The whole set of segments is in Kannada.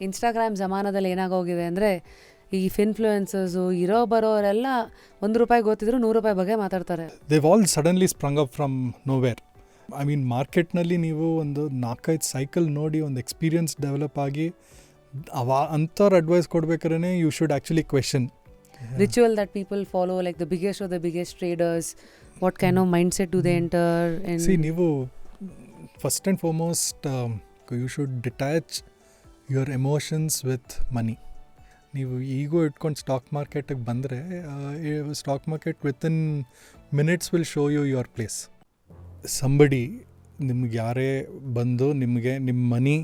ಇನ್ಸ್ಟಾಗ್ರಾಮ್ ಜಮಾನದಲ್ಲಿ ಏನಾಗೋಗಿದೆ ಅಂದರೆ ಈ ಇನ್ಫ್ಲೂಯೆನ್ಸರ್ಸು ಇರೋ ಬರೋರೆಲ್ಲ ₹1 ಗೊತ್ತಿದ್ರು ₹100 ಬಗ್ಗೆ ಮಾತಾಡ್ತಾರೆ. They've all suddenly sprung up from nowhere. I mean ಮಾರ್ಕೆಟ್ನಲ್ಲಿ ನೀವು ಒಂದು 4-5 ಸೈಕಲ್ ನೋಡಿ ಒಂದು ಎಕ್ಸ್ಪೀರಿಯನ್ಸ್ ಡೆವಲಪ್ ಆಗಿ ಅಂಥವ್ರು ಅಡ್ವೈಸ್ ಕೊಡ್ಬೇಕಾದ್ರೆ you should actually question. Ritual that people follow, like the biggest of the biggest traders, what kind of mindset do they enter? And see, ನೀವು first and foremost you should detach your emotions with money. ನೀವು ಈಗೋ ಇಟ್ಕೊಂಡು ಸ್ಟಾಕ್ ಮಾರ್ಕೆಟಿಗೆ ಬಂದರೆ stock market within minutes will show you your place. Somebody ನಿಮ್ಗೆ ಯಾರೇ ಬಂದು ನಿಮಗೆ ನಿಮ್ಮ ಮನಿ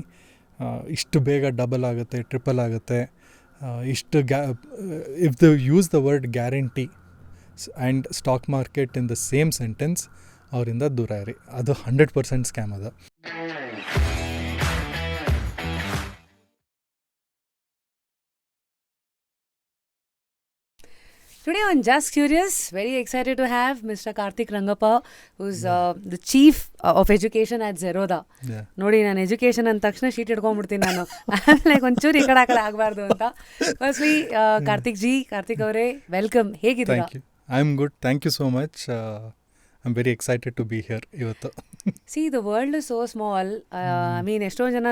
ಇಷ್ಟು ಬೇಗ ಡಬಲ್ ಆಗುತ್ತೆ, ಟ್ರಿಪಲ್ ಆಗುತ್ತೆ, ಇಷ್ಟು if the use the word guarantee and stock market in the same sentence, ಅವರಿಂದ ದೂರ ಇರಿ. ಅದು 100% ಸ್ಕ್ಯಾಮ್ ಅದು. Today on Just Curious, very excited to have Mr. Karthik Rangappa, who's the Chief of Education at Zerodha. ನೋಡಿ, ನಾನು ಎಜುಕೇಷನ್ ಅಂದ ತಕ್ಷಣ ಶೀಟ್ ಹಿಡ್ಕೊಂಡ್ಬಿಡ್ತೀನಿ ನಾನು. ಲೈಕ್ ಒಂಚೂರು ಈ ಕಡೆ ಆಗಬಾರ್ದು ಅಂತ. ಫಸ್ಟ್ಲಿ ಕಾರ್ತಿಕ್ ಅವರೇ, ವೆಲ್ಕಮ್. ಹೇಗಿದ್ದೀರಾ? I am good, thank you so much. I am very excited to be here ಇವತ್ತು. See, the world is so small. I mean ಎಷ್ಟೊಂದು ಜನ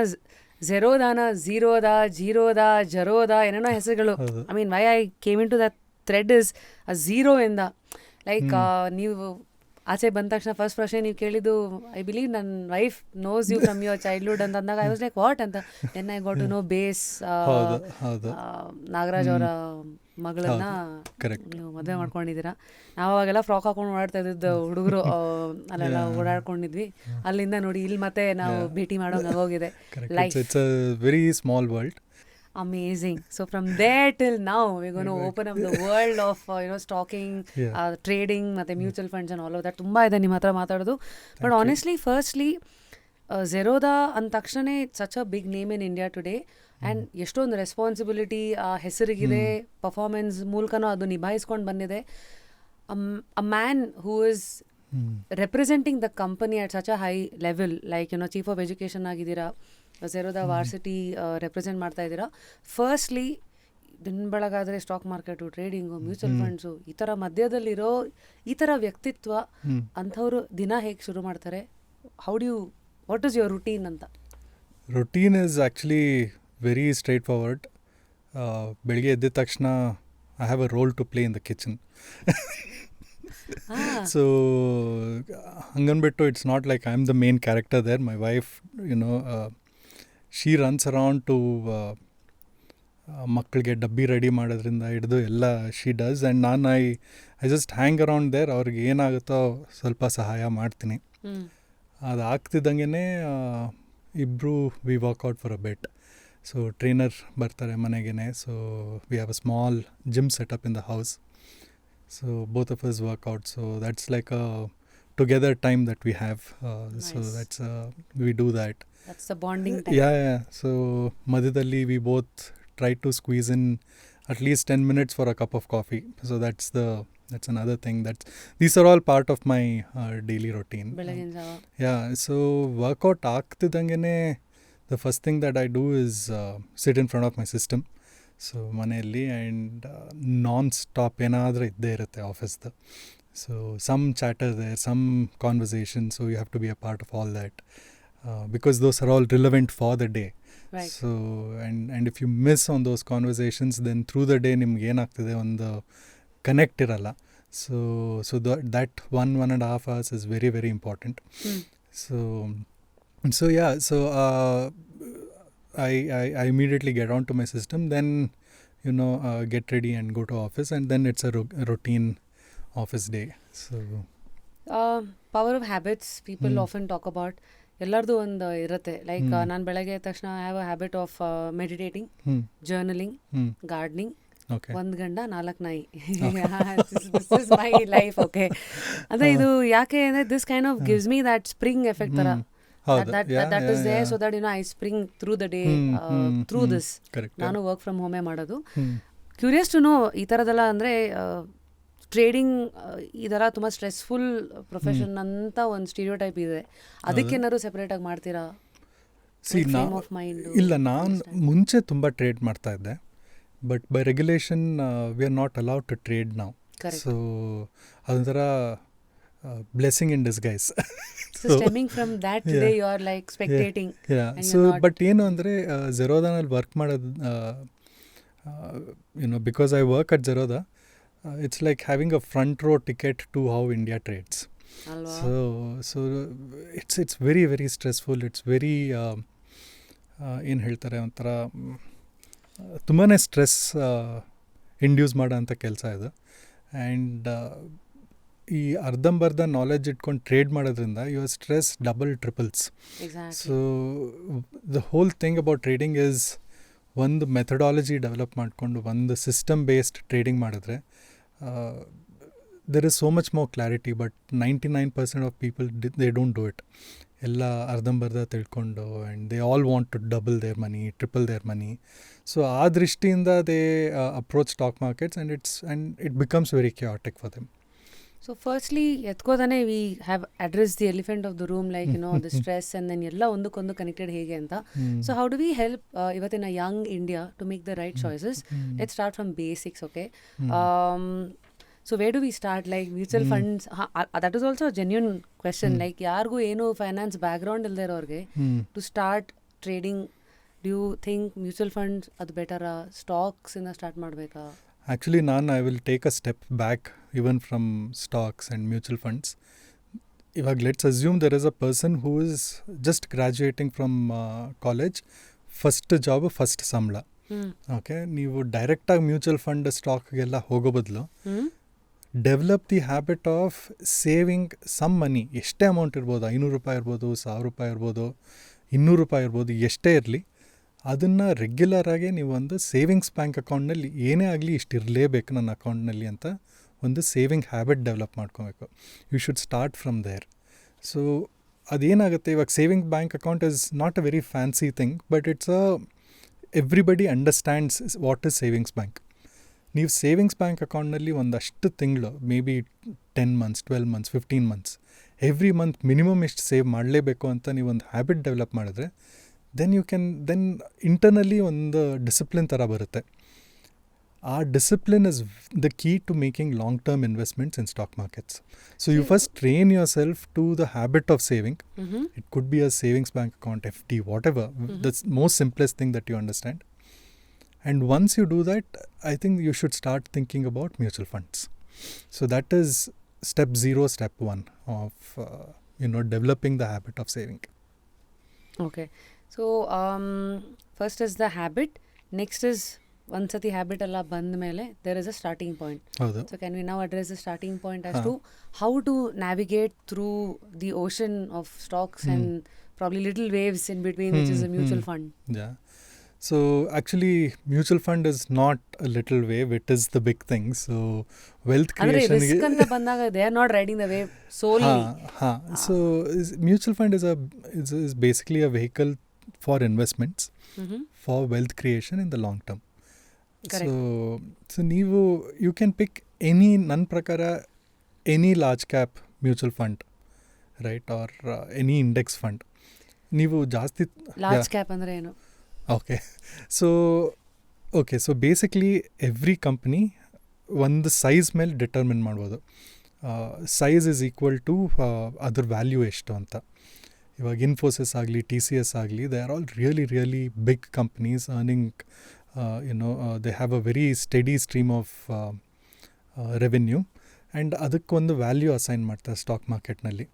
ಝೆರೋದಾನ ಜೀರೋದಾ ಜರೋದಾ ಏನೇನೋ ಹೆಸರುಗಳು. I mean why I came into that thread is ಆ ಝೀರೋಯಿಂದ. ಲೈಕ್ ನೀವು ಆಚೆ ಬಂದ ತಕ್ಷಣ ಫಸ್ಟ್ ಪ್ರಶ್ನೆ ನೀವು ಕೇಳಿದ್ದು, ಐ ಬಿಲೀವ್ ನನ್ನ wife knows you from your childhood ಅಂತ ಅಂದಾಗ ಐ ವಾಸ್ ಲೈಕ್ ವಾಟ್ ಅಂತ. Then I got to know ಬೇಸ್ ನಾಗರಾಜ್ ಅವರ ಮಗಳನ್ನ ನೀವು ಮದುವೆ ಮಾಡ್ಕೊಂಡಿದ್ದೀರಾ. ನಾವು ಅವಾಗೆಲ್ಲ ಫ್ರಾಕ್ ಹಾಕೊಂಡು ಓಡಾಡ್ತಾ ಇದ್ದಿದ್ದು ಹುಡುಗರು, ಅಲ್ಲೆಲ್ಲ ಓಡಾಡ್ಕೊಂಡಿದ್ವಿ. ಅಲ್ಲಿಂದ ನೋಡಿ ಇಲ್ಲಿ ಮತ್ತೆ ನಾವು ಭೇಟಿ ಮಾಡೋಂಗೆ ಹೋಗಿದೆ. Like it's a very small world. Amazing. So from there till now, we're going to open up the world of stocking, trading, ಮತ್ತೆ mutual funds and all of that. ತುಂಬಾ ಇದೆ ನಿಮ್ಮ ಹತ್ರ ಮಾತಾಡೋದು. But honestly, firstly, Zerodha ಅಂದ ತಕ್ಷಣ such a big name in India today. And ಎಷ್ಟೊಂದು ರೆಸ್ಪಾನ್ಸಿಬಿಲಿಟಿ ಆ ಹೆಸರಿಗಿದೆ, ಪರ್ಫಾರ್ಮೆನ್ಸ್ ಮೂಲಕನೂ ಅದು ನಿಭಾಯಿಸ್ಕೊಂಡು ಬಂದಿದೆ. A man who is representing the company at such a high level, like Chief of Education ಆಗಿದ್ದೀರಾ, ಝೆರೋದಾ ವಾರ್ಸಿಟಿ ರೆಪ್ರೆಸೆಂಟ್ ಮಾಡ್ತಾ ಇದ್ದೀರಾ. ಫಸ್ಟ್ಲಿ ದಿನ ಬೆಳಗಾದರೆ stock market, trading, mutual funds, ಈ ಥರ ಮಧ್ಯದಲ್ಲಿರೋ ಈ ಥರ ವ್ಯಕ್ತಿತ್ವ ಅಂಥವ್ರು ದಿನ ಹೇಗೆ ಶುರು ಮಾಡ್ತಾರೆ? ವಾಟ್ ಇಸ್ ಯುವರ್ ರುಟೀನ್ ಅಂತ? Routine is actually very straightforward. ಬೆಳಿಗ್ಗೆ ಎದ್ದ ತಕ್ಷಣ I have a role to play in the kitchen. So ಹಂಗನ್ಬಿಟ್ಟು it's not like I am the main character there. My wife she runs around to ಮಕ್ಕಳಿಗೆ ಡಬ್ಬಿ ರೆಡಿ ಮಾಡೋದ್ರಿಂದ ಹಿಡಿದು ಎಲ್ಲ ಶಿ ಡಸ್. ಆ್ಯಂಡ್ ನಾನು I just hang around there. ಅವ್ರಿಗೆ ಏನಾಗುತ್ತೋ ಸ್ವಲ್ಪ ಸಹಾಯ ಮಾಡ್ತೀನಿ. ಅದು ಆಗ್ತಿದ್ದಂಗೆ ಇಬ್ಬರು we work out for a bait. So trainer ಬರ್ತಾರೆ ಮನೆಗೇ. So we have a small gym setup in the house. So both of us work out. So that's like a together time that we have. Nice. So that's we do that. That's the bonding time. Yeah. So madhyadalli we both try to squeeze in at least 10 minutes for a cup of coffee. So that's another thing. These are all part of my daily routine. Yeah. So workout ಆಗ್ತಿದ್ದಂಗೆನೆ the first thing that I do is sit in front of my system. So ಮನೆಯಲ್ಲಿ ಆ್ಯಂಡ್ ನಾನ್ ಸ್ಟಾಪ್ ಏನಾದರೂ ಇದ್ದೇ ಇರುತ್ತೆ ಆಫೀಸ್ದು. So some chatter there, some conversation. So you have to be a part of all that because those are all relevant for the day. So and if you miss on those conversations then through the day ನಿಮ್ಗೆ ಏನಾಗ್ತದೆ, ಒಂದು ಕನೆಕ್ಟ್ ಇರಲ್ಲ. So that 1.5 hours is very, very important. So yeah, so I immediately get onto my system, then get ready and go to office, and then it's a routine office day. So power of habits people often talk about. ಎಲ್ಲರದು ಒಂದು ಇರುತ್ತೆ. ಲೈಕ್ ನಾನು ಬೆಳಗ್ಗೆ ತಕ್ಷಣ I have a habit of meditating, journaling, gardening, 1 ಗಂಡ 4 ನಾಯಿ. This is my life. Okay, ಅಂದರೆ ಇದು ಯಾಕೆ ಅಂದರೆ this kind of gives me that spring effect ಥರ. That is there so that I spring through the day through this. ನಾನು ವರ್ಕ್ ಫ್ರಮ್ ಹೋಮೇ ಮಾಡೋದು. ಕ್ಯೂರಿಯಸ್ ಟು ನೋ, ಈ ಥರದೆಲ್ಲ ಅಂದರೆ ಟ್ರೇಡಿಂಗ್ ಇದರ ತುಂಬ ಸ್ಟ್ರೆಸ್ಫುಲ್ ಪ್ರೊಫೆಷನ್ ಅಂತ ಒಂದು ಸ್ಟೀರಿಯೋಟೈಪ್ ಇದೆ. ಅದಕ್ಕೇನಾದ್ರು ಸೆಪ್ರೇಟಾಗಿ ಮಾಡ್ತೀರಾ? Frame of mind? ಇಲ್ಲ, ನಾನು ಮುಂಚೆ ತುಂಬ ಟ್ರೇಡ್ ಮಾಡ್ತಾ ಇದ್ದೆ, but by regulation we are not allowed to trade ನಾವು. ಸೊ ಅದೊಂಥರ blessing in disguise. So stemming from that, today you are like spectating. Yeah. So but ಏನು ಅಂದರೆ ಝೆರೋದಾನಲ್ಲಿ ವರ್ಕ್ ಮಾಡೋದು, because I work at Zerodha, it's like having a front row ticket to how India trades. So it's very very stressful. It's very ಏನು ಹೇಳ್ತಾರೆ, ಒಂಥರ ತುಂಬಾ ಸ್ಟ್ರೆಸ್ ಇಂಡ್ಯೂಸ್ ಮಾಡೋ ಅಂಥ ಕೆಲಸ ಇದು. ಆ್ಯಂಡ್ ಈ ಅರ್ಧಂಬರ್ಧ ನಾಲೆಜ್ ಇಟ್ಕೊಂಡು ಟ್ರೇಡ್ ಮಾಡೋದ್ರಿಂದ your stress double triples. So the whole thing about trading is ಒಂದು ಮೆಥಡಾಲಜಿ ಡೆವಲಪ್ ಮಾಡಿಕೊಂಡು ಒಂದು ಸಿಸ್ಟಮ್ ಬೇಸ್ಡ್ ಟ್ರೇಡಿಂಗ್ ಮಾಡಿದ್ರೆ there is so much more clarity. But 99% of people they don't do it. ಎಲ್ಲ ಅರ್ಧಂಬರ್ಧ ತಿಳ್ಕೊಂಡು, and they all want to double their money, triple their money. So ಆ ದೃಷ್ಟಿಯಿಂದ they approach stock markets and it becomes very chaotic for them. So firstly, ಎತ್ಕೋದಾನೆ we have addressed the elephant of the room, like the stress and then ಎಲ್ಲ ಒಂದಕ್ಕೊಂದು connected ಹೇಗೆ ಅಂತ. So how do we help ಇವತ್ತಿನ young India to make the right choices? Let's start from basics, okay? So where do we start? Like mutual funds, that is also a genuine question. Like ಯಾರಿಗೂ ಏನು ಫೈನಾನ್ಸ್ ಬ್ಯಾಕ್ಗ್ರೌಂಡ್ ಇಲ್ಲದೆ ಇರೋರಿಗೆ to start trading, do you think mutual funds ಅದು ಬೆಟರಾ, ಸ್ಟಾಕ್ಸ್ ಇಂದ ಸ್ಟಾರ್ಟ್ ಮಾಡಬೇಕಾ? Actually, I will take a step back even from stocks and mutual funds. Let's assume there is a person who is just graduating from college, first job, first samla. Okay, ನೀವು ಡೈರೆಕ್ಟಾಗಿ ಮ್ಯೂಚುವಲ್ ಫಂಡ್ ಸ್ಟಾಕ್ಗೆಲ್ಲ ಹೋಗೋ ಬದಲು develop the habit of saving some money. ಎಷ್ಟೇ ಅಮೌಂಟ್ ಇರ್ಬೋದು, 500 ರೂಪಾಯಿ ಇರ್ಬೋದು, 1000 ರೂಪಾಯಿ ಇರ್ಬೋದು, 200 ರೂಪಾಯಿ ಇರ್ಬೋದು, ಎಷ್ಟೇ ಇರಲಿ, ಅದನ್ನು ರೆಗ್ಯುಲರಾಗಿ ನೀವು ಒಂದು ಸೇವಿಂಗ್ಸ್ ಬ್ಯಾಂಕ್ ಅಕೌಂಟ್ನಲ್ಲಿ ಏನೇ ಆಗಲಿ ಇಷ್ಟು ಇರಲೇಬೇಕು ನನ್ನ ಅಕೌಂಟ್ನಲ್ಲಿ ಅಂತ ಒಂದು ಸೇವಿಂಗ್ ಹ್ಯಾಬಿಟ್ ಡೆವಲಪ್ ಮಾಡ್ಕೋಬೇಕು. You should start from there. So ಅದೇನಾಗುತ್ತೆ, ಇವಾಗ saving bank account is not a very fancy thing, but everybody understands what is savings bank. ನೀವು ಸೇವಿಂಗ್ಸ್ ಬ್ಯಾಂಕ್ ಅಕೌಂಟ್ನಲ್ಲಿ ಒಂದಷ್ಟು ತಿಂಗಳು, maybe 10 months, 12 months, 15 months, every month minimum ಇಷ್ಟು ಸೇವ್ ಮಾಡಲೇಬೇಕು ಅಂತ ನೀವು ಒಂದು ಹ್ಯಾಬಿಟ್ ಡೆವಲಪ್ ಮಾಡಿದ್ರೆ then internally ಒಂದು ಡಿಸಿಪ್ಲಿನ್ ಥರ ಬರುತ್ತೆ. ಆ discipline is the key to making long term investments in stock markets. So you first train yourself to the habit of saving. It could be a savings bank account, FD, whatever, the most simplest thing that you understand. And once you do that, I think you should start thinking about mutual funds. So that is step 0, step 1 of developing the habit of saving. Okay. So first is the habit, next is ಒಂದ್ಸತಿ ಹ್ಯಾಬಿಟ್ ಎಲ್ಲ ಬಂದ ಮೇಲೆ there is a starting point. So can we now address the starting point as to how to navigate through the ocean of stocks and probably little waves in between, which is a mutual fund? Yeah. So actually mutual fund is not a little wave, it is the big thing. So wealth creation risk anta bandaga they are not riding the wave solely. So mutual fund is basically a vehicle for investments, for wealth creation in the long term. Correct. So you can pick any, ನನ್ನ ಪ್ರಕಾರ any large cap mutual fund, right, or any index fund. ನೀವು ಜಾಸ್ತಿ large cap ಅಂದ್ರೆ ಏನು? So basically every company ಒಂದು ಸೈಜ್ ಮೇಲೆ ಡಿಟರ್ಮಿನ್ ಮಾಡ್ಬೋದು. ಸೈಜ್ ಇಸ್ ಈಕ್ವಲ್ ಟು ಅದ್ರ ವ್ಯಾಲ್ಯೂ ಎಷ್ಟು ಅಂತ. ಇವಾಗ ಇನ್ಫೋಸಿಸ್ ಆಗಲಿ, TCS ಆಗಲಿ, they are all really big companies earning, they have a very steady stream of revenue, and ಅದಕ್ಕೊಂದು ವ್ಯಾಲ್ಯೂ ಅಸೈನ್ ಮಾಡ್ತಾರೆ ಸ್ಟಾಕ್ ಮಾರ್ಕೆಟ್ನಲ್ಲಿ,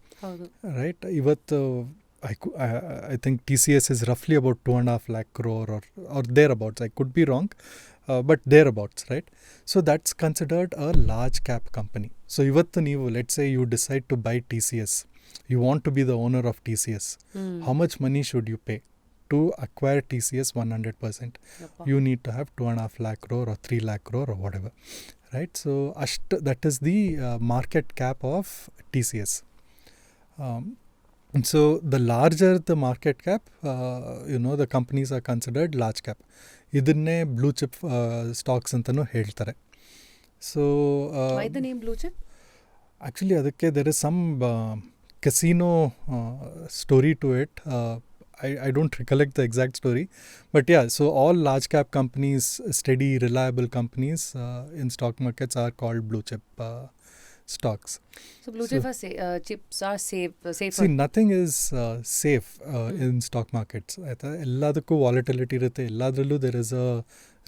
ರೈಟ್? ಇವತ್ತು I think TCS is roughly about 2.5 lakh crore or thereabouts. I could be wrong, but thereabouts, right? So that's considered a large cap company. So ivattu neevu, let's say you decide to buy TCS, you want to be the owner of TCS. How much money should you pay to acquire TCS 100%? You need to have 2.5 lakh crore or 3 lakh crore or whatever, right? So that is the market cap of TCS. So the larger the market cap, the companies are considered large cap. ಇದನ್ನೇ ಬ್ಲೂ ಚಿಪ್ ಸ್ಟಾಕ್ಸ್ ಅಂತಲೂ ಹೇಳ್ತಾರೆ. So why the name blue chip? Actually ಅದಕ್ಕೆ there is some casino story to it. I don't recollect the exact story. But yeah, so all large cap companies, steady, reliable companies in stock markets are called blue chip stocks. So blue chips are safer. See, nothing is safe in stock markets. Elladukku volatility irutte. Elladrallu there is a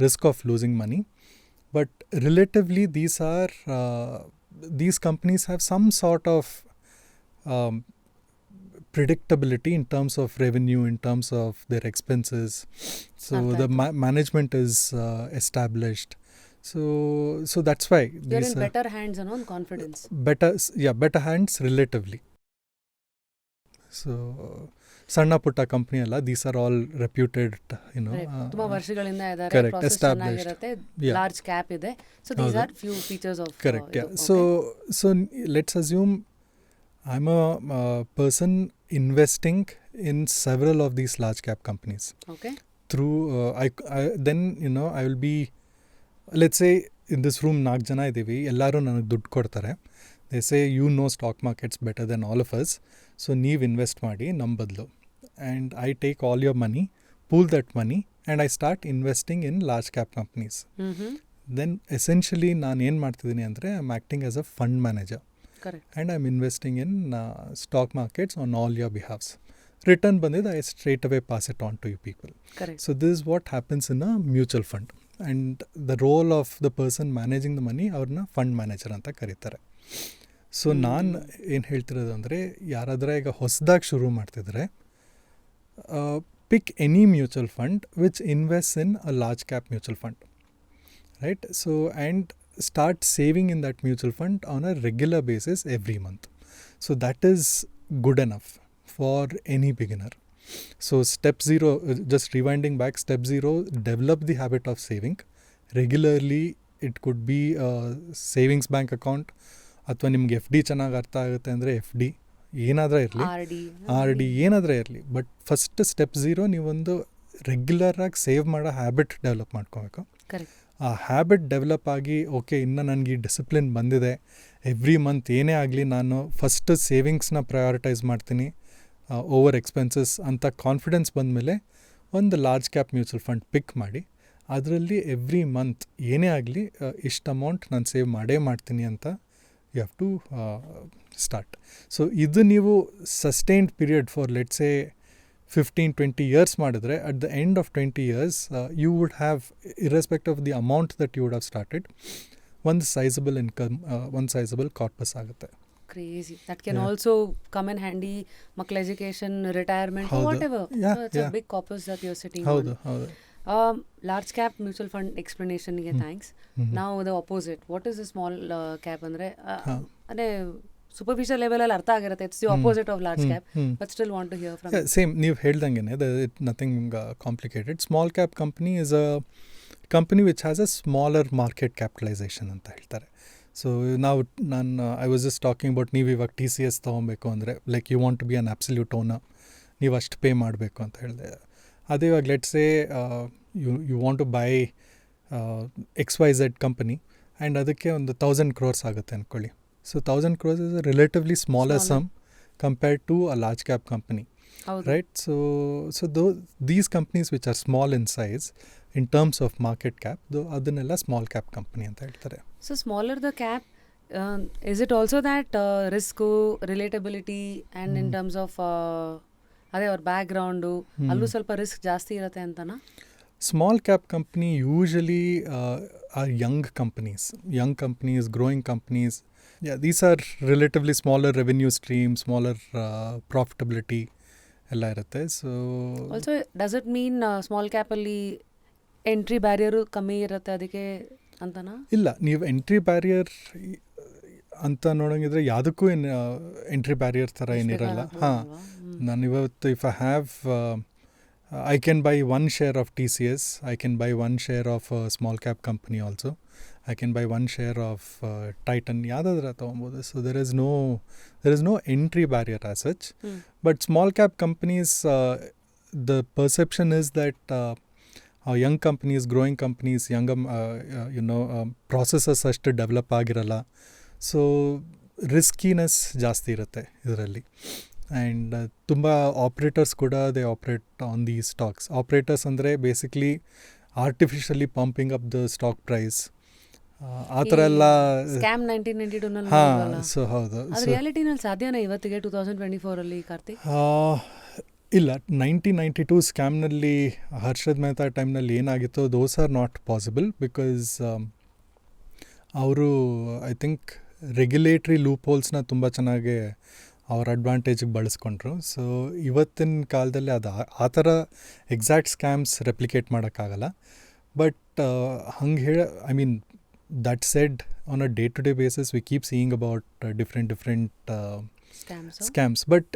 risk of losing money. But relatively, these companies have some sort of predictability in terms of revenue, in terms of their expenses. So the management is established. So that's why you're in better hands and on confidence. Better hands relatively. So ಸಣ್ಣ ಪುಟ್ಟ ಕಂಪ್ನಿ ಅಲ್ಲ, ದೀಸ್ ಆರ್ ಆಲ್ ರೆಪ್ಯೂಟೆಡ್, ತುಂಬಾ ವರ್ಷಗಳಿಂದ ಇದ್ದಾರೆ, ಕರೆಕ್ಟ್, ಪ್ರಾಸೆಸ್ ಎಸ್ಟಾಬ್ಲಿಷ್ಡ್, ಚೆನ್ನಾಗಿರುತ್ತೆ, ಲಾರ್ಜ್ ಕ್ಯಾಪ್ ಇದೆ. So these are few features of correct. So let's assume I am a person investing in several of these large cap companies. Okay. Through then I will be, let's say in this room 4 ಜನ ಇದ್ದೀವಿ, ಎಲ್ಲರೂ ನನಗೆ ದುಡ್ಡು ಕೊಡ್ತಾರೆ. They say you know stock markets better than all of us, so ನೀವು ಇನ್ವೆಸ್ಟ್ ಮಾಡಿ ನಮ್ಮ ಬದಲು. And I take all your money, pool that money, and I start investing in large cap companies. Then essentially ನಾನು ಏನು ಮಾಡ್ತಿದ್ದೀನಿ ಅಂದರೆ I am acting as a fund manager. Correct. And I'm investing in stock markets on all your behalves. Return bandid, I straight away pass it on to you people. Correct. So this is what happens in a mutual fund. And the role of the person managing the money, ಅವ್ರನ್ನ ಫಂಡ್ ಮ್ಯಾನೇಜರ್ ಅಂತ ಕರೀತಾರೆ. ಸೊ ನಾನು ಏನು ಹೇಳ್ತಿರೋದು ಅಂದರೆ, ಯಾರಾದರೂ ಈಗ ಹೊಸದಾಗಿ ಶುರು ಮಾಡ್ತಿದ್ರೆ, ಪಿಕ್ any mutual fund which invest in a large cap mutual fund, right? So and start saving in that mutual fund on a regular basis every month. So that is good enough for any beginner. So step 0, just rewinding back, step 0, develop the habit of saving regularly. It could be a savings bank account, ಅಥವಾ ನಿಮ್ಗೆ FD ಚೆನ್ನಾಗಿ ಅರ್ಥ ಆಗುತ್ತೆ ಅಂದರೆ FD ಏನಾದರೂ ಇರಲಿ, RD ಏನಾದರೂ ಇರಲಿ. ಬಟ್ ಫಸ್ಟ್ ಸ್ಟೆಪ್ 0, ನೀವೊಂದು ರೆಗ್ಯುಲರಾಗಿ ಸೇವ್ ಮಾಡೋ ಹ್ಯಾಬಿಟ್ ಡೆವಲಪ್ ಮಾಡ್ಕೋಬೇಕು. ಕರೆಕ್ಟ್. ಆ ಹ್ಯಾಬಿಟ್ ಡೆವಲಪ್ ಆಗಿ, ಓಕೆ, ಇನ್ನು ನನಗೆ ಈ ಡಿಸಿಪ್ಲಿನ್ ಬಂದಿದೆ, ಎವ್ರಿ ಮಂತ್ ಏನೇ ಆಗಲಿ ನಾನು ಫಸ್ಟ್ ಸೇವಿಂಗ್ಸ್ನ ಪ್ರಯಾರಿಟೈಸ್ ಮಾಡ್ತೀನಿ ಓವರ್ ಎಕ್ಸ್ಪೆನ್ಸಸ್ ಅಂತ ಕಾನ್ಫಿಡೆನ್ಸ್ ಬಂದಮೇಲೆ ಒಂದು ಲಾರ್ಜ್ ಕ್ಯಾಪ್ ಮ್ಯೂಚುವಲ್ ಫಂಡ್ ಪಿಕ್ ಮಾಡಿ, ಅದರಲ್ಲಿ ಎವ್ರಿ ಮಂತ್ ಏನೇ ಆಗಲಿ ಇಷ್ಟು ಅಮೌಂಟ್ ನಾನು ಸೇವ್ ಮಾಡೇ ಮಾಡ್ತೀನಿ ಅಂತ you have to start. So ಇದು ನೀವು sustained period for let's say 15-20 years ಮಾಡಿದ್ರೆ, at the end of 20 years you would have, irrespective of the amount that you would have started, one sizable income, one sizable corpus ಆಗುತ್ತೆ. Crazy. That can also come in handy, ಮಕ್ಕಳ education, retirement, whatever. So it's a big corpus that you're sitting on. ಹೌದು. Large cap mutual fund explanation ಗೆ thanks. Now the opposite. What is a small cap ಅಂದರೆ ಅದೇ superficial level ಅಲ್ಲಿ ಅರ್ಥ ಆಗಿರುತ್ತೆ. It's the opposite of large cap, but still want to hear from you. Same, ನೀವು ಹೇಳ್ದಂಗೆನೆ, nothing complicated. Small cap company is a company which has a smaller market capitalization ಅಂತ ಹೇಳ್ತಾರೆ. So I was just talking about, ನೀವು ಇವಾಗ TCS ತೊಗೊಬೇಕು ಅಂದರೆ, like you want to be an absolute owner, ನೀವು ಅಷ್ಟು ಪೇ ಮಾಡಬೇಕು ಅಂತ ಹೇಳಿದೆ. ಅದೇ ಇವಾಗ let's say you want to buy XYZ company, and ಅದಕ್ಕೆ ಒಂದು 1000 crores ಆಗುತ್ತೆ ಅಂದ್ಕೊಳ್ಳಿ. So 1000 crores is a relatively smaller sum compared to a large cap company, right? So these companies which are small in size in terms of market cap, ಅದನ್ನೆಲ್ಲ small cap company ಅಂತ ಹೇಳ್ತಾರೆ. So smaller the cap, is it also that risk, relatability and in terms of ಅದೇ ಅವ್ರ ಬ್ಯಾಕ್ಗ್ರೌಂಡು ಅಲ್ಲೂ ಸ್ವಲ್ಪ ರಿಸ್ಕ್ ಜಾಸ್ತಿ ಇರುತ್ತೆ ಅಂತನಾ? Small cap company usually are young companies, growing companies. Yeah, these are relatively smaller revenue streams, smaller profitability ಎಲ್ಲ ಇರುತ್ತೆ. So also does it mean small ಕ್ಯಾಪಲ್ಲಿ ಎಂಟ್ರಿ ಬ್ಯಾರಿಯರು ಕಮ್ಮಿ ಇರುತ್ತೆ ಅದಕ್ಕೆ ಅಂತನಾ? ಇಲ್ಲ, ನೀವು ಎಂಟ್ರಿ ಬ್ಯಾರಿಯರ್ ಅಂತ ನೋಡೋಂಗಿದ್ರೆ ಯಾವುದಕ್ಕೂ ಎಂಟ್ರಿ ಬ್ಯಾರಿಯರ್ ಥರ ಏನಿರಲ್ಲ. ನಾನು ಇವತ್ತು if I have I can buy one share of TCS, I can buy one share of a small cap company also, I can buy one share of Titan, ಯಾವುದಾದ್ರೂ ತೊಗೊಬೋದು. So there is no entry barrier as such. But small cap companies, the perception is that young companies, growing companies, younger processes ಅಷ್ಟು ಡೆವಲಪ್ ಆಗಿರಲ್ಲ, ಸೊ ರಿಸ್ಕಿನೆಸ್ ಜಾಸ್ತಿ ಇರುತ್ತೆ ಇದರಲ್ಲಿ. ಆ್ಯಂಡ್ ತುಂಬ ಆಪ್ರೇಟರ್ಸ್ ಕೂಡ they operate on these stocks. Operators ಅಂದರೆ basically artificially pumping up the stock price ಆ ಥರ ಎಲ್ಲ. ಸ್ಕ್ಯಾಮ್ 1992 ಹಾಂ, ಸೊ ಹೌದು. ಅದು ರಿಯಾಲಿಟಿನಲ್ಲಿ ಸಾಧ್ಯನಾ ಇವತ್ತಿಗೆ 2024 ಕಾರ್ತಿಕ್? ಇಲ್ಲ, 1992 ಸ್ಕ್ಯಾಮ್ನಲ್ಲಿ ಹರ್ಷದ್ ಮೆಹ್ತಾ ಟೈಮ್ನಲ್ಲಿ ಏನಾಗಿತ್ತು, those are not possible because ಅವರು ಐ ಥಿಂಕ್ ರೆಗ್ಯುಲೇಟ್ರಿ ಲೂಪ್ ಹೋಲ್ಸ್ನ ತುಂಬ ಚೆನ್ನಾಗಿ ಅವ್ರ ಅಡ್ವಾಂಟೇಜಿಗೆ ಬಳಸ್ಕೊಂಡ್ರು. ಸೊ ಇವತ್ತಿನ ಕಾಲದಲ್ಲಿ ಅದು ಆ ಥರ ಎಕ್ಸಾಕ್ಟ್ ಸ್ಕ್ಯಾಮ್ಸ್ ರೆಪ್ಲಿಕೇಟ್ ಮಾಡೋಕ್ಕಾಗಲ್ಲ. ಬಟ್ ಹಂಗೆ I mean that said on a day to day basis we keep seeing about different scams. But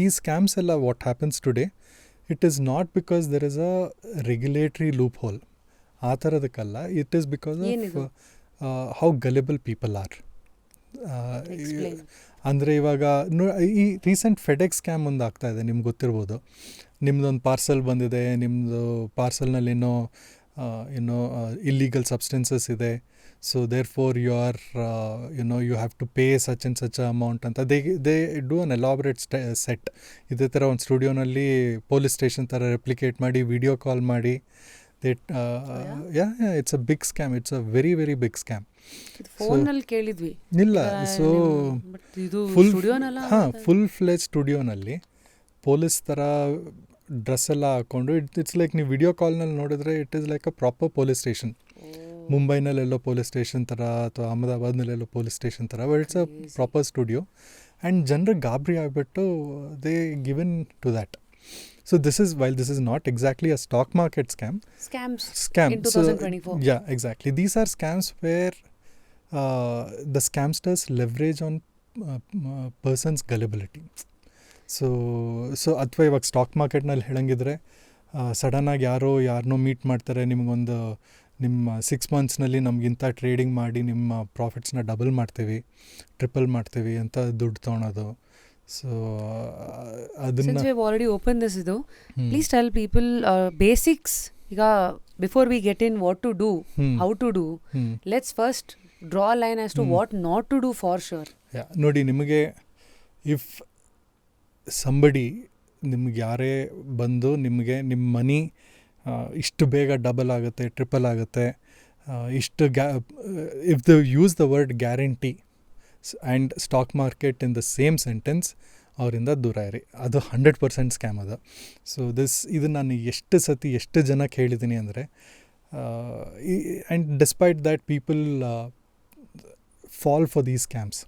ಈ ಸ್ಕ್ಯಾಮ್ಸ್ ಎಲ್ಲ what happens today, it is not because there is a regulatory loophole, ಆ ಥರದಕ್ಕಲ್ಲ. It is because of how gullible people are. ಅಂದರೆ ಇವಾಗ ಈ ರೀಸೆಂಟ್ ಫೆಡೆಕ್ಸ್ ಸ್ಕ್ಯಾಮ್ ಒಂದು ಆಗ್ತಾ ಇದೆ, ನಿಮ್ಗೆ ಗೊತ್ತಿರ್ಬೋದು. ನಿಮ್ಮದೊಂದು ಪಾರ್ಸಲ್ ಬಂದಿದೆ, ನಿಮ್ಮದು ಪಾರ್ಸಲ್ನಲ್ಲಿ ಏನೋ ಇಲ್ಲೀಗಲ್ ಸಬ್ಸ್ಟೆನ್ಸಸ್ ಇದೆ, so there four you are you have to pay such and such amount ಅಂತ they do an elaborate set. ಇದೇ ಥರ ಒಂದು ಸ್ಟುಡಿಯೋನಲ್ಲಿ ಪೊಲೀಸ್ ಸ್ಟೇಷನ್ ಥರ ರೆಪ್ಲಿಕೇಟ್ ಮಾಡಿ ವಿಡಿಯೋ ಕಾಲ್ ಮಾಡಿ it's a big scam. It's a very very big scam. ಫೋನಲ್ಲಿ ಕೇಳಿದ್ವಿ. ಇಲ್ಲ, ಸೊ ಫುಲ್ ಫ್ಲೆಜ್ ಸ್ಟುಡಿಯೋನಲ್ಲಿ ಪೊಲೀಸ್ ಥರ ಡ್ರೆಸ್ ಎಲ್ಲ ಹಾಕ್ಕೊಂಡು ಇಟ್ಸ್ ಲೈಕ್ ನೀವು ವಿಡಿಯೋ ಕಾಲ್ನಲ್ಲಿ ನೋಡಿದ್ರೆ it is like a proper police station. ಮುಂಬೈನಲ್ಲೆಲ್ಲೋ ಪೊಲೀಸ್ ಸ್ಟೇಷನ್ ಥರ ಅಥವಾ ಅಹಮದಾಬಾದ್ನಲ್ಲೆಲ್ಲೋ ಪೊಲೀಸ್ ಸ್ಟೇಷನ್ ಥರ, but it's a proper studio. And ಜನರಿಗೆ ಗಾಬರಿ ಆಗಿಬಿಟ್ಟು they given to that. So this is not exactly a stock market scam. Scam in 2024. So, yeah, exactly. These are scams where the scamsters leverage on person's gullibility. So ಅಥವಾ ಇವಾಗ ಸ್ಟಾಕ್ ಮಾರ್ಕೆಟ್ನಲ್ಲಿ ಹೇಳಂಗಿದ್ರೆ ಸಡನ್ನಾಗಿ ಯಾರನ್ನೋ ಮೀಟ್ ಮಾಡ್ತಾರೆ, ನಿಮಗೊಂದು ನಿಮ್ಮ 6 monthsನಲ್ಲಿ ನಮಗಿಂತ ಟ್ರೇಡಿಂಗ್ ಮಾಡಿ ನಿಮ್ಮ ಪ್ರಾಫಿಟ್ಸ್ನ ಡಬಲ್ ಮಾಡ್ತೀವಿ, ಟ್ರಿಪಲ್ ಮಾಡ್ತೀವಿ ಅಂತ ದುಡ್ಡು ತೊಗೊಳೋದು. So ಅದನ್ನ since we have already opened this ಇದು, please tell people basics. ಈಗ before we get in what to do, how to do, let's first draw a line as to what not to do for sure. ನೋಡಿ, ನಿಮಗೆ ಇಫ್ ಸಂಬಡಿ ನಿಮ್ಗೆ ಯಾರೇ ಬಂದು ನಿಮಗೆ ನಿಮ್ಮ ಮನಿ ಇಷ್ಟು ಬೇಗ ಡಬಲ್ ಆಗುತ್ತೆ, ಟ್ರಿಪಲ್ ಆಗುತ್ತೆ, ಇಷ್ಟು if the use the word guarantee and stock market in the same sentence, ಅವರಿಂದ ದೂರ ಇರಿ. ಅದು 100% ಸ್ಕ್ಯಾಮ್ ಅದು. ಸೊ ಇದು ನಾನು ಎಷ್ಟು ಜನಕ್ಕೆ ಹೇಳಿದ್ದೀನಿ ಅಂದರೆ, and despite that people fall for these scams.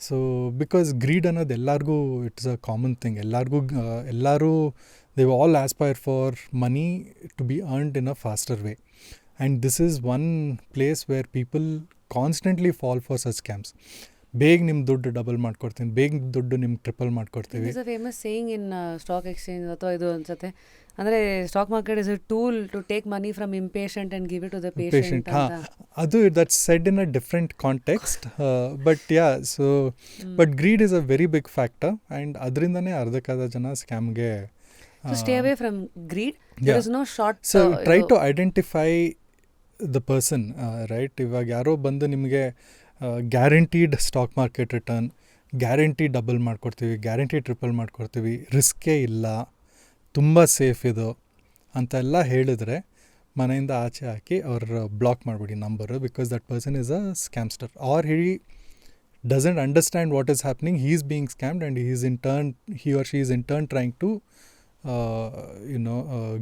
So because greed ಅನ್ನೋದು ಎಲ್ಲರಿಗೂ ಇಟ್ಸ್ ಅ ಕಾಮನ್ ಥಿಂಗ್. ಎಲ್ಲರೂ they all aspire for money to be earned in a faster way, and this is one place where people constantly fall for such scams. ಬೇಗ ನಿಮ್ಮ ದುಡ್ಡು ಡಬಲ್ ಮಾಡ್ಕೊಡ್ತೀನಿ, ಬೇಗ ದುಡ್ಡು ನಿಮ್ಗೆ ಟ್ರಿಪಲ್ ಮಾಡ್ಕೊಡ್ತೀವಿ. It's a famous saying in stock exchange ಅಥವಾ ಇದು ಅನ್ಸುತ್ತೆ, ಅಂದರೆ stock market is a tool to take money from impatient and give it to the patient. ಅದು that's said in a different context. But so but greed is a very big factor, and ಅದರಿಂದನೇ ಅರ್ಧಕ್ಕಾದ ಜನ ಸ್ಕ್ಯಾಮ್ಗೆ. So stay away from greed. There is no short. So try to identify the person, right? ಇವಾಗ ಯಾರೋ ಬಂದು ನಿಮಗೆ guaranteed stock market return, guarantee double ಮಾಡ್ಕೊಡ್ತೀವಿ, ಗ್ಯಾರಂಟಿ ಟ್ರಿಪಲ್ ಮಾಡ್ಕೊಡ್ತೀವಿ, ರಿಸ್ಕೇ ಇಲ್ಲ, ತುಂಬ ಸೇಫ್ ಇದು ಅಂತೆಲ್ಲ ಹೇಳಿದ್ರೆ ಮನೆಯಿಂದ ಆಚೆ ಹಾಕಿ ಅವ್ರು ಬ್ಲಾಕ್ ಮಾಡಿಬಿಡಿ number, because that person is a scamster, or he doesn't understand what is happening, he is being scammed and he or she is in turn trying to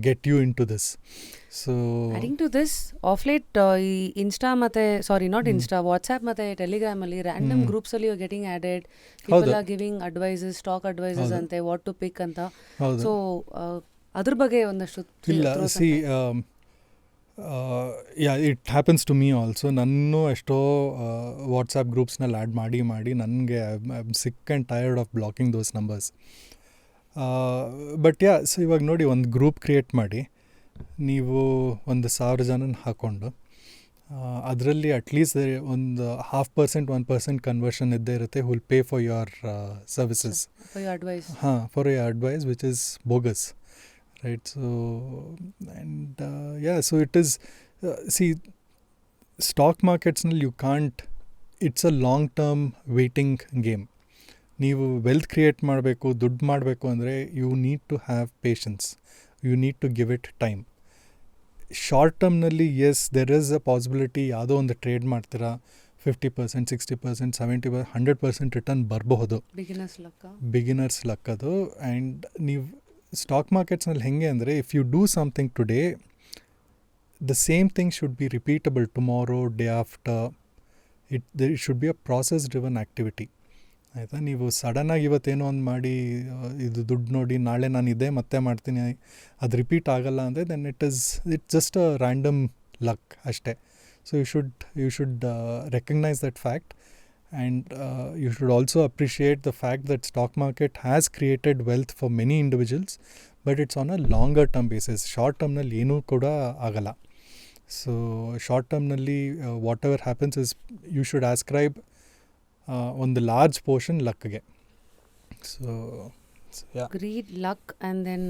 get you into this. So adding to this, off late Insta ಮತ್ತೆ WhatsApp ಮತ್ತೆ Telegram ಅಲ್ಲಿ random groups ಅಲ್ಲಿ you're getting added. People are giving advices, stock advices ante, what to pick ಅಂತ. So ಅದ್ರ ಬಗ್ಗೆ ಒಂದಷ್ಟು ಇಲ್ಲ. See it happens to me also. ನನ್ನೂ ಎಷ್ಟೋ ವಾಟ್ಸಪ್ ಗ್ರೂಪ್ಸ್ನಲ್ಲಿ ಆ್ಯಡ್ ಮಾಡಿ ನನಗೆ I am sick and tired of blocking those numbers. But so ಇವಾಗ ನೋಡಿ, ಒಂದು ಗ್ರೂಪ್ ಕ್ರಿಯೇಟ್ ಮಾಡಿ ನೀವು 1,000 ಜನನ ಹಾಕ್ಕೊಂಡು ಅದರಲ್ಲಿ ಅಟ್ಲೀಸ್ಟ್ ಒಂದು 0.5% 1% ಕನ್ವರ್ಷನ್ ಇದ್ದೇ ಇರುತ್ತೆ, will pay for your services, for your advice which is bogus, right? So and so it is see, stock markets you can't, it's a long term waiting game. ನೀವು ವೆಲ್ತ್ ಕ್ರಿಯೇಟ್ ಮಾಡಬೇಕು, ದುಡ್ಡು ಮಾಡಬೇಕು ಅಂದರೆ you need to have patience, you need to give it time. Short ಟರ್ಮ್ನಲ್ಲಿ yes there is a possibility, ಯಾವುದೋ ಒಂದು ಟ್ರೇಡ್ ಮಾಡ್ತೀರಾ 50%, 60%, 70%, 100% ರಿಟರ್ನ್ ಬರಬಹುದು, ಬಿಗಿನರ್ಸ್ ಲಕ್ ಅದು. ಆ್ಯಂಡ್ ನೀವು ಸ್ಟಾಕ್ ಮಾರ್ಕೆಟ್ಸ್ನಲ್ಲಿ ಹೆಂಗೆ ಅಂದರೆ if you do something today, the same thing should be repeatable tomorrow, day after. It should be a process driven activity. ಆಯಿತಾ, ನೀವು ಸಡನ್ನಾಗಿ ಇವತ್ತೇನೋ ಒಂದು ಮಾಡಿ ಇದು ದುಡ್ಡು ನೋಡಿ ನಾಳೆ ನಾನು ಇದೇ ಮತ್ತೆ ಮಾಡ್ತೀನಿ, ಅದು ರಿಪೀಟ್ ಆಗಲ್ಲ ಅಂದರೆ then it's just a random luck ಅಷ್ಟೇ. So you should recognise that fact, and you should also appreciate the fact that stock market has created wealth for many individuals, but it's on a longer term basis. Short ಟರ್ಮ್ನಲ್ಲಿ ಏನೂ ಕೂಡ ಆಗಲ್ಲ. ಸೊ ಶಾರ್ಟ್ ಟರ್ಮ್ನಲ್ಲಿ whatever happens is you should ascribe ಒಂದು ಲಾರ್ಜ್ ಪೋರ್ಷನ್ ಲಕ್ಗೆ. So greed luck and then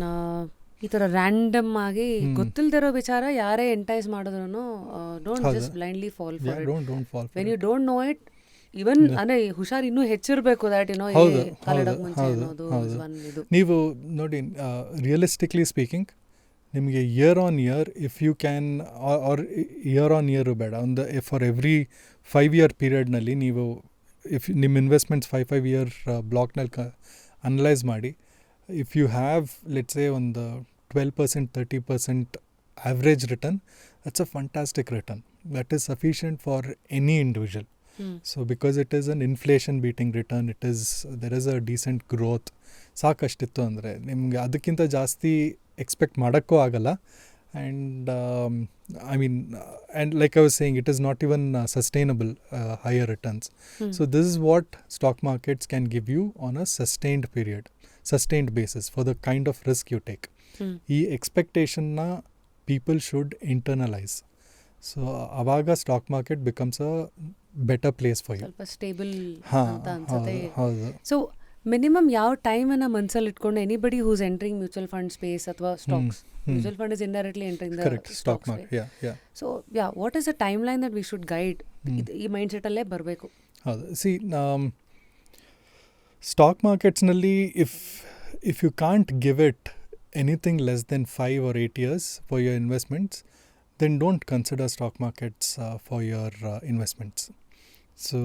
ಈ ಥರ ರ್ಯಾಂಡಮ್ ಆಗಿ ಗೊತ್ತಿಲ್ದಿರೋ ವಿಚಾರ ಯಾರೇ ಎಂಟೈಸ್ ಮಾಡಿದ್ರು don't just blindly fall for it. When you don't know it, even ಅಂದರೆ ಹುಷಾರ್ ಇನ್ನೂ ಹೆಚ್ಚಿರಬೇಕು. ದ್ಯಾಟ್ ಏನೋ ಮುಂಚೆ ಅನ್ನೋದು ಇದು. ನೀವು ನೋಡಿ, ರಿಯಲಿಸ್ಟಿಕ್ಲಿ ಸ್ಪೀಕಿಂಗ್, ನಿಮಗೆ year on year if you can, or year on year ಬೇಡ, ಒಂದು ಫಾರ್ ಎವ್ರಿ 5 year ಪೀರಿಯಡ್ನಲ್ಲಿ ನೀವು ಇಫ್ ನಿಮ್ಮ ಇನ್ವೆಸ್ಟ್ಮೆಂಟ್ಸ್ 5 ಇಯರ್ ಬ್ಲಾಕ್ನಲ್ಲಿ ಅನಲೈಸ್ ಮಾಡಿ, if you have let's say ಒಂದು 12%, 30% average return, that's a fantastic return. That is sufficient for any individual. So because it is an inflation beating return, there is a decent growth. ಸಾಕಷ್ಟಿತ್ತು ಅಂದರೆ ನಿಮಗೆ ಅದಕ್ಕಿಂತ ಜಾಸ್ತಿ ಎಕ್ಸ್ಪೆಕ್ಟ್ ಮಾಡೋಕ್ಕೂ ಆಗಲ್ಲ. And I mean, and like I was saying, it is not even sustainable higher returns. So this is what stock markets can give you on a sustained basis for the kind of risk you take. ಈ ಎಕ್ಸ್ಪೆಕ್ಟೇಷನ್ನ ಪೀಪಲ್ ಶುಡ್ ಇಂಟರ್ನಲೈಸ್. ಸೊ ಆವಾಗ stock market becomes a better place for you. ಸ್ವಲ್ಪ ಸ್ಟೇಬಲ್ ಅಂತ ಅನ್ಸುತ್ತೆ. ಹೌದು. ಸೊ ಮಿನಿಮಮ್ ಯಾವ ಟೈಮನ್ನು ಮನಸ್ಸಲ್ಲಿ ಇಟ್ಕೊಂಡು anybody who's entering mutual fund space ಅಥವಾ stocks, mutual fund is indirectly entering the stock market. So what is a timeline that we should guide? ಈ ಮೈಂಡ್ ಸೆಟ್ಟಲ್ಲೇ ಬರಬೇಕು. ಹೌದು. ಸಿ, ಸ್ಟಾಕ್ ಮಾರ್ಕೆಟ್ಸ್ನಲ್ಲಿ if you can't give it anything less than 5 or 8 years for your investments, then don't consider stock markets for your investments. So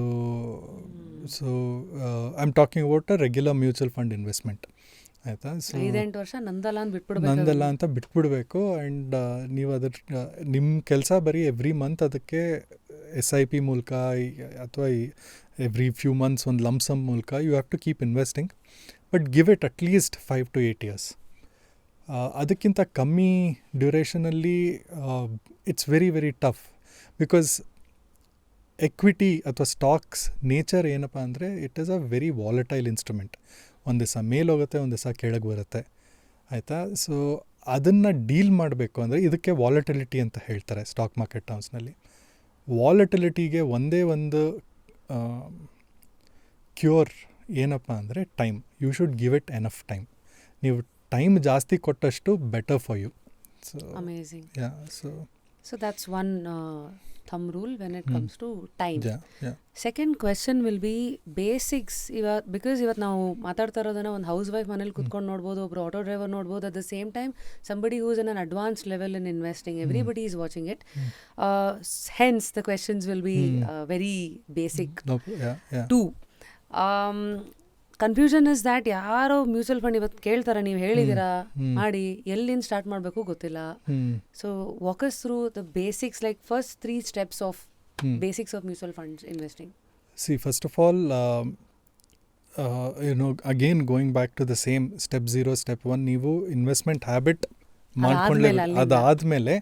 I'm talking about a regular mutual fund investment. ಆಯಿತಾ? ಸೊ 5-8 ವರ್ಷ ನಂದಲ್ಲ ಅಂತ ಬಿಟ್ಬಿಡ್ಬೇಕು. ಆ್ಯಂಡ್ ನೀವು ಅದ್ರ ನಿಮ್ಮ ಕೆಲಸ ಬರೀ ಎವ್ರಿ ಮಂತ್ ಅದಕ್ಕೆ SIP ಮೂಲಕ ಅಥವಾ ಎವ್ರಿ ಫ್ಯೂ ಮಂತ್ಸ್ ಒಂದು ಲಂಪ್ಸಮ್ ಮೂಲಕ you have to keep investing, but give it at least 5 to 8 years. ಅದಕ್ಕಿಂತ ಕಮ್ಮಿ ಡ್ಯೂರೇಷನಲ್ಲಿ it's very very tough. Because equity ಅಥವಾ ಸ್ಟಾಕ್ಸ್ ನೇಚರ್ ಏನಪ್ಪ ಅಂದರೆ it is a very volatile instrument. ಒಂದು ದಿವಸ ಮೇಲೋಗುತ್ತೆ, ಒಂದು ದಿವಸ ಕೆಳಗೆ ಬರುತ್ತೆ. ಆಯಿತಾ? ಸೊ ಅದನ್ನು ಡೀಲ್ ಮಾಡಬೇಕು ಅಂದರೆ ಇದಕ್ಕೆ ವಾಲಟಿಲಿಟಿ ಅಂತ ಹೇಳ್ತಾರೆ ಸ್ಟಾಕ್ ಮಾರ್ಕೆಟ್ ಟರ್ಮ್ಸ್ನಲ್ಲಿ. ವಾಲಟಿಲಿಟಿಗೆ ಒಂದೇ ಒಂದು ಕ್ಯೂರ್ ಏನಪ್ಪ ಅಂದರೆ time. You should give it enough time. ನೀವು ಟೈಮ್ ಜಾಸ್ತಿ ಕೊಟ್ಟಷ್ಟು better for you. So amazing. So that's one thumb rule when it comes to time. Yeah. Second question will be basics. Because ಇವತ್ತು ನಾವು ಮಾತಾಡ್ತಾ ಇರೋದನ್ನ ಒಂದು ಹೌಸ್ ವೈಫ್ ಮನೇಲಿ ಕುತ್ಕೊಂಡು ನೋಡ್ಬೋದು, ಒಬ್ರು ಆಟೋ ಡ್ರೈವರ್ ನೋಡ್ಬೋದು. At the same time somebody who is in an advanced level in investing, everybody is watching it. Hence the questions will be very basic too. Confusion is that ಯಾರೋ ಮ್ಯೂಚುವಲ್ ಫಂಡ್ ಇವತ್ತು ಕೇಳ್ತಾರೆ, ನೀವು ಹೇಳಿದ್ದೀರಾ ಮಾಡಿ, ಎಲ್ಲಿಂದ ಸ್ಟಾರ್ಟ್ ಮಾಡಬೇಕು ಗೊತ್ತಿಲ್ಲ. So walk us through the basics, like first 3 steps of basics of mutual funds investing. See, first of all, again going back to the same step 0, step 1, ನೀವು ಇನ್ವೆಸ್ಟ್ಮೆಂಟ್ ಹ್ಯಾಬಿಟ್ ಮಾಡ್ಕೊಂಡ್ಲೆ ಅದಾದಮೇಲೆ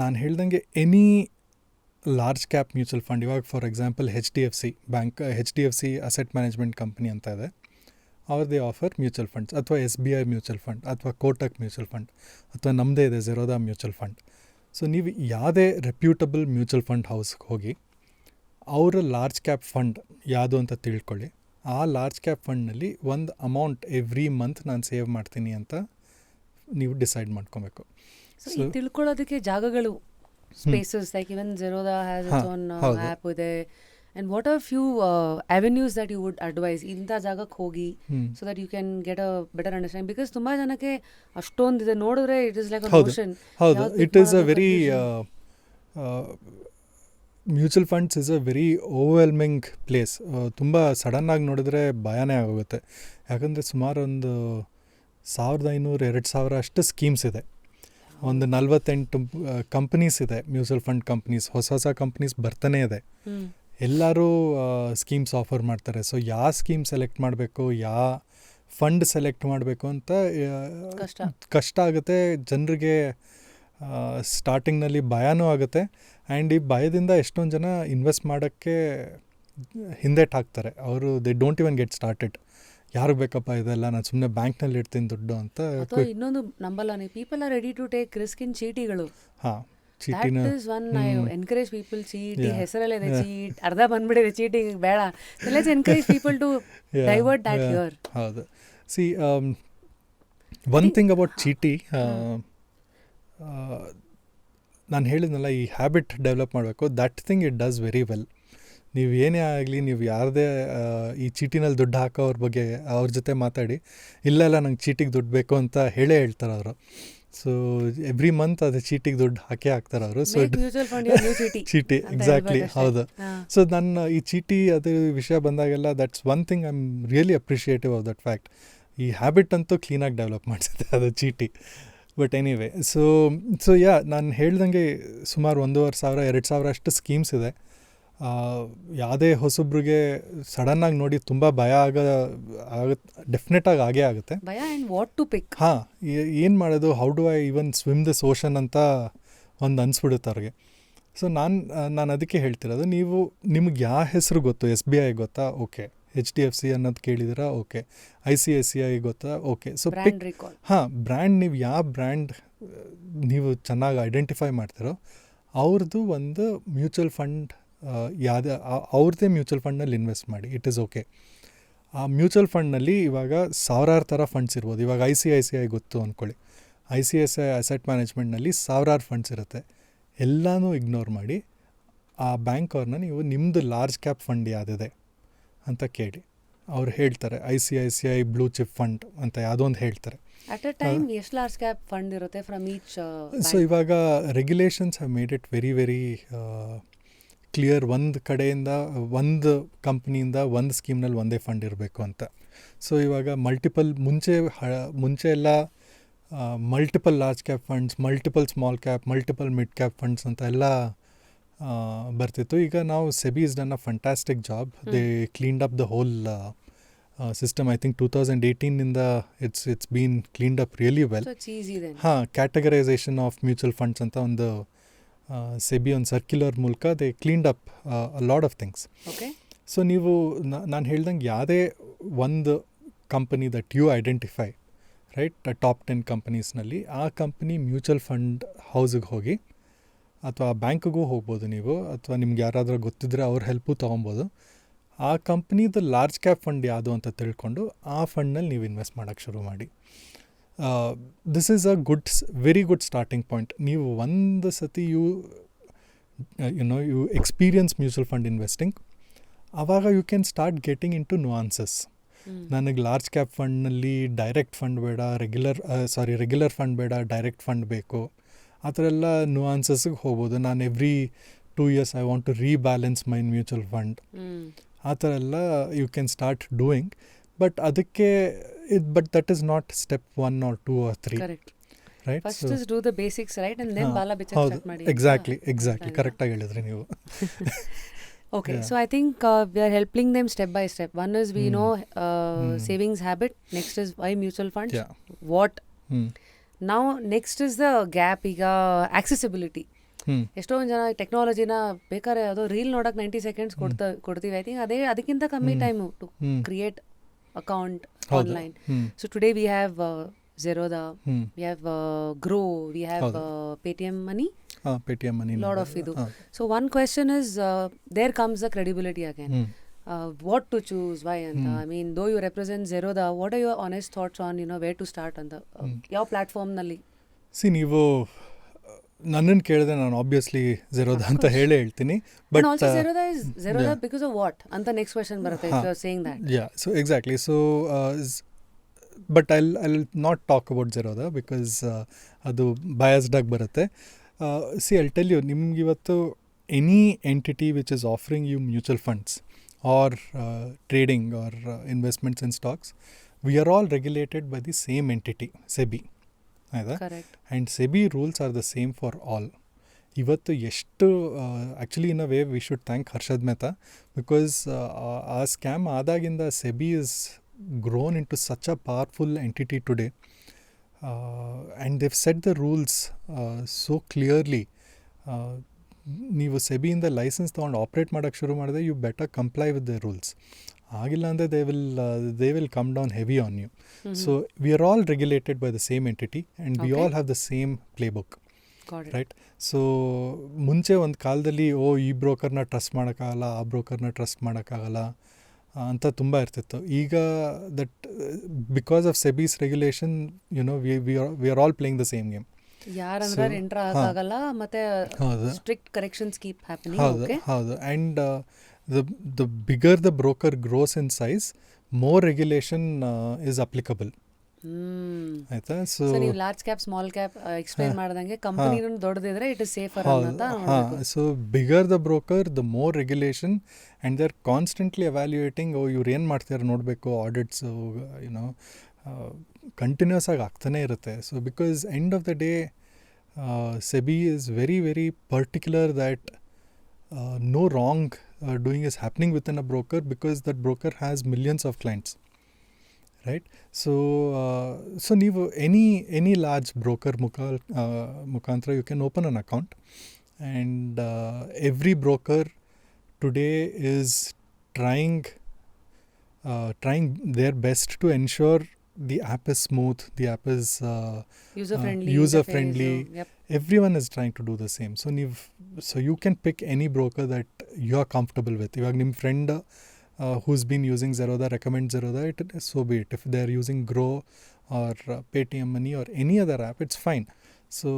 ನಾನು ಹೇಳ್ದಂಗೆ any large cap mutual fund, ಇವಾಗ for example HDFC asset management company ಅಂತ ಇದೆ, ಅವ್ರದ್ದೇ ಆಫರ್ ಮ್ಯೂಚುವಲ್ ಫಂಡ್ಸ್, ಅಥವಾ SBI ಮ್ಯೂಚುವಲ್ ಫಂಡ್, ಅಥವಾ ಕೋಟಕ್ ಮ್ಯೂಚುವಲ್ ಫಂಡ್, ಅಥವಾ ನಮ್ಮದೇ ಇದೆ ಝೆರೋದಾ ಮ್ಯೂಚುವಲ್ ಫಂಡ್. ಸೊ ನೀವು ಯಾವುದೇ ರೆಪ್ಯೂಟಬಲ್ ಮ್ಯೂಚುವಲ್ ಫಂಡ್ ಹೌಸ್ಗೆ ಹೋಗಿ ಅವರ ಲಾರ್ಜ್ ಕ್ಯಾಪ್ ಫಂಡ್ ಯಾವುದು ಅಂತ ತಿಳ್ಕೊಳ್ಳಿ. ಆ ಲಾರ್ಜ್ ಕ್ಯಾಪ್ ಫಂಡ್ನಲ್ಲಿ ಒಂದು ಅಮೌಂಟ್ ಎವ್ರಿ ಮಂತ್ ನಾನು ಸೇವ್ ಮಾಡ್ತೀನಿ ಅಂತ ನೀವು ಡಿಸೈಡ್ ಮಾಡ್ಕೊಬೇಕು. ಸೊ ತಿಳ್ಕೊಳ್ಳೋದಕ್ಕೆ ಜಾಗಗಳು, spaces, like even Zerodha has its own app with And what are few avenues that you would advise? ಇಂಥ ಜಾಗಕ್ಕೆ ಹೋಗಿ so that you can get a better understanding. Because ತುಂಬ ಜನಕ್ಕೆ ಅಷ್ಟೊಂದಿದೆ ನೋಡಿದ್ರೆ it is like a notion. ಹೌದು, it is a very mutual funds is a very overwhelming place. ತುಂಬ ಸಡನ್ನಾಗಿ ನೋಡಿದ್ರೆ ಭಯನೇ ಆಗೋಗುತ್ತೆ. ಯಾಕಂದರೆ ಸುಮಾರು ಒಂದು 1500-2000 ಅಷ್ಟು ಸ್ಕೀಮ್ಸ್ ಇದೆ. ಒಂದು 48 ಕಂಪ್ನೀಸ್ ಇದೆ, ಮ್ಯೂಚುವಲ್ ಫಂಡ್ ಕಂಪ್ನೀಸ್. ಹೊಸ ಕಂಪ್ನೀಸ್ ಬರ್ತಾನೆ ಇದೆ. ಎಲ್ಲರೂ ಸ್ಕೀಮ್ಸ್ ಆಫರ್ ಮಾಡ್ತಾರೆ. ಸೊ ಯಾವ ಸ್ಕೀಮ್ ಸೆಲೆಕ್ಟ್ ಮಾಡಬೇಕು, ಯಾವ ಫಂಡ್ ಸೆಲೆಕ್ಟ್ ಮಾಡಬೇಕು ಅಂತ ಕಷ್ಟ ಆಗುತ್ತೆ ಜನರಿಗೆ. ಸ್ಟಾರ್ಟಿಂಗ್ನಲ್ಲಿ ಭಯನೂ ಆಗುತ್ತೆ. ಆ್ಯಂಡ್ ಈ ಭಯದಿಂದ ಎಷ್ಟೊಂದು ಜನ ಇನ್ವೆಸ್ಟ್ ಮಾಡೋಕ್ಕೆ ಹಿಂದೆಟಾಕ್ತಾರೆ. ಅವರು they don't even get started. ಯಾರು ಬೇಕಪ್ಪ ಇದೆಲ್ಲ, ನಾನು ಸುಮ್ಮನೆ ಬ್ಯಾಂಕ್ನಲ್ಲಿ ಇಡ್ತೀನಿ ದುಡ್ಡು ಅಂತ. ಇನ್ನೊಂದು ನಂಬಲ್ಲ, people are ready to take risk in ಚೀಟಿಗಳು. ಹಾಂ, That is one I encourage people. ಚೀಟಿ ಹೆಸರಲ್ಲಿದೆ, ಚೀಟ್ ಅರ್ಧ ಬಂದ್ಬಿಡಿದೆ, ಚೀಟಿ ಬೇಡ. So let's encourage people to divert that here. ಹೌದು. ಸಿ ಒನ್ ಥಿಂಗ್ ಅಬೌಟ್ ಚೀಟಿ, ನಾನು ಹೇಳಿದ್ನಲ್ಲ, ಈ ಹ್ಯಾಬಿಟ್ ಡೆವಲಪ್ ಮಾಡಬೇಕು. That thing it does very well. ನೀವು ಏನೇ ಆಗಲಿ, ನೀವು ಯಾರದೇ ಈ ಚೀಟಿನಲ್ಲಿ ದುಡ್ಡು ಹಾಕೋವ್ರ ಬಗ್ಗೆ ಅವ್ರ ಜೊತೆ ಮಾತಾಡಿ, ಇಲ್ಲ ನಂಗೆ ಚೀಟಿಗೆ ದುಡ್ಡು ಬೇಕು ಅಂತ ಹೇಳ್ತಾರೆ ಅವರು. ಸೊ ಎವ್ರಿ ಮಂತ್ ಅದು ಚೀಟಿಗೆ ದುಡ್ಡು ಹಾಕ್ತಾರೆ ಅವರು. ಸೊ ಚೀಟಿ ಎಕ್ಸಾಕ್ಟ್ಲಿ, ಹೌದು. ಸೊ ನನ್ನ ಈ ಚೀಟಿ ಅದು ವಿಷಯ ಬಂದಾಗೆಲ್ಲ that's one thing I am really appreciative of that fact. ಈ ಹ್ಯಾಬಿಟ್ ಅಂತೂ ಕ್ಲೀನಾಗಿ ಡೆವಲಪ್ ಮಾಡಿಸುತ್ತೆ ಅದು ಚೀಟಿ. ಬಟ್ ಎನಿವೇ, ಸೊ ನಾನು ಹೇಳ್ದಂಗೆ ಸುಮಾರು 1500-2000 ಅಷ್ಟು ಸ್ಕೀಮ್ಸ್ ಇದೆ. ಯಾವುದೇ ಹೊಸಬ್ರಿಗೆ ಸಡನ್ನಾಗಿ ನೋಡಿ ತುಂಬ ಭಯ ಡೆಫಿನೆಟಾಗಿ ಆಗೇ ಆಗುತ್ತೆ. ಭಯ ಆ್ಯಂಡ್ ವಾಟ್ ಟು ಪಿಕ್. ಹಾಂ, ಏನು ಮಾಡೋದು, how do I even swim this ocean ಅಂತ ಒಂದು ಅನಿಸ್ಬಿಡುತ್ತೆ ಅವ್ರಿಗೆ. ಸೊ ನಾನು ಅದಕ್ಕೆ ಹೇಳ್ತಿರೋದು, ನಿಮ್ಗೆ ಯಾವ ಹೆಸರು ಗೊತ್ತು, SBI ಗೊತ್ತಾ, ಓಕೆ. HDFC ಅನ್ನೋದು ಕೇಳಿದಿರಾ, ಓಕೆ. ICICI ಗೊತ್ತಾ, ಓಕೆ. ಸೊ ಬ್ರ್ಯಾಂಡ್, ನೀವು ಯಾವ ಬ್ರ್ಯಾಂಡ್ ನೀವು ಚೆನ್ನಾಗಿ ಐಡೆಂಟಿಫೈ ಮಾಡ್ತಿರೋ ಅವ್ರದ್ದು ಒಂದು ಮ್ಯೂಚುವಲ್ ಫಂಡ್, ಅವ್ರದ್ದೇ ಮ್ಯೂಚುವಲ್ ಫಂಡ್ನಲ್ಲಿ ಇನ್ವೆಸ್ಟ್ ಮಾಡಿ. It is okay. ಆ ಮ್ಯೂಚುವಲ್ ಫಂಡ್ನಲ್ಲಿ ಇವಾಗ ಸಾವಿರಾರು ಥರ ಫಂಡ್ಸ್ ಇರ್ಬೋದು. ಇವಾಗ ICICI ಗೊತ್ತು ಅಂದ್ಕೊಳ್ಳಿ. ICICI ಅಸೆಟ್ ಮ್ಯಾನೇಜ್ಮೆಂಟ್ನಲ್ಲಿ ಸಾವಿರಾರು ಫಂಡ್ಸ್ ಇರುತ್ತೆ. ಎಲ್ಲನೂ ಇಗ್ನೋರ್ ಮಾಡಿ ಆ ಬ್ಯಾಂಕ್ ಅವ್ರನ್ನ ನೀವು ನಿಮ್ಮದು ಲಾರ್ಜ್ ಕ್ಯಾಪ್ ಫಂಡ್ ಯಾವುದಿದೆ ಅಂತ ಕೇಳಿ. ಅವ್ರು ಹೇಳ್ತಾರೆ ICICI ಬ್ಲೂ ಚಿಪ್ ಫಂಡ್ ಅಂತ ಯಾವುದೋ ಒಂದು ಹೇಳ್ತಾರೆ. ಅಟ್ ಅ ಟೈಮ್ ಎಷ್ಟು ಲಾರ್ಜ್ ಕ್ಯಾಪ್ ಫಂಡ್ ಇರುತ್ತೆ ಫ್ರಮ್ ಈಚ್? ಸೊ ಇವಾಗ regulations have made it very very clear. ಒಂದು ಕಡೆಯಿಂದ, ಒಂದು ಕಂಪ್ನಿಯಿಂದ ಒಂದು ಸ್ಕೀಮ್ನಲ್ಲಿ ಒಂದೇ ಫಂಡ್ ಇರಬೇಕು ಅಂತ. ಸೊ ಇವಾಗ ಮುಂಚೆ ಎಲ್ಲ multiple large cap funds, multiple small cap, multiple mid cap funds ಅಂತ ಎಲ್ಲ ಬರ್ತಿತ್ತು. ಈಗ ನಾವು SEBI has done a fantastic job. They cleaned up the whole system. I think 2018 it's been cleaned up really well. So it's easy then. Categorization of mutual funds ಅಂತ ಒಂದು SEBI ಒಂದು ಸರ್ಕ್ಯುಲರ್ ಮೂಲಕ they cleaned up a lot of things. Okay. So ನೀವು ನಾನು ಹೇಳ್ದಂಗೆ ಯಾವುದೇ ಒಂದು company that you identify, right, top 10 ಕಂಪನೀಸ್ನಲ್ಲಿ ಆ ಕಂಪನಿ ಮ್ಯೂಚುವಲ್ ಫಂಡ್ ಹೌಸಿಗೆ ಹೋಗಿ, ಅಥವಾ ಬ್ಯಾಂಕ್ಗೂ ಹೋಗ್ಬೋದು ನೀವು, ಅಥವಾ ನಿಮ್ಗೆ ಯಾರಾದರೂ ಗೊತ್ತಿದ್ರೆ ಅವ್ರ ಹೆಲ್ಪು ತೊಗೊಬೋದು. ಆ ಕಂಪ್ನಿದು ಲಾರ್ಜ್ ಕ್ಯಾಪ್ ಫಂಡ್ ಯಾವುದು ಅಂತ ತಿಳ್ಕೊಂಡು ಆ ಫಂಡ್ನಲ್ಲಿ ನೀವು ಇನ್ವೆಸ್ಟ್ ಮಾಡೋಕ್ಕೆ ಶುರು ಮಾಡಿ. This is a very good starting point. ನೀವು ಒಂದು ಸತಿ you experience mutual fund investing, ಆವಾಗ you can start getting into nuances. ನನಗೆ ಲಾರ್ಜ್ ಕ್ಯಾಪ್ ಫಂಡ್ನಲ್ಲಿ ಡೈರೆಕ್ಟ್ ಫಂಡ್ ಬೇಡ, ರೆಗ್ಯುಲರ್ ಫಂಡ್ ಬೇಡ, ಡೈರೆಕ್ಟ್ ಫಂಡ್ ಬೇಕು, ಆ ಥರ ಎಲ್ಲ ನುವಾನ್ಸಸ್ಗೆ ಹೋಗ್ಬೋದು. ನಾನು every 2 years I want to rebalance my mutual fund, ಆ ಥರ ಎಲ್ಲ you can start doing. But ಅದಕ್ಕೆ that is not step 1 or 2 or 3. Right? First is do the basics, right? And then bala bicha start ಮಾಡಿ. Exactly. ಕರೆಕ್ಟಾಗಿ ಹೇಳಿದ್ರಿ ನೀವು. Okay, so I think we are helping them step by step. One is we know savings habit. Next is why mutual funds. Yeah. What? Now next is the gap, ಈಗ accessibility. ಎಷ್ಟೊಂದು ಜನ ಟೆಕ್ನಾಲಜಿನ ಬೇಕಾದ್ರೆ ಅದು ರೀಲ್ ನೋಡಕ್ಕೆ 90 seconds ಕೊಡ್ತೀವಿ. ಐ ಥಿಂಕ್ ಅದಕ್ಕಿಂತ ಕಮ್ಮಿ time to create account online. So today we have Zerodha, we have Grow, we have Paytm Money. Paytm Money. Lot of idu. So one question is, there comes the credibility again. What to choose, why anta? I mean, though you represent Zerodha, what are your honest thoughts on, where to start on the ಯಾವ ಪ್ಲಾಟ್ಫಾರ್ಮ್ನಲ್ಲಿ? ನೀವು ನನ್ನನ್ನು ಕೇಳಿದ್ರೆ ನಾನು ಆಬ್ವಿಯಸ್ಲಿ Zerodha ಅಂತ ಹೇಳ್ತೀನಿ. But also Zerodha because of what? ಅಂತ next question ಬರುತ್ತೆ if you are saying that. Yeah, so exactly. So but I'll not talk about Zerodha because ಅದು biased ಆಗಿ ಬರುತ್ತೆ. See, I'll tell you, ನಿಮ್ಗೆ ಇವತ್ತು any entity which is offering you mutual funds or trading or investments in stocks, we are all regulated by the same entity, SEBI. ಆಯ್ತಾ? Correct. And SEBI rules are the same for all. ಇವತ್ತು ಎಷ್ಟು actually in a way we should thank Harshad Mehta because ಆ ಸ್ಕ್ಯಾಮ್ ಆದಾಗಿಂದ SEBI is grown into such a powerful entity today and they've set the rules so clearly. ನೀವು SEBIಯಿಂದ ಲೈಸೆನ್ಸ್ ತೊಗೊಂಡು ಆಪ್ರೇಟ್ ಮಾಡೋಕ್ಕೆ ಶುರು ಮಾಡಿದ್ರೆ you better comply with the rules. ಆಗಿಲ್ಲ ಅಂದರೆ they will come down heavy on you. So we are all regulated by the same entity and we all have the same playbook. Right. So ಮುಂಚೆ ಒಂದು ಕಾಲದಲ್ಲಿ ಈ ಬ್ರೋಕರ್ನ ಟ್ರಸ್ಟ್ ಮಾಡೋಕ್ಕಾಗಲ್ಲ, ಆ ಬ್ರೋಕರ್ನ ಟ್ರಸ್ಟ್ ಮಾಡೋಕ್ಕಾಗಲ್ಲ ಅಂತ ತುಂಬ ಇರ್ತಿತ್ತು. ಈಗ that because of SEBI's regulation we are all playing the same game. ಯಾರಂದ್ರೆ ಎಂಟರ್ ಆಗಲ್ಲ ಮತ್ತೆ ಸ್ಟ್ರಿಕ್ಟ್ ಕರೆಕ್ಷನ್ಸ್ ಕೀಪ್ ಹ್ಯಾಪನಿಂಗ್. ಹೌದು. And the bigger the broker grows in size, more regulation is applicable. ಆಯ್ತಾ? ಸೊ ನೀವು large cap small cap explain ಮಾಡ್ದಂಗೆ ಕಂಪನಿನೂ ದೊಡ್ಡದಿದ್ರೆ ಇಟ್ ಇಸ್ ಸೇಫರ್ ಅಂತ. So bigger the broker the more regulation and they are constantly ಎವ್ಯಾಲ್ಯೂಯೇಟಿಂಗ್. ಇವ್ರು ಏನು ಮಾಡ್ತಾರೆ ನೋಡಬೇಕು, ಆಡಿಟ್ಸು ಕಂಟಿನ್ಯೂಸ್ ಆಗಿ ಆಗ್ತಾನೆ ಇರುತ್ತೆ. So because end of the day SEBI is very very particular that no wrong doing is happening within a broker because that broker has millions of clients, right? So ನೀವು any large broker ಮುಖಾಂತರ you can open an account, and every broker today is trying their best to ensure the app is smooth, the app is user friendly. Yep. Everyone is trying to do the same. So you can pick any broker that you are comfortable with. Iವಾಗ ನಿಮ್ಮ friend who's been using Zerodha recommend Zerodha, so be it. If they are using Grow or Paytm Money or any other app, it's fine. So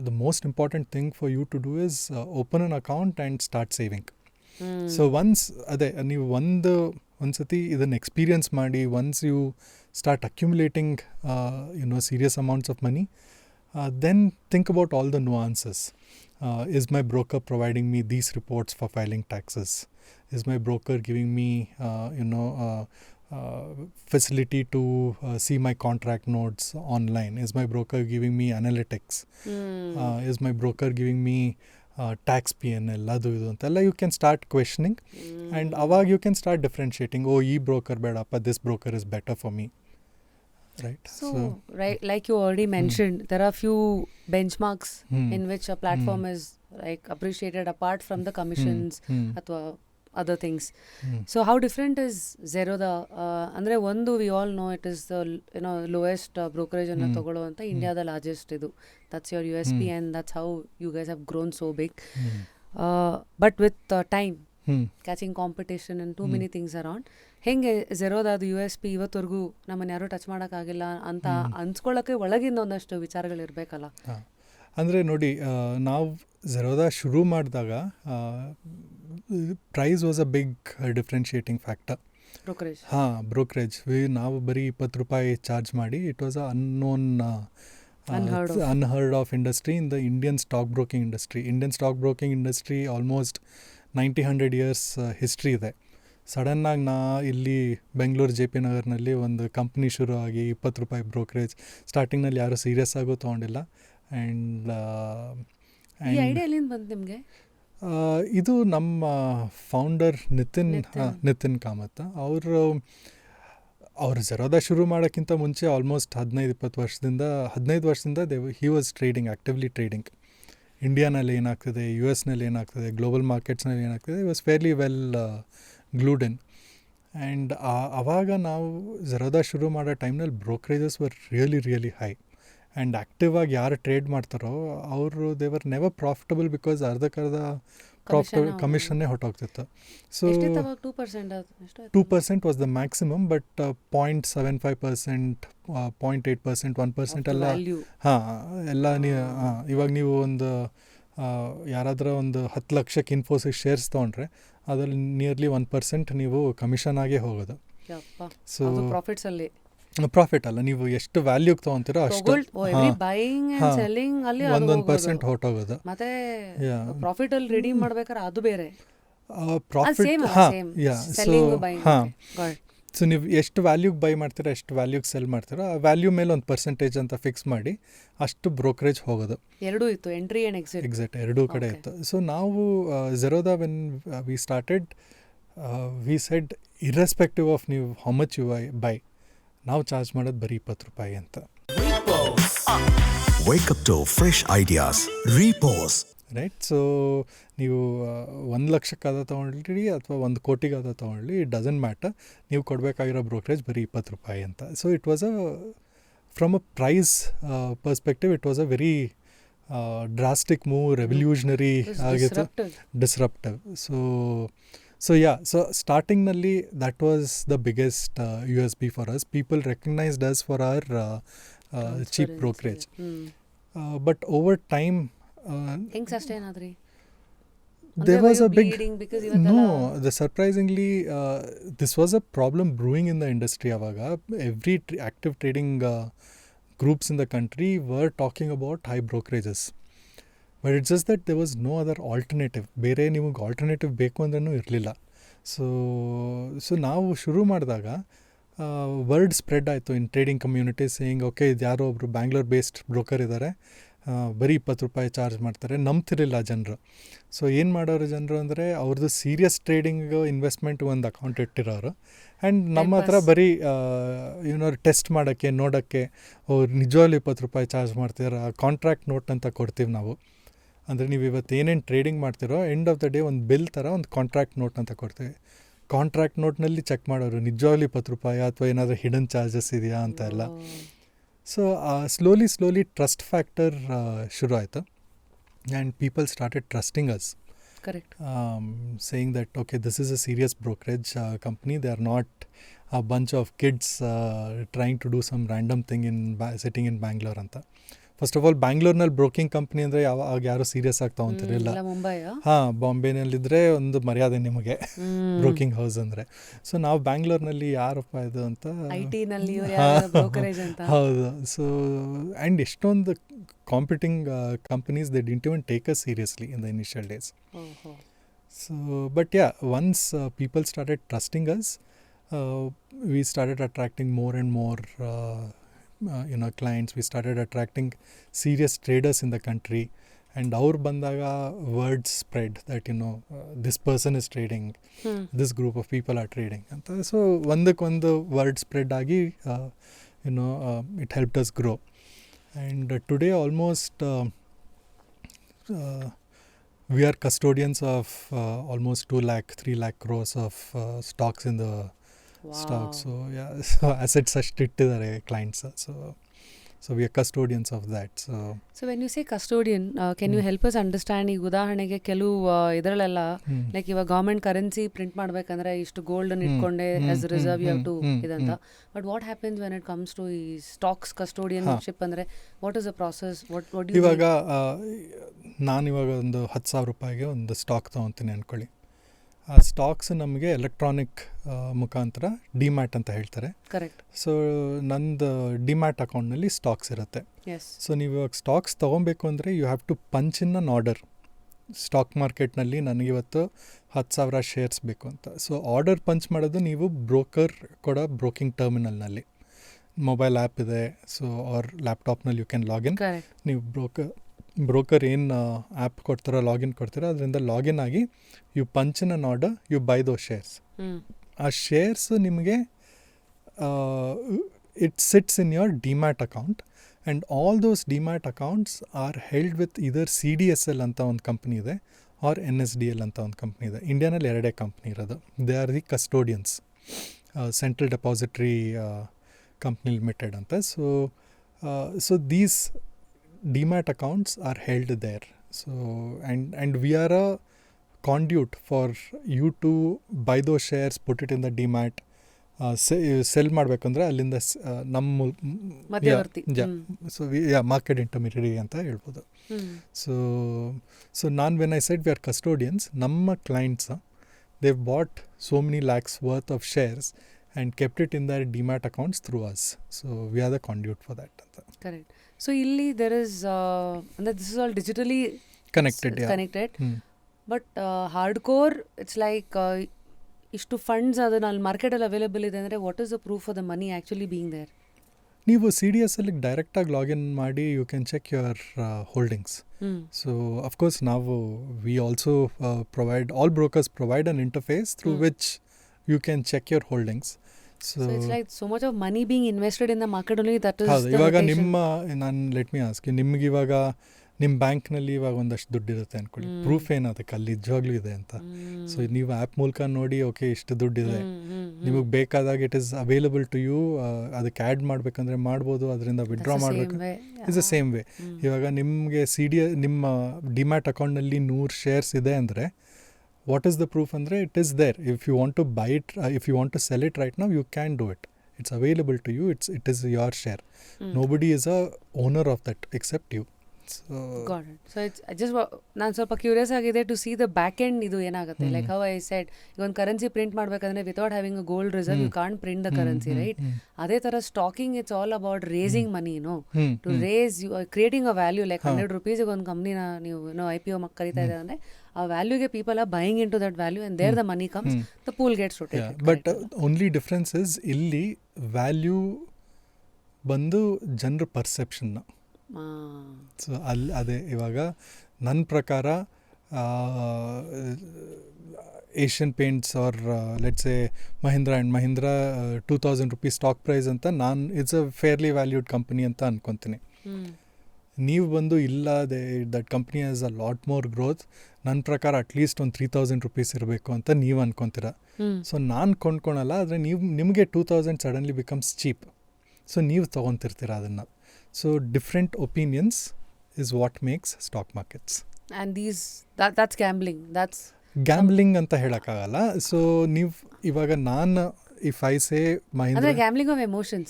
the most important thing for you to do is open an account and start saving. So once ನೀವು ಒಂದ್ಸತಿ ಇದನ್ನು ಎಕ್ಸ್ಪೀರಿಯನ್ಸ್ ಮಾಡಿ, once you start accumulating serious amounts of money, then think about all the nuances. Is my broker providing me these reports for filing taxes? Is my broker giving me facility to see my contract notes online? Is my broker giving me analytics? Is my broker giving me tax PNL? ಅದು ಇದು ಅಂತೆಲ್ಲ you can start questioning, and ಅವಾಗ you can start differentiating. ಈ broker ಬೇಡಪ್ಪ, this broker is better for me. Right. So right, like you already mentioned, there are few benchmarks in which a platform is like appreciated apart from the commissions ಅಥವಾ other things. So how different is Zerodha? ಅಂದ್ರೆ ಒಂದು we all know it is the lowest brokerage ಅನ್ನು ತಗೊಳ್ಳುವಂತ Indiaದ largest ಇದು. That's your USP and that's how you guys have grown so big. But with time, catching competition and too many things around, ಹೆಂಗೆ Zerodhaದು USP ಇವತ್ತವರೆಗೂ ನಮ್ಮನ್ನು ಯಾರೂ ಟಚ್ ಮಾಡೋಕ್ಕಾಗಿಲ್ಲ ಅಂತ ಅನ್ಸ್ಕೊಳ್ಳೋಕ್ಕೆ ಒಳಗಿಂದ ಒಂದಷ್ಟು ವಿಚಾರಗಳಿರಬೇಕಲ್ಲ? ಅಂದರೆ ನೋಡಿ, ನಾವು Zerodha ಶುರು ಮಾಡಿದಾಗ price was a big differentiating factor. Brokerage. Brokerage ನಾವು ಬರೀ ₹20 ಚಾರ್ಜ್ ಮಾಡಿ, it was a unheard of industry in the Indian stock broking industry. Indian stock broking industry almost 90-100 years history ಇದೆ. ಸಡನ್ನಾಗಿ ಇಲ್ಲಿ ಬೆಂಗಳೂರು JP ನಗರ್ನಲ್ಲಿ ಒಂದು ಕಂಪ್ನಿ ಶುರು ಆಗಿ ₹20 ಬ್ರೋಕರೇಜ್. ಸ್ಟಾರ್ಟಿಂಗ್ನಲ್ಲಿ ಯಾರೂ ಸೀರಿಯಸ್ ಆಗೋ ತೊಗೊಂಡಿಲ್ಲ. ಆ್ಯಂಡ್ ಐಡಿಯಾ ಎಲ್ಲಿಂದ ಬಂತು ನಿಮಗೆ? ಇದು ನಮ್ಮ ಫೌಂಡರ್ ನಿತಿನ್ ಕಾಮತ್ ಅವರು Zerodha ಶುರು ಮಾಡೋಕ್ಕಿಂತ ಮುಂಚೆ ಆಲ್ಮೋಸ್ಟ್ 15 ವರ್ಷದಿಂದ ಹಿ ವಾಸ್ ಆ್ಯಕ್ಟಿವ್ಲಿ ಟ್ರೇಡಿಂಗ್. ಇಂಡಿಯಾನಲ್ಲಿ ಏನಾಗ್ತದೆ, US-ನಲ್ಲಿ ಏನಾಗ್ತದೆ, ಗ್ಲೋಬಲ್ ಮಾರ್ಕೆಟ್ಸ್ನಲ್ಲಿ ಏನಾಗ್ತದೆ, was fairly well glued in. And ಆವಾಗ ನಾವು Zerodha ಶುರು ಮಾಡೋ ಟೈಮ್ನಲ್ಲಿ brokerages were really high. And active ಆಗಿ ಯಾರು ಟ್ರೇಡ್ ಮಾಡ್ತಾರೋ ಅವರು they were never profitable because ಅರ್ಧಕ್ಕರ್ಧ ಕಮಿಷನ್ನೇ ಹೊಟ್ಟೋಗ್ತಿತ್ತು. ಸೊ ಎಷ್ಟಿತ್ತು ಅವಾಗ? 2%? 2% ವಾಸ್ ದ ಮ್ಯಾಕ್ಸಿಮಮ್, ಬಟ್ 0.75%, 0.8%, 1% ಎಲ್ಲ ಎಲ್ಲ ಇವಾಗ ನೀವು ಒಂದು ಯಾರಾದರೂ ಒಂದು 10 ಲಕ್ಷಕ್ಕೆ ಇನ್ಫೋಸಿಸ್ ಶೇರ್ಸ್ ತೊಗೊಂಡ್ರೆ ಅದರಲ್ಲಿ ನಿಯರ್ಲಿ 1% ನೀವು ಕಮಿಷನ್ ಆಗೇ ಹೋಗೋದು. ಸೊ ಪ್ರಾಫಿಟ್ ಅಲ್ಲ, ನೀವು ಎಷ್ಟು ವ್ಯಾಲ್ಯೂಗೆ ತೊಗೊಂತೀರೋ ಅಷ್ಟು 1% ಹೊರಟೋಗೋದು. ಮತ್ತೆ ಪ್ರಾಫಿಟ್ ಅಲ್ಲಿ ರೆಡಿ ಮಾಡ್ಬೇಕಾದ್ರೆ ಅದು ಬೇರೆ ಪ್ರಾಫಿಟ್. ಸೊ ನೀವು ಎಷ್ಟು ವ್ಯಾಲ್ಯೂಗೆ ಬೈ ಮಾಡ್ತೀರೋ ಎಷ್ಟು ವ್ಯಾಲ್ಯೂಗೆ ಸೆಲ್ ಮಾಡ್ತೀರೋ ಆ ವ್ಯಾಲ್ಯೂ ಮೇಲೆ ಒಂದು ಪರ್ಸೆಂಟೇಜ್ ಅಂತ ಫಿಕ್ಸ್ ಮಾಡಿ ಅಷ್ಟು ಬ್ರೋಕರೇಜ್ ಹೋಗೋದು. ಎರಡೂ ಇತ್ತು, ಎಂಟ್ರಿ ಆ್ಯಂಡ್ ಎಕ್ಸಿಟ್. ಎಕ್ಸಾಕ್ಟ್, ಎರಡೂ ಕಡೆ ಇತ್ತು. ಸೊ ನಾವು Zerodha when we started we said irrespective of ನೀವು ಹೌ ಮಚ್ ಯು ಬೈ, ನಾವು ಚಾರ್ಜ್ ಮಾಡೋದು ಬರೀ ₹20 ಅಂತ. Wake up to fresh ideas. Repose. Right. So ನೀವು 1 ಲಕ್ಷಕ್ಕಾದ ತೊಗೊಳ್ಳಿ ಅಥವಾ 1 ಕೋಟಿಗಾದ ತೊಗೊಳ್ಳಿ, ಇಟ್ ಡಸಂಟ್ ಮ್ಯಾಟರ್, ನೀವು ಕೊಡಬೇಕಾಗಿರೋ ಬ್ರೋಕರೇಜ್ ಬರೀ ₹20 ಅಂತ. So it was from a price perspective it was a very drastic move, revolutionary ಆಗಿತ್ತು, ಡಿಸ್ರಪ್ಟಿವ್. ಸೊ ಸ್ಟಾರ್ಟಿಂಗ್ನಲ್ಲಿ that was the biggest USP for us. People recognised us for our cheap brokerage. But over time there was a big surprisingly this was a problem brewing in the industry. Avaga every active trading groups in the country were talking about high brokerages, but it's just that there was no other alternative. ಬೇರೆ ನಿಮಗೆ ಆಲ್ಟರ್ನೇಟಿವ್ ಬೇಕು ಅಂದ್ರೂ ಇರಲಿಲ್ಲ. ಸೊ ನಾವು ಶುರು ಮಾಡಿದಾಗ ವರ್ಡ್ ಸ್ಪ್ರೆಡ್ ಆಯಿತು ಇನ್ ಟ್ರೇಡಿಂಗ್ ಕಮ್ಯುನಿಟಿ, ಸೇಯಿಂಗ್ ಓಕೆ ಇದು ಯಾರೋ ಒಬ್ಬರು ಬ್ಯಾಂಗ್ಳೂರ್ ಬೇಸ್ಡ್ ಬ್ರೋಕರ್ ಇದ್ದಾರೆ, ಬರೀ ₹20 ಚಾರ್ಜ್ ಮಾಡ್ತಾರೆ. ನಂಬ್ತಿರಲಿಲ್ಲ ಜನರು. ಸೊ ಏನು ಮಾಡೋರು ಜನರು ಅಂದರೆ ಅವ್ರದ್ದು ಸೀರಿಯಸ್ ಟ್ರೇಡಿಂಗ್ ಇನ್ವೆಸ್ಟ್ಮೆಂಟ್ ಒಂದು ಅಕೌಂಟ್ ಇಟ್ಟಿರೋರು, ಆ್ಯಂಡ್ ನಮ್ಮ ಹತ್ರ ಬರೀ ಟೆಸ್ಟ್ ಮಾಡೋಕ್ಕೆ ನೋಡೋಕ್ಕೆ ಅವ್ರು ನಿಜವಾಗ್ಲೂ ₹20 ಚಾರ್ಜ್ ಮಾಡ್ತಿದ್ದಾರೆ. ಕಾಂಟ್ರಾಕ್ಟ್ ನೋಟ್ ಅಂತ ಕೊಡ್ತೀವಿ ನಾವು. ಅಂದರೆ ನೀವು ಇವತ್ತು ಏನೇನು ಟ್ರೇಡಿಂಗ್ ಮಾಡ್ತಿರೋ ಎಂಡ್ ಆಫ್ ದ ಡೇ ಒಂದು ಬಿಲ್ ಥರ ಒಂದು ಕಾಂಟ್ರಾಕ್ಟ್ ನೋಟ್ ಅಂತ ಕೊಡ್ತೀವಿ. ಕಾಂಟ್ರಾಕ್ಟ್ ನೋಟ್ನಲ್ಲಿ ಚೆಕ್ ಮಾಡೋರು ನಿಜವಾಗ್ಲೂ ₹20 ಅಥವಾ ಏನಾದರೂ ಹಿಡನ್ ಚಾರ್ಜಸ್ ಇದೆಯಾ ಅಂತ ಎಲ್ಲ. ಸೊ ಸ್ಲೋಲಿ ಟ್ರಸ್ಟ್ ಫ್ಯಾಕ್ಟರ್ ಶುರು ಆಯಿತು, and people started trusting us. Correct. Saying that okay, this is a serious brokerage company, they are not a bunch of kids trying to do some random thing sitting in Bangalore anta. First of all ಬ್ಯಾಂಗ್ಳೂರ್ನಲ್ಲಿ ಬ್ರೋಕಿಂಗ್ ಕಂಪ್ನಿ ಅಂದರೆ ಯಾರು ಸೀರಿಯಸ್ ಆಗಿ ತೊಗೊತಿರಲಿಲ್ಲ. ಬಾಂಬೆನಲ್ಲಿದ್ದರೆ ಒಂದು ಮರ್ಯಾದೆ ನಿಮಗೆ ಬ್ರೋಕಿಂಗ್ ಹೌಸ್ ಅಂದರೆ. ಸೊ ನಾವು ಬ್ಯಾಂಗ್ಳೂರ್ನಲ್ಲಿ ಯಾರಪ್ಪ ಇದು ಅಂತ, ಹೌದು. ಸೊ ಆ್ಯಂಡ್ ಎಷ್ಟೊಂದು competing companies they didn't even take us seriously in the initial days. So but once people started trusting us, we started attracting more and more clients. We started attracting serious traders in the country, and our bandaga word spread that this person is trading, this group of people are trading anta. So ondu word spread agi it helped us grow, and today almost we are custodians of almost 2 lakh 3 lakh crores of stocks in the stock. So assets ಅಷ್ಟು ಇಟ್ಟಿದ್ದಾರೆ clients. So we are custodians of that. So when you say custodian, can you help us understand? ಈಗ ಉದಾಹರಣೆಗೆ ಕೆಲವು ಇದರಲ್ಲೆಲ್ಲ ಲೈಕ್ ಇವಾಗ ಗವರ್ಮೆಂಟ್ ಕರೆನ್ಸಿ ಪ್ರಿಂಟ್ ಮಾಡ್ಬೇಕಂದ್ರೆ ಇಷ್ಟು ಗೋಲ್ಡ್ ಇಟ್ಕೊಂಡೆ as reserve you have to ಇದಂತ. But what happens when it comes to ಈ ಸ್ಟಾಕ್ಸ್ ಕಸ್ಟೋಡಿಯನ್ಶಿಪ್ ಅಂದರೆ ವಾಟ್ ಇಸ್ ದ ಪ್ರಾಸೆಸ್? ಇವಾಗ ನಾನು ಇವಾಗ ಒಂದು ₹10,000 ಒಂದು ಸ್ಟಾಕ್ ತೊಗೊತೀನಿ ಅಂದ್ಕೊಳ್ಳಿ. ಆ ಸ್ಟಾಕ್ಸ್ ನಮಗೆ ಎಲೆಕ್ಟ್ರಾನಿಕ್ ಮುಖಾಂತರ ಡಿಮ್ಯಾಟ್ ಅಂತ ಹೇಳ್ತಾರೆ. ಕರೆಕ್ಟ್. ಸೊ ನಂದು ಡಿಮ್ಯಾಟ್ ಅಕೌಂಟ್ನಲ್ಲಿ ಸ್ಟಾಕ್ಸ್ ಇರುತ್ತೆ. ಸೊ ನೀವು ಇವಾಗ ಸ್ಟಾಕ್ಸ್ ತೊಗೊಬೇಕು ಅಂದರೆ you have to punch in an order. Stock ಮಾರ್ಕೆಟ್ನಲ್ಲಿ ನನಗಿವತ್ತು 10,000 ಶೇರ್ಸ್ ಬೇಕು ಅಂತ. ಸೊ ಆರ್ಡರ್ ಪಂಚ್ ಮಾಡೋದು ನೀವು ಬ್ರೋಕರ್ ಕೊಡೋ ಬ್ರೋಕಿಂಗ್ ಟರ್ಮಿನಲ್ನಲ್ಲಿ. ಮೊಬೈಲ್ ಆ್ಯಪ್ ಇದೆ, ಸೊ ಆರ್ ಲ್ಯಾಪ್ಟಾಪ್ನಲ್ಲಿ ಯು ಕ್ಯಾನ್ ಲಾಗಿನ್. ನೀವು ಬ್ರೋಕರ್ ಏನು ಆ್ಯಪ್ ಕೊಡ್ತಾರೋ ಲಾಗಿನ್ ಕೊಡ್ತೀರೋ ಅದರಿಂದ ಲಾಗಿನ್ ಆಗಿ you punch in an order, you buy those shares. ಆ ಶೇರ್ಸ್ ನಿಮಗೆ it sits in your demat account, and all those demat accounts are held with either CDSL ಅಂತ ಒಂದು ಕಂಪ್ನಿ ಇದೆ, ಆರ್ NSDL ಅಂತ ಒಂದು ಕಂಪ್ನಿ ಇದೆ. ಇಂಡಿಯಾನಲ್ಲಿ 2 ಕಂಪ್ನಿ ಇರೋದು. They are the custodians, central depository company limited ಅಂತ. So these demat accounts are held there. So and we are a conduit for you to buy those shares, put it in the demat, cell ಮಾಡಬೇಕಂದ್ರೆ ಅಲ್ಲಿಂದ ನಮ್ಮ ಮಧ್ಯವರ್ತಿ. ಸೊ ಮಾರ್ಕೆಟ್ ಇಂಟರ್ಮೀಡಿಯರಿ ಅಂತ ಹೇಳ್ಬೋದು. ಸೊ ನಾನು when I said we are custodians, ನಮ್ಮ clients they've bought so many lakhs worth of shares and kept it in their demat accounts through us. So we are the conduit for that. Correct. So illi there is this is all digitally connected. But hardcore, it's like ishtu funds adana market alli available ಇದೆ ಅಂದ್ರೆ what is the proof of the money actually being there? ನೀವು CDS ಅಲ್ಲಿ ಡೈರೆಕ್ಟಾಗಿ ಲಾಗಿನ್ ಮಾಡಿ you can check your holdings. So of course ನಾವು we also provide, all brokers provide an interface through which you can check your holdings. So it's like so much of money being invested in the market only, that is ಹೌದು. ಇವಾಗ ನಾನು ಲೆಟ್ ಮಿ ಆಸ್ಕ್, ನಿಮ್ಗೆ ಇವಾಗ ನಿಮ್ಮ ಬ್ಯಾಂಕ್ನಲ್ಲಿ ಇವಾಗ ಒಂದಷ್ಟು ದುಡ್ಡು ಇರುತ್ತೆ ಅಂದ್ಕೊಳ್ಳಿ, ಪ್ರೂಫ್ ಏನು ಅದಕ್ಕೆ ಅಲ್ಲಿ ನಿಜವಾಗ್ಲೂ ಇದೆ ಅಂತ. ಸೊ ನೀವು ಆ್ಯಪ್ ಮೂಲಕ ನೋಡಿ ಓಕೆ ಇಷ್ಟು ದುಡ್ಡಿದೆ, ನಿಮಗೆ ಬೇಕಾದಾಗ it is available to you, ಅದಕ್ಕೆ ಆ್ಯಡ್ ಮಾಡಬೇಕಂದ್ರೆ ಮಾಡ್ಬೋದು, ಅದರಿಂದ ವಿಡ್ರಾ ಮಾಡಬೇಕು. It's the same way. ಇವಾಗ ನಿಮಗೆ ನಿಮ್ಮ ಡಿಮ್ಯಾಟ್ ಅಕೌಂಟ್ನಲ್ಲಿ 100 ಶೇರ್ಸ್ ಇದೆ ಅಂದರೆ ವಾಟ್ ಈಸ್ ದ ಪ್ರೂಫ್ ಅಂದರೆ it is there. If you want to buy it, if you want to sell it right now, you can do it. It's available to you, it is your share. Nobody is a owner of that accept you. Got it. So it's ನಾನು ಸ್ವಲ್ಪ ಕ್ಯೂರಿಯಸ್ ಆಗಿದೆ to see the back end ಇದು ಏನಾಗುತ್ತೆ. ಲೈಕ್ ಹೌ ಐ ಸೆಡ್, ಈಗ ಒಂದು ಕರೆನ್ಸಿ ಪ್ರಿಂಟ್ ಮಾಡಬೇಕಂದ್ರೆ without having a gold reserve you can't print the currency, right? ಅದೇ ಥರ stocking, it's all about raising money, to raise, creating a value. Like 100 ರೂಪೀಸಿಗೆ ಒಂದು ಕಂಪ್ನಿನ ನೀವು IPO ಕರೀತಾ ಇದ್ದಾರೆ ಅಂದರೆ ಆ ವ್ಯಾಲ್ಯೂಗೆ people are buying into that value and there the money comes, the pool gets rotated. But only difference is ಇಲ್ಲಿ ವ್ಯಾಲ್ಯೂ ಬಂದು ಜನರ ಪರ್ಸೆಪ್ಷನ್ನ. ಸೊ ಅದೇ ಇವಾಗ ನನ್ನ ಪ್ರಕಾರ Asian Paints or let's a Mahindra and Mahindra 2000 rupees stock price ಅಂತ ನಾನು it's a fairly valued company ಅಂತ ಅನ್ಕೊತೀನಿ. ನೀವು ಬಂದು ಇಲ್ಲ that company has a lot more growth, ನನ್ನ ಪ್ರಕಾರ ಅಟ್ಲೀಸ್ಟ್ ಒಂದು 3000 ರೂಪೀಸ್ ಇರಬೇಕು ಅಂತ ನೀವು ಅನ್ಕೊತೀರ. ಸೊ ನಾನು ಕೊಂಡ್ಕೊಳಲ್ಲ, ಆದರೆ ನಿಮಗೆ 2000 ಸಡನ್ಲಿ ಬಿಕಮ್ಸ್ ಚೀಪ್, ಸೊ ನೀವು ತೊಗೊತಿರ್ತೀರ ಅದನ್ನು. So different opinions is what makes stock markets. And that's gambling. That's gambling ಅಂತ ಹೇಳಕ್ಕಾಗಲ್ಲ. ಸೊ ನೀವು ಇವಾಗ ನಾನು if I say Mahindra, ಅಂದ್ರೆ gambling of emotions,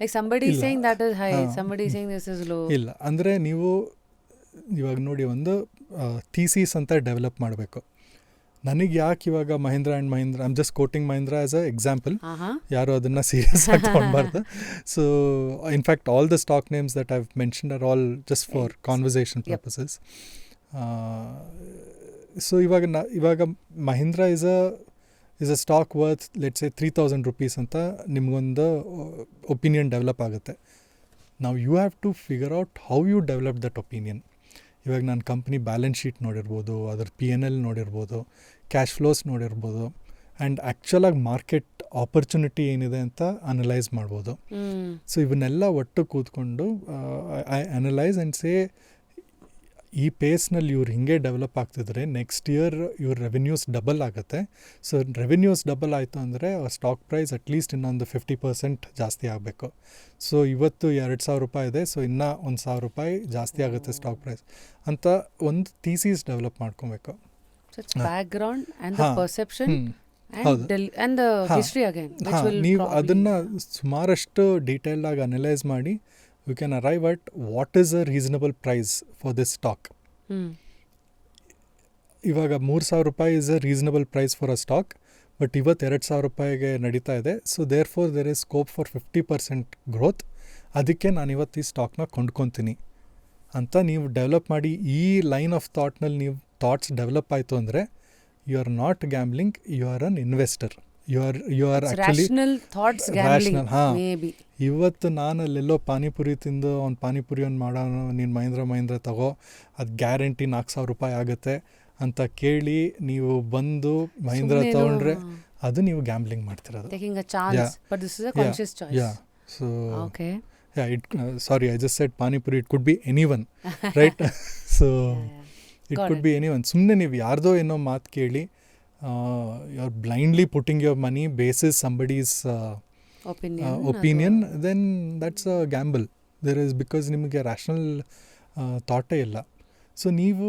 like somebody is saying that is high, somebody is saying this is low. ಇಲ್ಲ ಅಂದರೆ ನೀವು ಇವಾಗ ನೋಡಿ ಒಂದು ಥೀಸಿಸ್ ಅಂತ ಡೆವಲಪ್ ಮಾಡಬೇಕು. ನನಗೆ ಯಾಕೆ ಇವಾಗ Mahindra and Mahindra, I'm just quoting Mahindra as a example, ಯಾರು ಅದನ್ನು ಸೀರಿಯಸ್ ಆಗಿ ತೊಗೊಳ್ಬಾರ್ದು. So in fact all the stock names that I've mentioned are all just for conversation purposes. So ಇವಾಗ Mahindra is a stock worth let's say 3000 rupees ಅಂತ ನಿಮಗೊಂದು ಒಪಿನಿಯನ್ ಡೆವಲಪ್ ಆಗುತ್ತೆ. ನಾವು you have to figure out how you develop that opinion. ಇವಾಗ ನಾನು ಕಂಪ್ನಿ ಬ್ಯಾಲೆನ್ಸ್ ಶೀಟ್ ನೋಡಿರ್ಬೋದು, ಅದ್ರ P&L ನೋಡಿರ್ಬೋದು, ಕ್ಯಾಶ್ ಫ್ಲೋಸ್ ನೋಡಿರ್ಬೋದು, ಆ್ಯಂಡ್ ಆ್ಯಕ್ಚುಲಾಗಿ ಮಾರ್ಕೆಟ್ ಆಪರ್ಚುನಿಟಿ ಏನಿದೆ ಅಂತ ಅನಲೈಸ್ ಮಾಡ್ಬೋದು. ಸೊ ಇವನ್ನೆಲ್ಲ ಒಟ್ಟು ಕೂತ್ಕೊಂಡು ಐ ಅನಲೈಸ್ ಆ್ಯಂಡ್ ಸೇ ಈ ಪೇಸ್ನಲ್ಲಿ ಇವ್ರು ಹಿಂಗೆ ಡೆವಲಪ್ ಆಗ್ತಿದ್ರೆ ನೆಕ್ಸ್ಟ್ ಇಯರ್ ಇವ್ರ ರೆವೆನ್ಯೂಸ್ ಡಬಲ್ ಆಗುತ್ತೆ. ಸೊ ರೆವೆನ್ಯೂಸ್ ಡಬಲ್ ಆಯಿತು ಅಂದರೆ ಸ್ಟಾಕ್ ಪ್ರೈಸ್ ಅಟ್ಲೀಸ್ಟ್ ಇನ್ನೊಂದು 50% ಜಾಸ್ತಿ ಆಗಬೇಕು. ಸೊ ಇವತ್ತು 2000 ರೂಪಾಯಿ ಇದೆ, ಸೊ ಇನ್ನೂ 1000 ರೂಪಾಯಿ ಜಾಸ್ತಿ ಆಗುತ್ತೆ ಸ್ಟಾಕ್ ಪ್ರೈಸ್ ಅಂತ ಒಂದು ಥೀಸಿಸ್ ಡೆವಲಪ್ ಮಾಡ್ಕೊಬೇಕು. Background and the perception and the history again, ನೀವು ಅದನ್ನು ಸುಮಾರಷ್ಟು ಡೀಟೇಲ್ಡ್ ಆಗಿ ಅನಲೈಸ್ ಮಾಡಿ we can arrive at what is a reasonable price for this stock. ಇವಾಗ 3000 ರೂಪಾಯಿ is a reasonable price for a stock, but ಇವತ್ತು 2000 ರೂಪಾಯಿಗೆ ನಡೀತಾ ಇದೆ. So there for there is scope for 50% growth. ಅದಕ್ಕೆ ನಾನು ಇವತ್ತು ಈ ಸ್ಟಾಕ್ನ ಕೊಂಡ್ಕೊತೀನಿ ಅಂತ ನೀವು ಡೆವಲಪ್ ಮಾಡಿ ಈ ಲೈನ್ ಆಫ್ ಥಾಟ್ನಲ್ಲಿ ನೀವು ಥಾಟ್ಸ್ ಡೆವಲಪ್ ಆಯಿತು ಅಂದರೆ you are not gambling, you are an investor. You are actually rational. ಹಾಂ, ಇವತ್ತು ನಾನು ಅಲ್ಲೆಲ್ಲೋ ಪಾನಿಪುರಿ ತಿಂದು ಅವ್ನು ಪಾನಿಪುರಿ ಒಂದು ಮಾಡೋಣ, ನೀನು ಮಹೀಂದ್ರ ತಗೋ, ಅದು ಗ್ಯಾರಂಟಿ 4000 ರೂಪಾಯಿ ಆಗುತ್ತೆ ಅಂತ ಕೇಳಿ ನೀವು ಬಂದು ಮಹೀಂದ್ರ ತೊಗೊಂಡ್ರೆ ಅದು ನೀವು ಗ್ಯಾಮ್ಲಿಂಗ್ ಮಾಡ್ತಿರೋದು. So sorry, I just said panipuri, it could B anyone, right? So it could B anyone. ಸುಮ್ಮನೆ ನೀವು ಯಾರ್ದೋ ಏನೋ ಮಾತು ಕೇಳಿ you are blindly putting your money basis somebody's opinion, then that's a gamble. There is, because ನಿಮಗೆ rational ಥಾಟೇ ಇಲ್ಲ. ಸೊ ನೀವು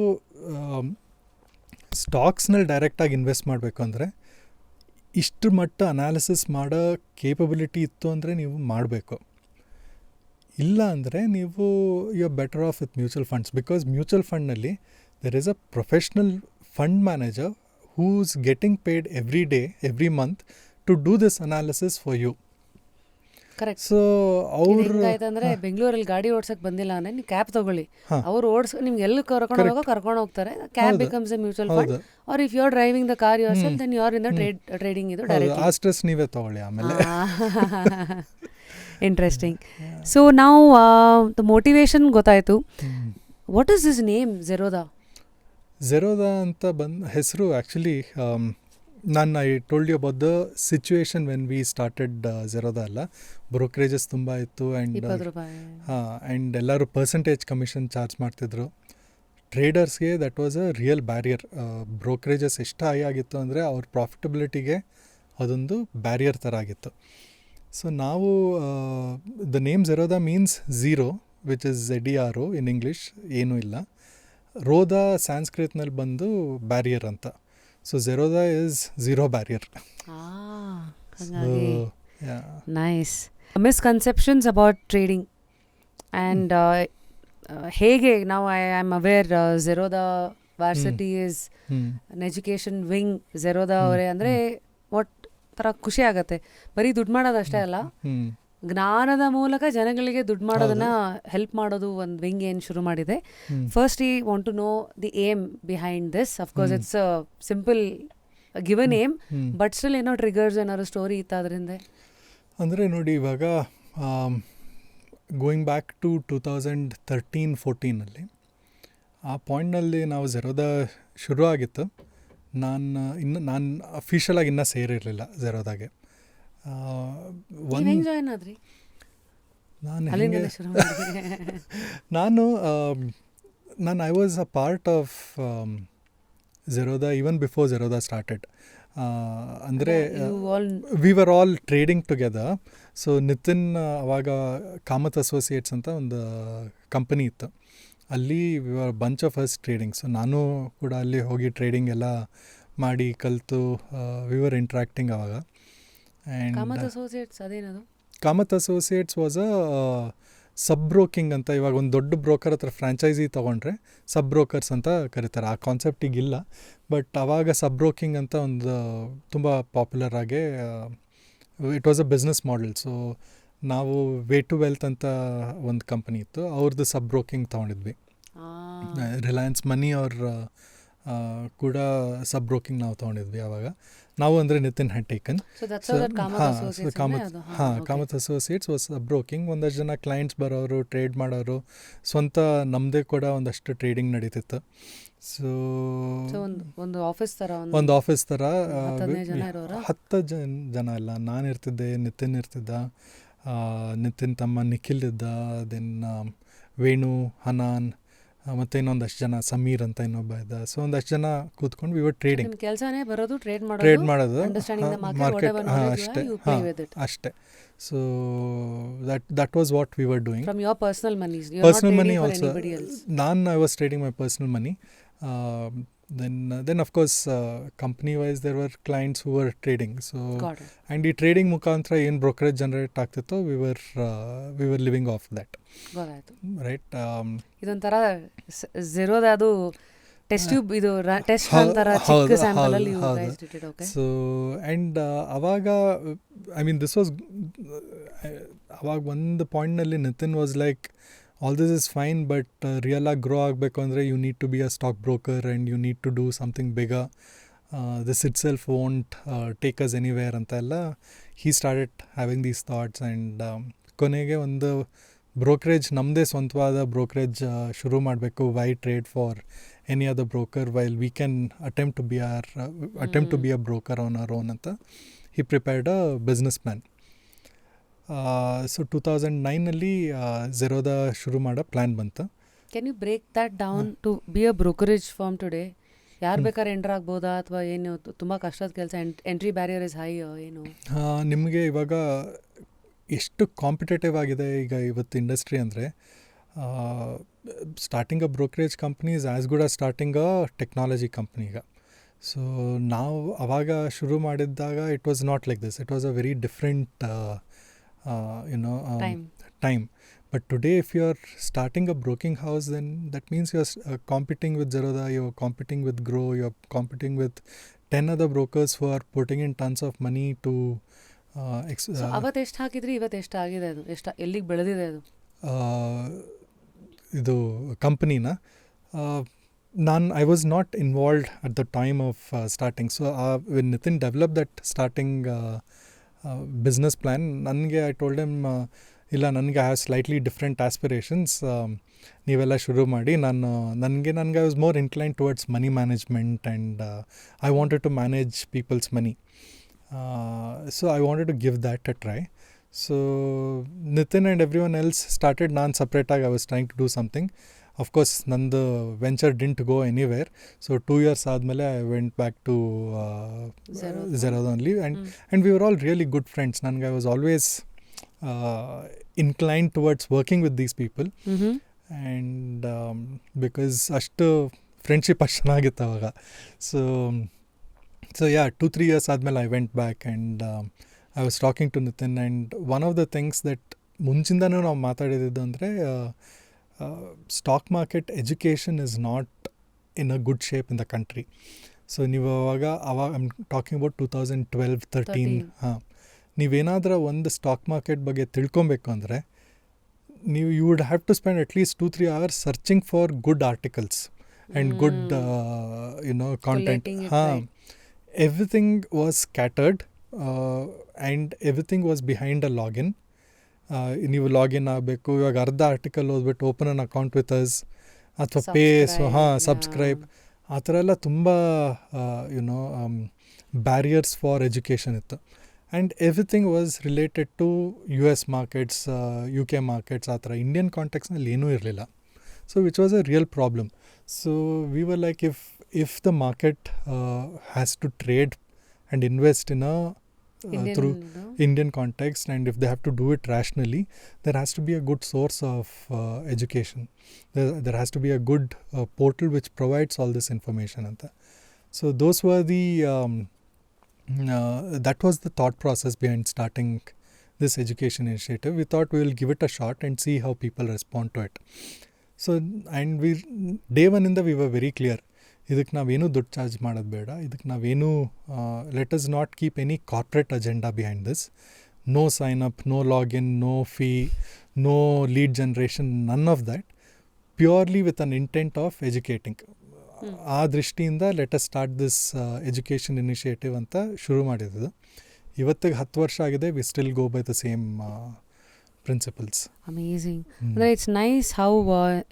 ಸ್ಟಾಕ್ಸ್ನಲ್ಲಿ ಡೈರೆಕ್ಟಾಗಿ ಇನ್ವೆಸ್ಟ್ ಮಾಡಬೇಕು ಅಂದರೆ ಇಷ್ಟು ಮಟ್ಟ ಅನಾಲಿಸಿಸ್ ಮಾಡೋ ಕೇಪಬಿಲಿಟಿ ಇತ್ತು ಅಂದರೆ ನೀವು ಮಾಡಬೇಕು. ಇಲ್ಲ ಅಂದರೆ ನೀವು you are better off with mutual funds. Because mutual ಫಂಡ್ನಲ್ಲಿ there is a professional fund manager who's getting paid every day every month to do this analysis for you. Correct. So ಅವರು ಅಂದ್ರೆ ಬೆಂಗಳೂರಲ್ಲಿ ಗಾಡಿ ಓಡ್ಸಕ್ ಬಂದಿಲ್ಲ ಅಂದ್ರೆ ನೀವು ಕ್ಯಾಬ್ ತಗೊಳ್ಳಿ, ಅವ್ರು ನಿಮ್ಗೆ ಎಲ್ಲಿ ಕರ್ಕೊಂಡು ಹೋಗ್ತಾರೆ. Cab becomes a mutual fund. Or if you are driving the car yourself then you are in the trading. ಇದು ಡೈರೆಕ್ಟ್ ಆ ಸ್ಟ್ರೆಸ್ ನೀವೇ ತಗೊಳ್ಳಿ ಆಮೇಲೆ. ಇಂಟ್ರೆಸ್ಟಿಂಗ್. ಸೊ ನಾವು ದ ಮೋಟಿವೇಶನ್ ಗೊತ್ತಾಯ್ತು. What is this name Zerodha? Zerodha ಅಂತ ಹೆಸರು actually I told you about the situation when we started Zerodha. ಅಲ್ಲ, ಬ್ರೋಕರೇಜಸ್ ತುಂಬ ಇತ್ತು ಆ್ಯಂಡ್ ಎಲ್ಲರೂ ಪರ್ಸೆಂಟೇಜ್ ಕಮಿಷನ್ ಚಾರ್ಜ್ ಮಾಡ್ತಿದ್ರು. ಟ್ರೇಡರ್ಸ್ಗೆ that was a real barrier. Brokerages ಎಷ್ಟು ಹೈ ಆಗಿತ್ತು ಅಂದರೆ ಅವ್ರ ಪ್ರಾಫಿಟಬಿಲಿಟಿಗೆ ಅದೊಂದು ಬ್ಯಾರಿಯರ್ ಥರ ಆಗಿತ್ತು. ಸೊ ನಾವು the name Zerodha means zero, which is ZERO in English, ಏನೂ ಇಲ್ಲ. ರೋದಾ ಸ್ಯಾನ್ಸ್ಕ್ರಿಟ್ನಲ್ಲಿ ಬಂದು ಬ್ಯಾರಿಯರ್ ಅಂತ. So Zerodha is zero barrier. Nice. Misconceptions about trading and hege now I am aware Zerodha varsity is an education wing. Zerodha ಅವರೇ ಅಂದರೆ what ಥರ ಖುಷಿ ಆಗತ್ತೆ. ಬರೀ ದುಡ್ಡು ಮಾಡೋದಷ್ಟೇ ಅಲ್ಲ, ಜ್ಞಾನದ ಮೂಲಕ ಜನಗಳಿಗೆ ದುಡ್ಡು ಮಾಡೋದನ್ನ ಹೆಲ್ಪ್ ಮಾಡೋದು ಒಂದು ವಿಂಗ್ ಏನು ಶುರು ಮಾಡಿದೆ. ಫಸ್ಟ್ ಈ want to know the aim behind this. Of course it's simple given aim, but still ಏನೋ ಟ್ರಿಗರ್ಸ್ ಏನಾದ್ರು ಸ್ಟೋರಿ ಇತ್ತು ಅದರಿಂದ? ಅಂದರೆ ನೋಡಿ, ಇವಾಗ ಗೋಯಿಂಗ್ ಬ್ಯಾಕ್ ಟು 2013-14 ಆ ಪಾಯಿಂಟ್ನಲ್ಲಿ ನಾವು ಝೆರೋದಾ ಶುರು ಆಗಿತ್ತು. ನಾನು ಅಫಿಷಿಯಲಾಗಿ ಇನ್ನೂ ಸೇರಿರಲಿಲ್ಲ ಝೆರೋದಾಗೆ. ನಾನು I was a part of Zerodha even before Zerodha started. ಅಂದರೆ we were all trading together. So Nitin ಅವಾಗ ಕಾಮತ್ ಅಸೋಸಿಯೇಟ್ಸ್ ಅಂತ ಒಂದು ಕಂಪನಿ ಇತ್ತು, ಅಲ್ಲಿ we were bunch of us trading. So ನಾನು ಕೂಡ ಅಲ್ಲಿ ಹೋಗಿ ಟ್ರೇಡಿಂಗ್ ಎಲ್ಲ ಮಾಡಿ ಕಲಿತು ವಿ ವರ್ ಇಂಟ್ರಾಕ್ಟಿಂಗ್ ಅವಾಗ. Kamath associates was a sub broking ಅಂತ. ಇವಾಗ ಒಂದು ದೊಡ್ಡ ಬ್ರೋಕರ್ ಹತ್ರ ಫ್ರಾಂಚೈಸಿ ತೊಗೊಂಡ್ರೆ ಸಬ್ ಬ್ರೋಕರ್ಸ್ ಅಂತ ಕರೀತಾರೆ. ಆ ಕಾನ್ಸೆಪ್ಟ್ ಈಗಿಲ್ಲ, ಬಟ್ ಆವಾಗ ಸಬ್ ಬ್ರೋಕಿಂಗ್ ಅಂತ ಒಂದು ತುಂಬ ಪಾಪ್ಯುಲರ್ ಆಗಿ it was a business model. So ನಾವು ವೇ ಟು ವೆಲ್ತ್ ಅಂತ ಒಂದು ಕಂಪನಿ ಇತ್ತು, ಅವ್ರದ್ದು ಸಬ್ ಬ್ರೋಕಿಂಗ್ ತೊಗೊಂಡಿದ್ವಿ. ರಿಲಯನ್ಸ್ ಮನಿ ಅವ್ರ ಕೂಡ ಸಬ್ ಬ್ರೋಕಿಂಗ್ ನಾವು ತೊಗೊಂಡಿದ್ವಿ ಆವಾಗ. ನಾವು ಅಂದರೆ Nitin had taken. Kamath associates was sub broking. ಒಂದಷ್ಟು ಜನ ಕ್ಲೈಂಟ್ಸ್ ಬರೋರು, ಟ್ರೇಡ್ ಮಾಡೋರು, ಸ್ವಂತ ನಮ್ಮದೇ ಕೂಡ ಒಂದಷ್ಟು ಟ್ರೇಡಿಂಗ್ ನಡೀತಿತ್ತು. ಸೊ ಒಂದು ಆಫೀಸ್ ಥರ 10 ಜನ ಇಲ್ಲ, ನಾನು ಇರ್ತಿದ್ದೆ, ನಿತಿನ್ ಇರ್ತಿದ್ದ, ನಿತಿನ್ ತಮ್ಮ ನಿಖಿಲ್ ಇದ್ದ, ದೆನ್ ವೇಣು, ಹನಾನ್, ಮತ್ತು ಇನ್ನೊಂದಷ್ಟು ಜನ, ಸಮೀರ್ ಅಂತ ಇನ್ನೊಬ್ಬ ಇದ್ದ. ಸೊ ಒಂದಷ್ಟು ಜನ ಕೂತ್ಕೊಂಡು ವಿ ವರ್ ಟ್ರೇಡಿಂಗ್. ಟ್ರೇಡ್ ಮಾಡೋದು ಮಾರ್ಕೆಟ್ ಅಷ್ಟೇ. So that was what we were doing. Personal money also. I was trading my personal money. Then of course company wise there were clients who were trading. So and ಈ ಟ್ರೇಡಿಂಗ್ ಮುಖಾಂತರ ಏನು ಬ್ರೋಕರೇಜ್ ಜನರೇಟ್ ಆಗ್ತಿತ್ತು, we were living off that. Right. ಇದೊಂಥರ ಝೆರೋದಾ ಅದು ಟೆಸ್ಟ್ ಟ್ಯೂಬ್, ಇದು ಟೆಸ್ಟ್ ಅಂತರ ಚಿಕ್ಕ ಸ್ಯಾಂಪಲ್ ಅಲ್ಲಿ you guys did it. Okay. So and ಅವಾಗ ಐ ಮೀನ್ ದಿಸ್ ವಾಸ್ ಅವಾಗ ಒಂದು ಪಾಯಿಂಟ್ನಲ್ಲಿ Nithin was like, all this is fine, but real ಆಗಿ ಗ್ರೋ ಆಗಬೇಕು ಅಂದರೆ you need to be a stock broker and you need to do something bigger. This itself won't take us anywhere ಅಂತ ಎಲ್ಲ he started having these thoughts. and ಕೊನೆಗೆ ಒಂದು ಬ್ರೋಕರೇಜ್, ನಮ್ಮದೇ ಸ್ವಂತವಾದ ಬ್ರೋಕರೇಜ್ ಶುರು ಮಾಡಬೇಕು. why trade for any other broker while we can attempt to be a broker on our own ಅಂತ he prepared a business plan. So 2009 Zerodha ಶುರು ಮಾಡೋ ಪ್ಲ್ಯಾನ್ ಬಂತು. Can you break that down to be a brokerage firm today? ಯಾರು ಬೇಕಾದ್ರೆ ಎಂಟರ್ ಆಗ್ಬೋದಾ, ಅಥವಾ ಏನು ತುಂಬ ಕಷ್ಟದ ಕೆಲಸ, ಎಂಟ್ರಿ ಬ್ಯಾರಿಯರ್ ಇಸ್ ಹೈ ಏನು? ನಿಮಗೆ ಇವಾಗ ಎಷ್ಟು ಕಾಂಪಿಟೇಟಿವ್ ಆಗಿದೆ ಈಗ ಇವತ್ತು ಇಂಡಸ್ಟ್ರಿ ಅಂದರೆ, starting a brokerage company is as good as starting a technology company. ಈಗ ಸೊ ನಾವು ಅವಾಗ ಶುರು ಮಾಡಿದ್ದಾಗ it was not like this. It was a very different time. But today, if you are starting a broking house, then that means you are competing with Zerodha, you are competing with Grow, you are competing with 10 other brokers who are putting in tons of money to... ಅವತ್ತು ಎಷ್ಟು ಹಾಕಿದ್ರಿ, ಇವತ್ತು ಎಷ್ಟು ಆಗಿದೆ, ಅದು ಎಲ್ಲಿಗೆ ಬೆಳೆದಿದೆ ಅದು? ಇದು ಕಂಪನಿನ I was not involved at the time of starting. So when Nitin developed that starting business plan, I told him, ಇಲ್ಲ ನನಗೆ I have slightly different aspirations, ನೀವೆಲ್ಲ ಶುರು ಮಾಡಿ. ನನಗೆ I was more incline towards money management and I wanted to manage people's money. So I wanted to give that a try. So Nitin and everyone else started. ನಾನು ಸಪ್ರೇಟಾಗಿ I was trying to do something. Of course ನಂದು venture didn't go anywhere. So 2 years ಆದಮೇಲೆ I went back to Zerodha only, and we were all really good friends. ನನಗೆ I was always inclined towards working with these people. And because ಅಷ್ಟು ಫ್ರೆಂಡ್ಶಿಪ್ ಅಷ್ಟು ಚೆನ್ನಾಗಿತ್ತು ಅವಾಗ. ಸೊ ಯಾ 2-3 years ಆದಮೇಲೆ I went back and I was talking to Nitin. And one of the things that ಮುಂಚಿಂದನೂ ನಾವು ಮಾತಾಡಿದ್ದು ಅಂದರೆ stock market education is not in a good shape in the country. So ನೀವು ಅವಾಗ ಐ ಆಮ್ ಟಾಕಿಂಗ್ ಅಬೌಟ್ 2012-13. ಹಾಂ, ನೀವೇನಾದರೂ ಒಂದು ಸ್ಟಾಕ್ ಮಾರ್ಕೆಟ್ ಬಗ್ಗೆ ತಿಳ್ಕೊಬೇಕು ಅಂದರೆ you would have to spend at least 2-3 hours searching for good articles and good content. ಹಾಂ, everything was scattered and everything was behind a login. ನೀವು ಲಾಗಿನ್ ಆಗಬೇಕು, ಇವಾಗ ಅರ್ಧ ಆರ್ಟಿಕಲ್ ಓದ್ಬಿಟ್ಟು open an account with us ಅಥವಾ ಸಬ್ಸ್ಕ್ರೈಬ್ ಆ ಥರ ಎಲ್ಲ ತುಂಬ ಬ್ಯಾರಿಯರ್ಸ್ ಫಾರ್ ಎಜುಕೇಷನ್ ಇತ್ತು. And everything was related to US markets, UK markets ಆ ಥರ. ಇಂಡಿಯನ್ ಕಾಂಟೆಕ್ಸ್ನಲ್ಲಿ ಏನೂ ಇರಲಿಲ್ಲ. So which was a real problem. So we were like if the market has to trade and invest in a through Indian context, and if they have to do it rationally, there has to be a good source of education. There has to be a good portal which provides all this information. So those were the that was the thought process behind starting this education initiative. We thought we will give it a shot and see how people respond to it. So, and day one ಇಂದ we were very clear, ಇದಕ್ಕೆ ನಾವೇನು ದುಡ್ಡು ಚಾರ್ಜ್ ಮಾಡೋದು ಬೇಡ, ಇದಕ್ಕೆ ನಾವೇನು let us not keep any corporate agenda behind this. No sign up, no login, no fee, no lead generation, none of that. Purely with an intent of educating. ಆ ದೃಷ್ಟಿಯಿಂದ let us start this education initiative ಅಂತ ಶುರು ಮಾಡಿದ್ದು. ಇವತ್ತಿಗೆ 10 ವರ್ಷ ಆಗಿದೆ. We still go by the same principles. Amazing. It's nice how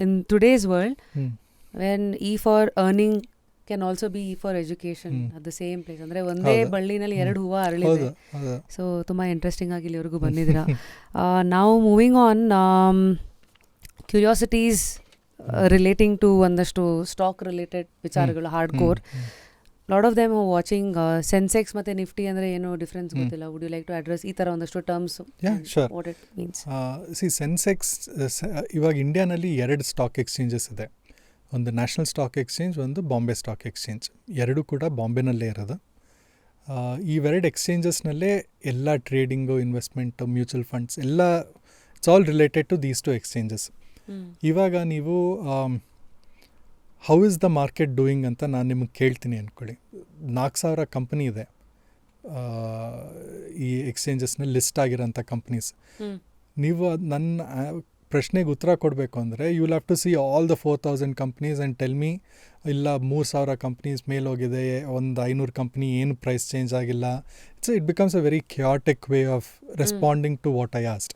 in today's world, when E for earning can also be E for education at the same place. ಅಂದರೆ ಒಂದೇ ಬಳ್ಳಿನಲ್ಲಿ 2 ಹೂವು ಅರಳಿದೆ. ಸೊ ತುಂಬ ಇಂಟ್ರೆಸ್ಟಿಂಗ್ ಆಗಿ ಇಲ್ಲಿವರೆಗೂ ಬಂದಿದ್ದೀರಾ. ನಾವು moving on, curiosities relating to ಒಂದಷ್ಟು ಸ್ಟಾಕ್ ರಿಲೇಟೆಡ್ ವಿಚಾರಗಳು, hard core. Lot of them watching. Sensex ಮತ್ತು ನಿಫ್ಟಿ ಅಂದರೆ ಏನು ಡಿಫ್ರೆನ್ಸ್ ಗೊತ್ತಿಲ್ಲ. Would you like to address ಈ ಥರ ಒಂದಷ್ಟು terms? What it means? Sensex ಇವಾಗ ಇಂಡಿಯಾನಲ್ಲಿ 2 ಸ್ಟಾಕ್ ಎಕ್ಸ್ಚೇಂಜಸ್ ಇದೆ. ಒಂದು ನ್ಯಾಷನಲ್ ಸ್ಟಾಕ್ ಎಕ್ಸ್ಚೇಂಜ್, ಒಂದು ಬಾಂಬೆ ಸ್ಟಾಕ್ ಎಕ್ಸ್ಚೇಂಜ್. 2 ಕೂಡ ಬಾಂಬೆನಲ್ಲೇ ಇರೋದು. ಈ 2 ಎಕ್ಸ್ಚೇಂಜಸ್ನಲ್ಲೇ ಎಲ್ಲ ಟ್ರೇಡಿಂಗು, ಇನ್ವೆಸ್ಟ್ಮೆಂಟು, ಮ್ಯೂಚುವಲ್ ಫಂಡ್ಸ್ ಎಲ್ಲ it's all related to these 2 exchanges. ಇವಾಗ ನೀವು how is the market doing ಅಂತ ನಾನು ನಿಮಗೆ ಕೇಳ್ತೀನಿ ಅಂದ್ಕೊಳ್ಳಿ. 4,000 ಕಂಪ್ನಿ ಇದೆ ಈ ಎಕ್ಸ್ಚೇಂಜಸ್ನಲ್ಲಿ ಲಿಸ್ಟ್ ಆಗಿರೋಂಥ ಕಂಪ್ನೀಸ್. ನೀವು ನನ್ನ ಪ್ರಶ್ನೆಗೆ ಉತ್ತರ ಕೊಡಬೇಕು ಅಂದರೆ you will have to see all the 4,000 companies and tell me, ಇಲ್ಲ 3,000 ಕಂಪ್ನೀಸ್ ಮೇಲೆ ಹೋಗಿದೆ, ಒಂದು 500 ಕಂಪ್ನಿ ಏನು ಪ್ರೈಸ್ ಚೇಂಜ್ ಆಗಿಲ್ಲ. It becomes a very chaotic way of responding to what I asked.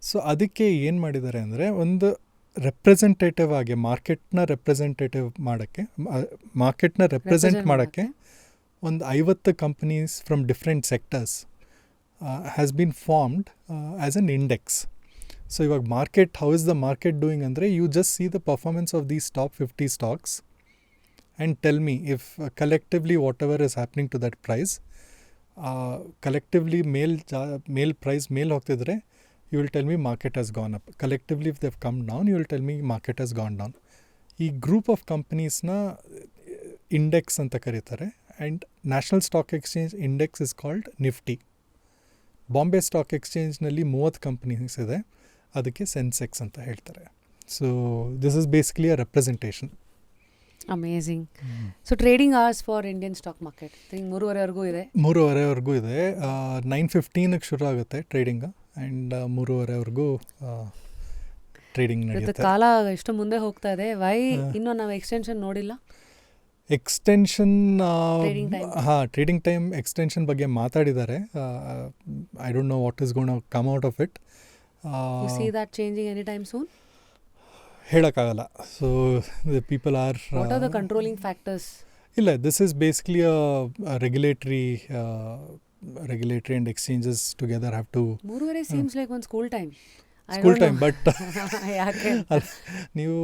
So ಅದಕ್ಕೆ ಏನು ಮಾಡಿದ್ದಾರೆ ಅಂದರೆ, ಒಂದು ರೆಪ್ರೆಸೆಂಟೇಟಿವ್ ಆಗಿ ಮಾರ್ಕೆಟ್ನ ರೆಪ್ರೆಸೆಂಟ್ ಮಾಡೋಕ್ಕೆ ಒಂದು 50 companies from different sectors has been formed as an index. So ಇವಾಗ market, how is the market doing ಅಂದರೆ, you just see the performance of these top 50 stocks and tell me if collectively whatever is happening to that price, collectively ಮೇಲ್ ಪ್ರೈಸ್ ಮೇಲೆ ಹೋಗ್ತಿದ್ರೆ you will tell me market has gone up. Collectively, if they've come down, you will tell me market has gone down. ಈ ಗ್ರೂಪ್ ಆಫ್ ಕಂಪ್ನೀಸ್ನ ಇಂಡೆಕ್ಸ್ ಅಂತ ಕರೀತಾರೆ. And national stock exchange index is called Nifty. Bombay stock ಎಕ್ಸ್ಚೇಂಜ್ನಲ್ಲಿ 30 ಕಂಪ್ನೀಸ್ ಇದೆ, ಅದಕ್ಕೆ ಸೆನ್ಸೆಕ್ಸ್ ಅಂತ ಹೇಳ್ತಾರೆ. So this is basically a representation. Amazing. So trading hours for Indian stock market 3:30ವರೆಗೂ ಇದೆ. 3:30ವರೆಗೂ ಇದೆ. 9:15ಕ್ಕೆ ಶುರು ಆಗುತ್ತೆ ಟ್ರೇಡಿಂಗ್, ಆ್ಯಂಡ್ 3:30ವರೆಗೂ ಟ್ರೇಡಿಂಗ್ ನಡೆಯುತ್ತೆ. ಕಾಲ ಎಷ್ಟು ಮುಂದೆ ಹೋಗ್ತಾ ಇದೆ, ವೈ ಇನ್ನೂ ನಾವು ಎಕ್ಸ್ಟೆನ್ಷನ್ ನೋಡಿಲ್ಲ? ಎಕ್ಸ್ಟೆನ್ಷನ್, ಟ್ರೇಡಿಂಗ್ ಟೈಮ್ ಎಕ್ಸ್ಟೆನ್ಷನ್ ಬಗ್ಗೆ ಮಾತಾಡಿದ್ದಾರೆ. I don't know what is gonna come out of it. You see that changing any time soon? ಹೇಳೋಕ್ಕಾಗಲ್ಲ. So the people are, what are the controlling factors? ಇಲ್ಲ, this is basically regulatory and exchanges together have to. 3:30 seems like ಒಂದು ಸ್ಕೂಲ್ ಟೈಮ್. ಬಟ್ ನೀವು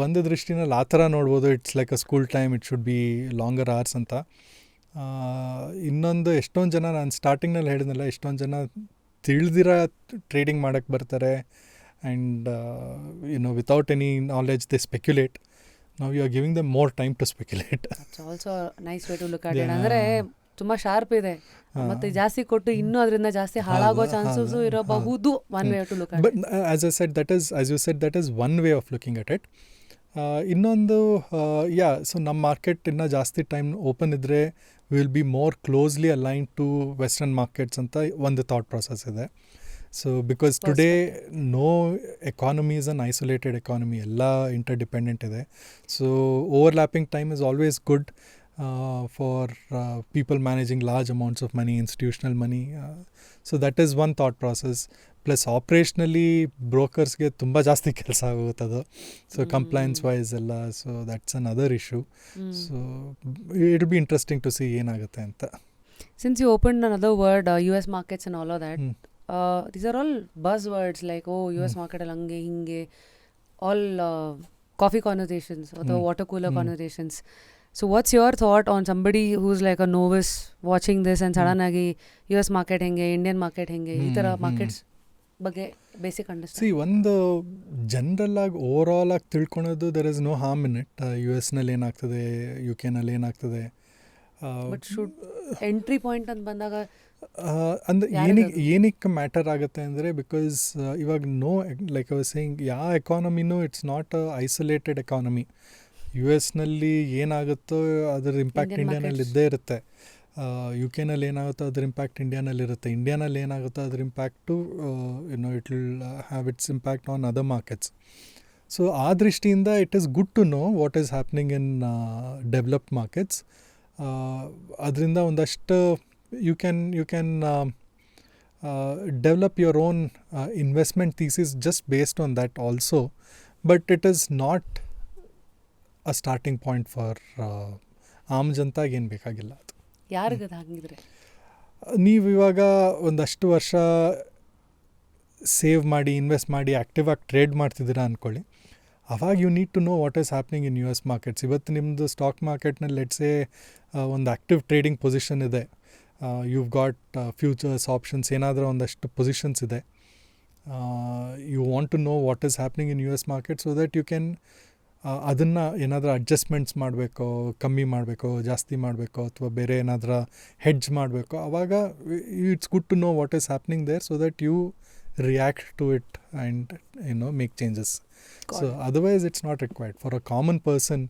ಒಂದು ದೃಷ್ಟಿನಲ್ಲಿ ಆ ಥರ ನೋಡ್ಬೋದು, it's like a school time, it should be longer hours ಅಂತ. ಇನ್ನೊಂದು, ಎಷ್ಟೊಂದು ಜನ, ನಾನು ಸ್ಟಾರ್ಟಿಂಗ್ನಲ್ಲಿ ಹೇಳಿದ್ನಲ್ಲ, ಎಷ್ಟೊಂದು ಜನ ತಿಳಿದಿರ ಟ್ರೇಡಿಂಗ್ ಮಾಡೋಕ್ಕೆ ಬರ್ತಾರೆ, and without any knowledge they speculate. ನಾವು you are giving them more time to speculate. It's also nice way to look at it. ಅಂದರೆ ತುಂಬ ಶಾರ್ಪ್ ಇದೆ, ಮತ್ತೆ ಜಾಸ್ತಿ ಕೊಟ್ಟು ಇನ್ನೂ ಅದರಿಂದ ಜಾಸ್ತಿ ಹಾಳಾಗೋ ಚಾನ್ಸಸ್ ಇರಬಹುದು. One way to look at. But as you said that is one way of looking at it. ಇನ್ನೊಂದು, ಸೊ ನಮ್ಮ ಮಾರ್ಕೆಟ್ ಇನ್ನೂ ಜಾಸ್ತಿ ಟೈಮ್ ಓಪನ್ ಇದ್ದರೆ will be more closely align to western markets ಅಂತ ಒಂದು ಥಾಟ್ ಪ್ರಾಸೆಸ್ ಇದೆ. So because today no economy is an isolated economy, ಎಲ್ಲ ಇಂಟರ್ಡಿಪೆಂಡೆಂಟ್ ಇದೆ. So overlapping time is always good for people managing large amounts of money, institutional money. So that is one thought process. Plus operationally brokersಗೆ ತುಂಬ ಜಾಸ್ತಿ ಕೆಲಸ ಆಗುತ್ತದು. ಸೊ ಕಂಪ್ಲೈನ್ಸ್ ವೈಸ್ ಎಲ್ಲ, so that's another issue. So it will be interesting to see ಏನಾಗುತ್ತೆ ಅಂತ. Since you opened another word, US markets and all of that, these are all buzzwords like, oh, US market ಹಂಗೆ ಹಿಂಗೆ, all coffee conversations or the water cooler conversations. So what's your thought on somebody who's like a novice watching this and sudden agi US market henge, Indian market henge, ee tara markets ಬಗ್ಗೆ ಬೇಸಿಕ್ ಅಂಡರ್ಸ್ಟ್ಯಾಂಡ್? ಸಿ, ಒಂದು ಜನರಲ್ ಆಗಿ ಓವರಾಲ್ ಆಗಿ ತಿಳ್ಕೊಳೋದು, there is no harm in it. US-ನಲ್ಲಿ ಏನಾಗ್ತದೆ, UK-ನಲ್ಲಿ ಏನಾಗ್ತದೆ, ಬಟ್ ಶುಡ್ ಎಂಟ್ರಿ ಪಾಯಿಂಟ್ ಅಂತ ಬಂದಾಗ ಅಂದರೆ ಏನಕ್ಕೆ ಮ್ಯಾಟರ್ ಆಗುತ್ತೆ ಅಂದರೆ, ಬಿಕಾಸ್ ಇವಾಗ ಲೈಕ್ ಐ ವಾಸ್ ಸೇಯಿಂಗ್, ಯಾವ ಎಕಾನಮಿನೂ it's not a isolated economy. US-ನಲ್ಲಿ ಏನಾಗುತ್ತೋ ಅದರ ಇಂಪ್ಯಾಕ್ಟ್ ಇಂಡಿಯಾನಲ್ಲಿ ಇದ್ದೇ ಇರುತ್ತೆ. UK-ನಲ್ಲಿ ಏನಾಗುತ್ತೋ ಅದ್ರ ಇಂಪ್ಯಾಕ್ಟ್ ಇಂಡಿಯಾನಲ್ಲಿರುತ್ತೆ. ಇಂಡಿಯಾನಲ್ಲಿ ಏನಾಗುತ್ತೋ ಅದ್ರ impact it will have its impact on other markets. So ಆ ದೃಷ್ಟಿಯಿಂದ it is good to know what is happening in developed markets. ಅದರಿಂದ ಒಂದಷ್ಟು you can develop your own investment thesis just based on that also. But it is not a starting point for ಆಮ್ ಜನತಾಗ ಏನು ಬೇಕಾಗಿಲ್ಲ ಅದು. ಯಾರಿಗದು ಹಾಗಿದ್ರೆ? ನೀವು ಇವಾಗ ಒಂದಷ್ಟು ವರ್ಷ ಸೇವ್ ಮಾಡಿ, ಇನ್ವೆಸ್ಟ್ ಮಾಡಿ, ಆ್ಯಕ್ಟಿವ್ ಆಗಿ ಟ್ರೇಡ್ ಮಾಡ್ತಿದ್ದೀರಾ ಅಂದ್ಕೊಳ್ಳಿ. ಅವಾಗ you need to know what is happening in US markets. ಇವತ್ತು ನಿಮ್ಮದು ಸ್ಟಾಕ್ ಮಾರ್ಕೆಟ್ನಲ್ಲಿ ಲೆಟ್ಸೇ ಒಂದು ಆ್ಯಕ್ಟಿವ್ ಟ್ರೇಡಿಂಗ್ ಪೊಸಿಷನ್ ಇದೆ, you've got futures, options, ಏನಾದರೂ ಒಂದಷ್ಟು ಪೊಸಿಷನ್ಸ್ ಇದೆ. You want to know what is happening in US market so that you can ಅದನ್ನು ಏನಾದರೂ ಅಡ್ಜಸ್ಟ್ಮೆಂಟ್ಸ್ ಮಾಡಬೇಕೋ, ಕಮ್ಮಿ ಮಾಡಬೇಕೋ, ಜಾಸ್ತಿ ಮಾಡಬೇಕೋ, ಅಥವಾ ಬೇರೆ ಏನಾದರೂ ಹೆಡ್ಜ್ ಮಾಡಬೇಕೋ, ಆವಾಗ it's good to know what is happening there so that you react to it and make changes. So otherwise it's not required for a common person,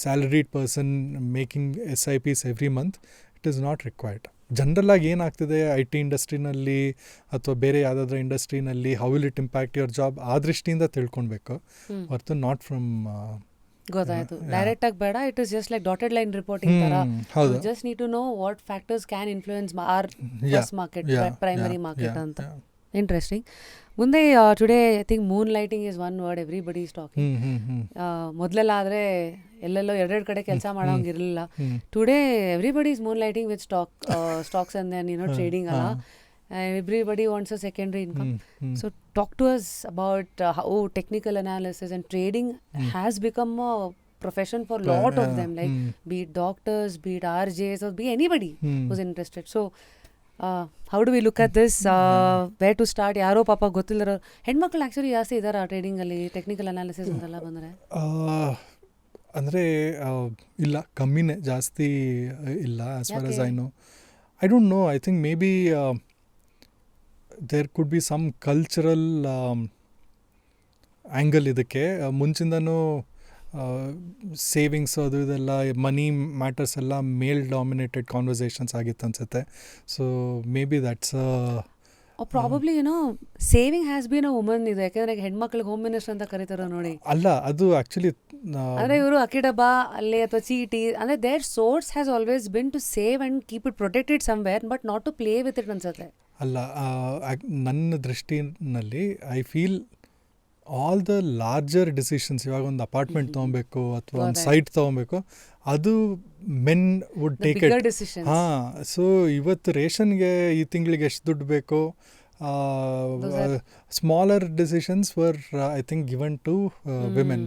salaried person making SIPs every month. It is not required. General ಆಗಿ ಏನಾಗ್ತಿದೆ IT ಇಂಡಸ್ಟ್ರಿನಲ್ಲಿ ಅಥವಾ ಬೇರೆ ಯಾವುದಾದ್ರೂ ಇಂಡಸ್ಟ್ರಿನಲ್ಲಿ, how will it impact your job, ಆ ದೃಷ್ಟಿಯಿಂದ ತಿಳ್ಕೊಳ್ಬೇಕು ಹೊರತು ನಾಟ್ ಫ್ರಮ್. ಗೊತ್ತಾಯ್ತು, ಡೈರೆಕ್ಟ್ ಆಗಿ ಬೇಡ. It is just like dotted line reporting ತರ. Just need to know what factors can influence our first market, primary market ಅಂತ. ಇಂಟ್ರೆಸ್ಟಿಂಗ್. ಮುಂದೆ today I think moonlighting is one word everybody is talking. ಮೊದಲೆಲ್ಲ ಆದರೆ ಎಲ್ಲೆಲ್ಲೋ ಎರಡೆರಡು ಕಡೆ ಕೆಲಸ ಮಾಡೋಂಗಿರಲಿಲ್ಲ. Today everybody is moonlighting with stocks and then trading ಅಲ್ಲ. Everybody wants a secondary income. So talk to us about how technical analysis and trading has become a profession for a lot of them, like be it doctors, be it RJs, or be anybody who's interested. So how do we look at this? Where to start? ಯಾರೋ ಪಾಪ ಗೊತ್ತಿಲ್ಲರೋ ಹೆಣ್ಮಕ್ಳು ಆ್ಯಕ್ಚುಲಿ ಜಾಸ್ತಿ ಇದ್ದಾರೆ ಟ್ರೇಡಿಂಗಲ್ಲಿ, ಟೆಕ್ನಿಕಲ್ ಅನಾಲಿಸಿಸ್ ಅಂತೆಲ್ಲ ಬಂದರೆ. ಅಂದರೆ ಇಲ್ಲ, ಕಮ್ಮಿನೇ, ಜಾಸ್ತಿ ಇಲ್ಲ ಆ್ಯಸ್ ಫಾರ್ ಆಸ್ ಯಾಕೆ? I know. I don't know, I think maybe there could be some cultural angle ಇದಕ್ಕೆ. ಮುಂಚಿಂದನೂ ಸೇವಿಂಗ್ಸ್ ಅದು ಇದೆಲ್ಲ ಮನಿ ಮ್ಯಾಟರ್ಸ್ ಎಲ್ಲ ಮೇಲ್ ಡಾಮಿನೇಟೆಡ್ ಕಾನ್ವರ್ಸೇಷನ್ಸ್ ಆಗಿತ್ತು ಅನ್ಸುತ್ತೆ. So may be that's probably saving has been a woman ಇದು. ಯಾಕಂದ್ರೆ ಹೆಣ್ಮಕ್ಳಿಗೆ ಹೋಮ್ ಮಿನಿಸ್ಟರ್ ಅಂತ ಕರೀತಾರ ನೋಡಿ. ಅಲ್ಲ, ಅದು ಆ್ಯಕ್ಚುಲಿ ಅಂದ್ರೆ ಇವರು ಅಕ್ಕಿ ಡಬ್ಬ ಅಲ್ಲಿ ಅಥವಾ ಚೀಟಿ ಅಂದ್ರೆ their source has always been to save and keep it protected somewhere, but not to play with it ಅನ್ಸುತ್ತೆ. ಅಲ್ಲ, ನನ್ನ ದೃಷ್ಟಿನಲ್ಲಿ I feel all the larger decisions, ಇವಾಗ ಒಂದು ಅಪಾರ್ಟ್ಮೆಂಟ್ ತೊಗೊಬೇಕು ಅಥವಾ ಒಂದು ಸೈಟ್ ತೊಗೊಬೇಕು, ಅದು ಮೆನ್ ವುಡ್ ಟೇಕ್ ಇಟ್. ಹಾಂ, ಸೊ ಇವತ್ತು ರೇಷನ್ಗೆ ಈ ತಿಂಗಳಿಗೆ ಎಷ್ಟು ದುಡ್ಡು ಬೇಕು, smaller decisions were I think given to women,